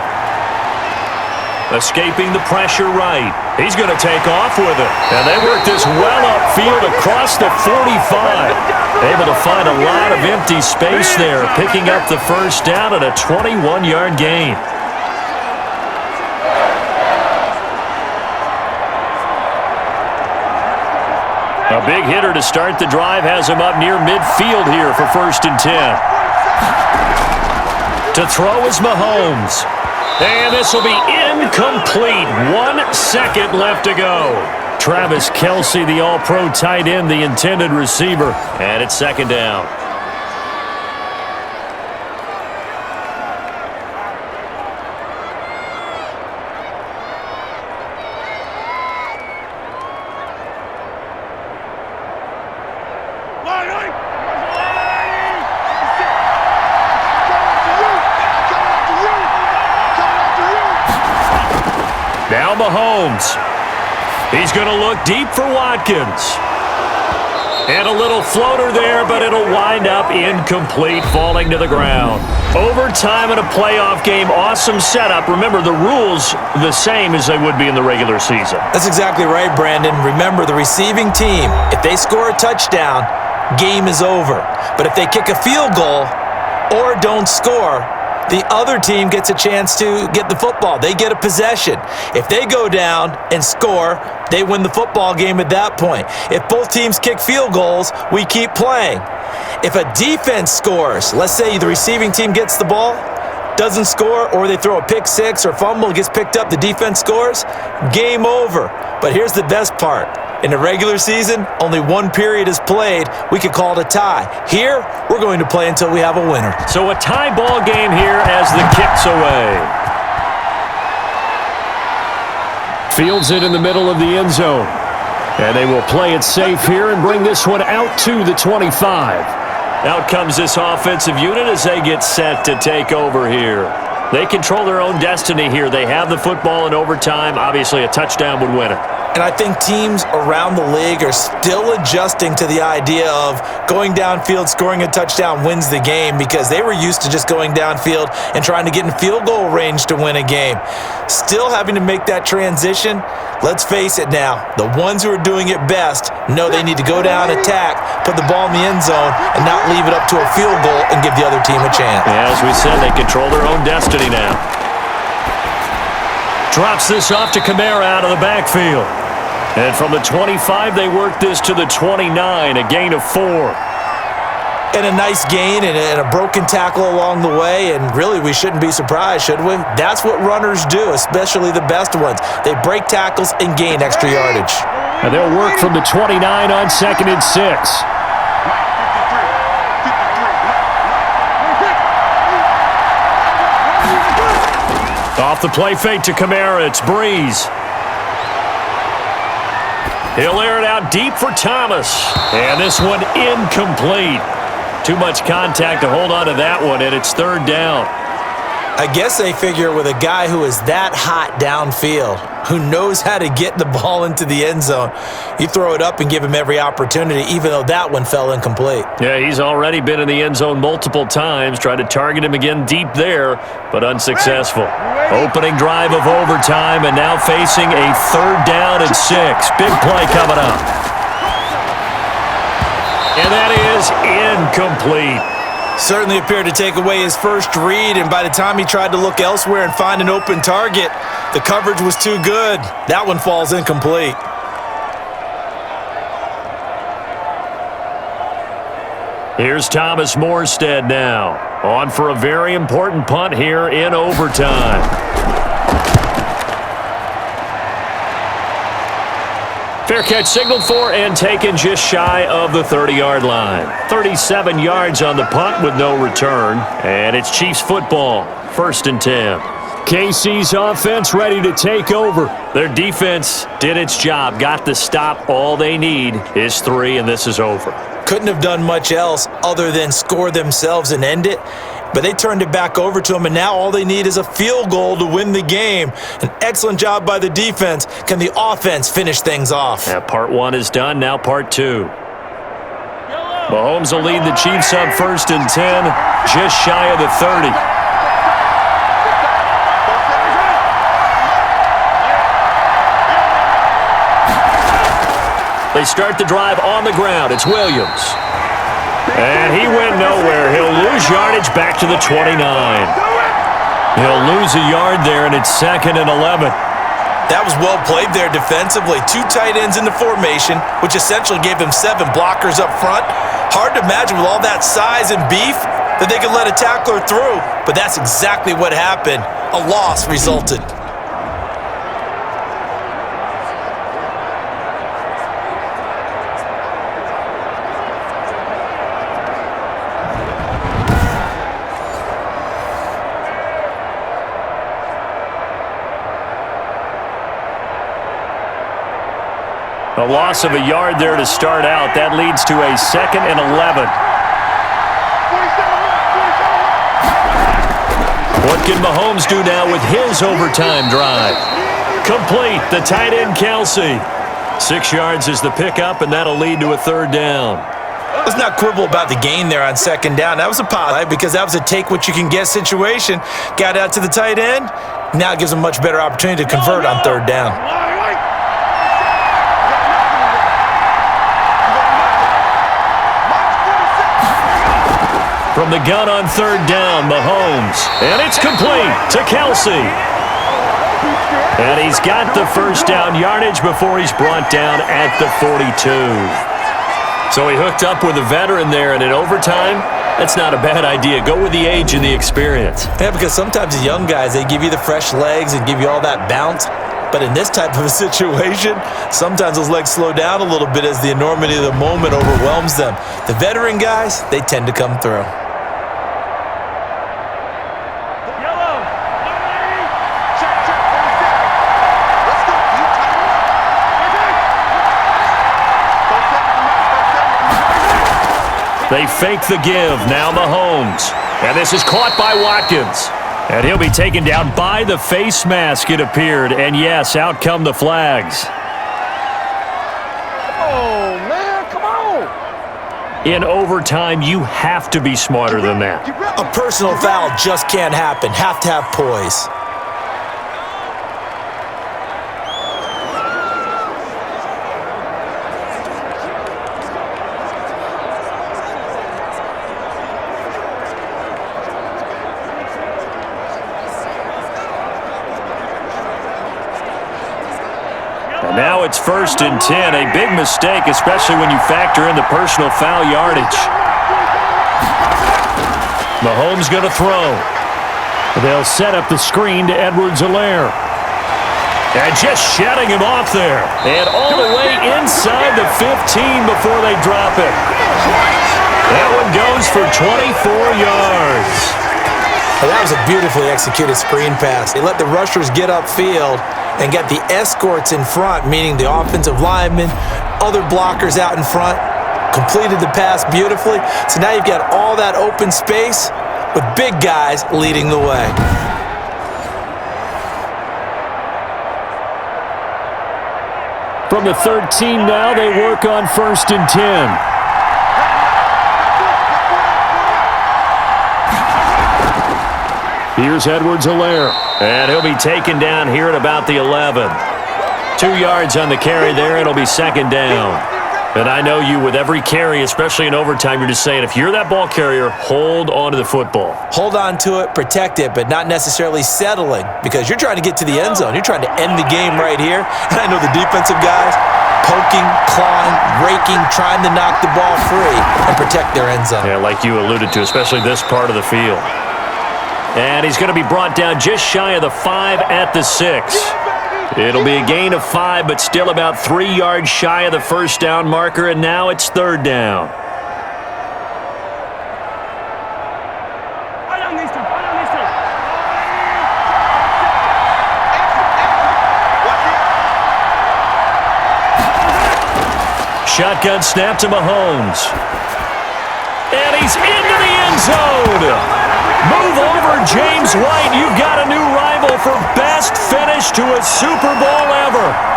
Escaping the pressure right. He's going to take off with it. And they work this well upfield across the 45. Able to find a lot of empty space there, picking up the first down at a 21-yard gain. A big hitter to start the drive has him up near midfield here for 1st and 10. To throw is Mahomes. And this will be incomplete. 1 second left to go. Travis Kelce, the all-pro tight end, the intended receiver. And it's 2nd down. Now Mahomes. He's going to look deep for Watkins. And a little floater there, but it'll wind up incomplete, falling to the ground. Overtime in a playoff game, awesome setup. Remember, the rules the same as they would be in the regular season. That's exactly right, Brandon. Remember, the receiving team, if they score a touchdown, game is over. But if they kick a field goal or don't score, the other team gets a chance to get the football. They get a possession. If they go down and score, they win the football game at that point. If both teams kick field goals, we keep playing. If a defense scores, let's say the receiving team gets the ball, doesn't score, or they throw a pick six or fumble, gets picked up, the defense scores, game over. But here's the best part. In the regular season, only 1 period is played. We could call it a tie. Here, we're going to play until we have a winner. So a tie ball game here as the kick's away. Fields it in the middle of the end zone. And they will play it safe here and bring this one out to the 25. Out comes this offensive unit as they get set to take over here. They control their own destiny here. They have the football in overtime. Obviously, a touchdown would win it. And I think teams around the league are still adjusting to the idea of going downfield, scoring a touchdown wins the game, because they were used to just going downfield and trying to get in field goal range to win a game. Still having to make that transition. Let's face it now, the ones who are doing it best know they need to go down, attack, put the ball in the end zone, and not leave it up to a field goal and give the other team a chance. Yeah, as we said, they control their own destiny now. Drops this off to Kamara out of the backfield. And from the 25, they work this to the 29, a gain of 4. And a nice gain and a broken tackle along the way, and really we shouldn't be surprised, should we? That's what runners do, especially the best ones. They break tackles and gain extra yardage. And they'll work from the 29 on 2nd and 6. Off the play fake to Kamara, it's Brees. He'll air it out deep for Thomas. And this one incomplete. Too much contact to hold on to that one, and it's 3rd down. I guess they figure with a guy who is that hot downfield, who knows how to get the ball into the end zone, you throw it up and give him every opportunity, even though that one fell incomplete. Yeah, he's already been in the end zone multiple times, tried to target him again deep there, but unsuccessful. Opening drive of overtime, and now facing a 3rd down and 6. Big play coming up. And that is incomplete. Certainly appeared to take away his first read, and by the time he tried to look elsewhere and find an open target, the coverage was too good. That one falls incomplete. Here's Thomas Morstead now, on for a very important punt here in overtime. Fair catch signaled for and taken just shy of the 30-yard line. 37 yards on the punt with no return. And it's Chiefs football, 1st and 10. KC's offense ready to take over. Their defense did its job, got the stop. All they need is 3, and this is over. Couldn't have done much else other than score themselves and end it, but they turned it back over to them, and now all they need is a field goal to win the game. An excellent job by the defense. Can the offense finish things off? Yeah, part 1 is done, now part 2. Mahomes will lead the Chiefs up 1st and 10, just shy of the 30. They start the drive on the ground. It's Williams. And he went nowhere. He'll lose yardage back to the 29. He'll lose a yard there, and it's 2nd and 11. That was well played there defensively. 2 tight ends in the formation, which essentially gave him 7 blockers up front. Hard to imagine with all that size and beef that they could let a tackler through, but that's exactly what happened. A loss resulted. A loss of a yard there to start out. That leads to a 2nd and 11. What can Mahomes do now with his overtime drive? Complete. The tight end, Kelsey. 6 yards is the pickup, and that'll lead to a 3rd down. Let's not quibble about the gain there on 2nd down. That was a positive because that was a take-what-you-can-get situation. Got out to the tight end. Now it gives them a much better opportunity to convert on 3rd down. From the gun on 3rd down, Mahomes. And it's complete to Kelsey. And he's got the 1st down yardage before he's brought down at the 42. So he hooked up with a veteran there, and in overtime, that's not a bad idea. Go with the age and the experience. Yeah, because sometimes the young guys, they give you the fresh legs and give you all that bounce. But in this type of a situation, sometimes those legs slow down a little bit as the enormity of the moment overwhelms them. The veteran guys, they tend to come through. They fake the give. Now Mahomes. And this is caught by Watkins. And he'll be taken down by the face mask, it appeared. And yes, out come the flags. Oh, man, come on. In overtime, you have to be smarter than that. A personal foul just can't happen. Have to have poise. Now it's 1st and 10. A big mistake, especially when you factor in the personal foul yardage. Mahomes going to throw. They'll set up the screen to Edwards-Helaire. And just shutting him off there. And all the way inside the 15 before they drop it. That one goes for 24 yards. Well, that was a beautifully executed screen pass. They let the rushers get upfield and get the escorts in front, meaning the offensive linemen, other blockers out in front, completed the pass beautifully. So now you've got all that open space with big guys leading the way. From the 13 now, they work on 1st and 10. Here's Edwards-Helaire. And he'll be taken down here at about the 11. 2 yards on the carry there. It'll be 2nd down. And I know you, with every carry, especially in overtime, you're just saying, if you're that ball carrier, hold on to the football. Hold on to it, protect it, but not necessarily settling, because you're trying to get to the end zone. You're trying to end the game right here. And I know the defensive guys poking, clawing, raking, trying to knock the ball free and protect their end zone. Yeah, like you alluded to, especially this part of the field. And he's going to be brought down just shy of the 5 at the 6. It'll be a gain of 5, but still about 3 yards shy of the 1st down marker, and now it's 3rd down. Shotgun snap to Mahomes. And he's into the end zone. Move over, James White. You've got a new rival for best finish to a Super Bowl ever.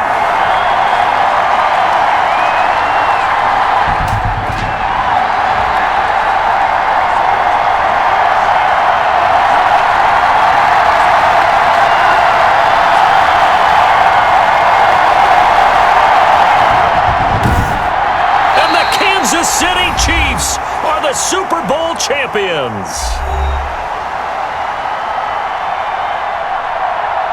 City Chiefs are the Super Bowl champions.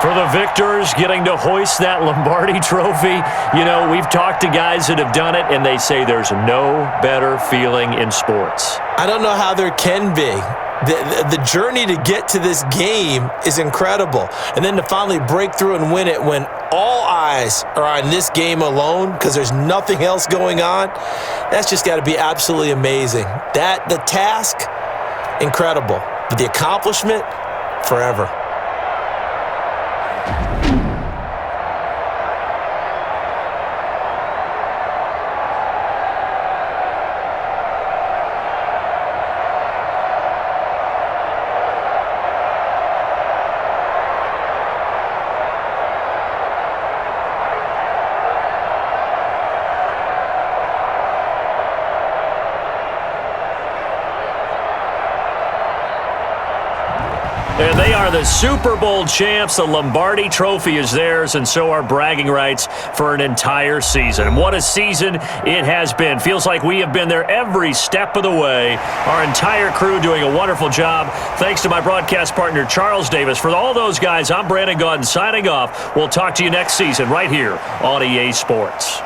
For the victors getting to hoist that Lombardi trophy, you know, we've talked to guys that have done it, and they say there's no better feeling in sports. I don't know how there can be. The journey to get to this game is incredible. And then to finally break through and win it when all eyes are on this game alone because there's nothing else going on, that's just got to be absolutely amazing. The task, incredible. But the accomplishment, forever. And they are the Super Bowl champs. The Lombardi trophy is theirs, and so are bragging rights for an entire season. And what a season it has been. Feels like we have been there every step of the way. Our entire crew doing a wonderful job. Thanks to my broadcast partner, Charles Davis. For all those guys, I'm Brandon Gaudin signing off. We'll talk to you next season right here on EA Sports.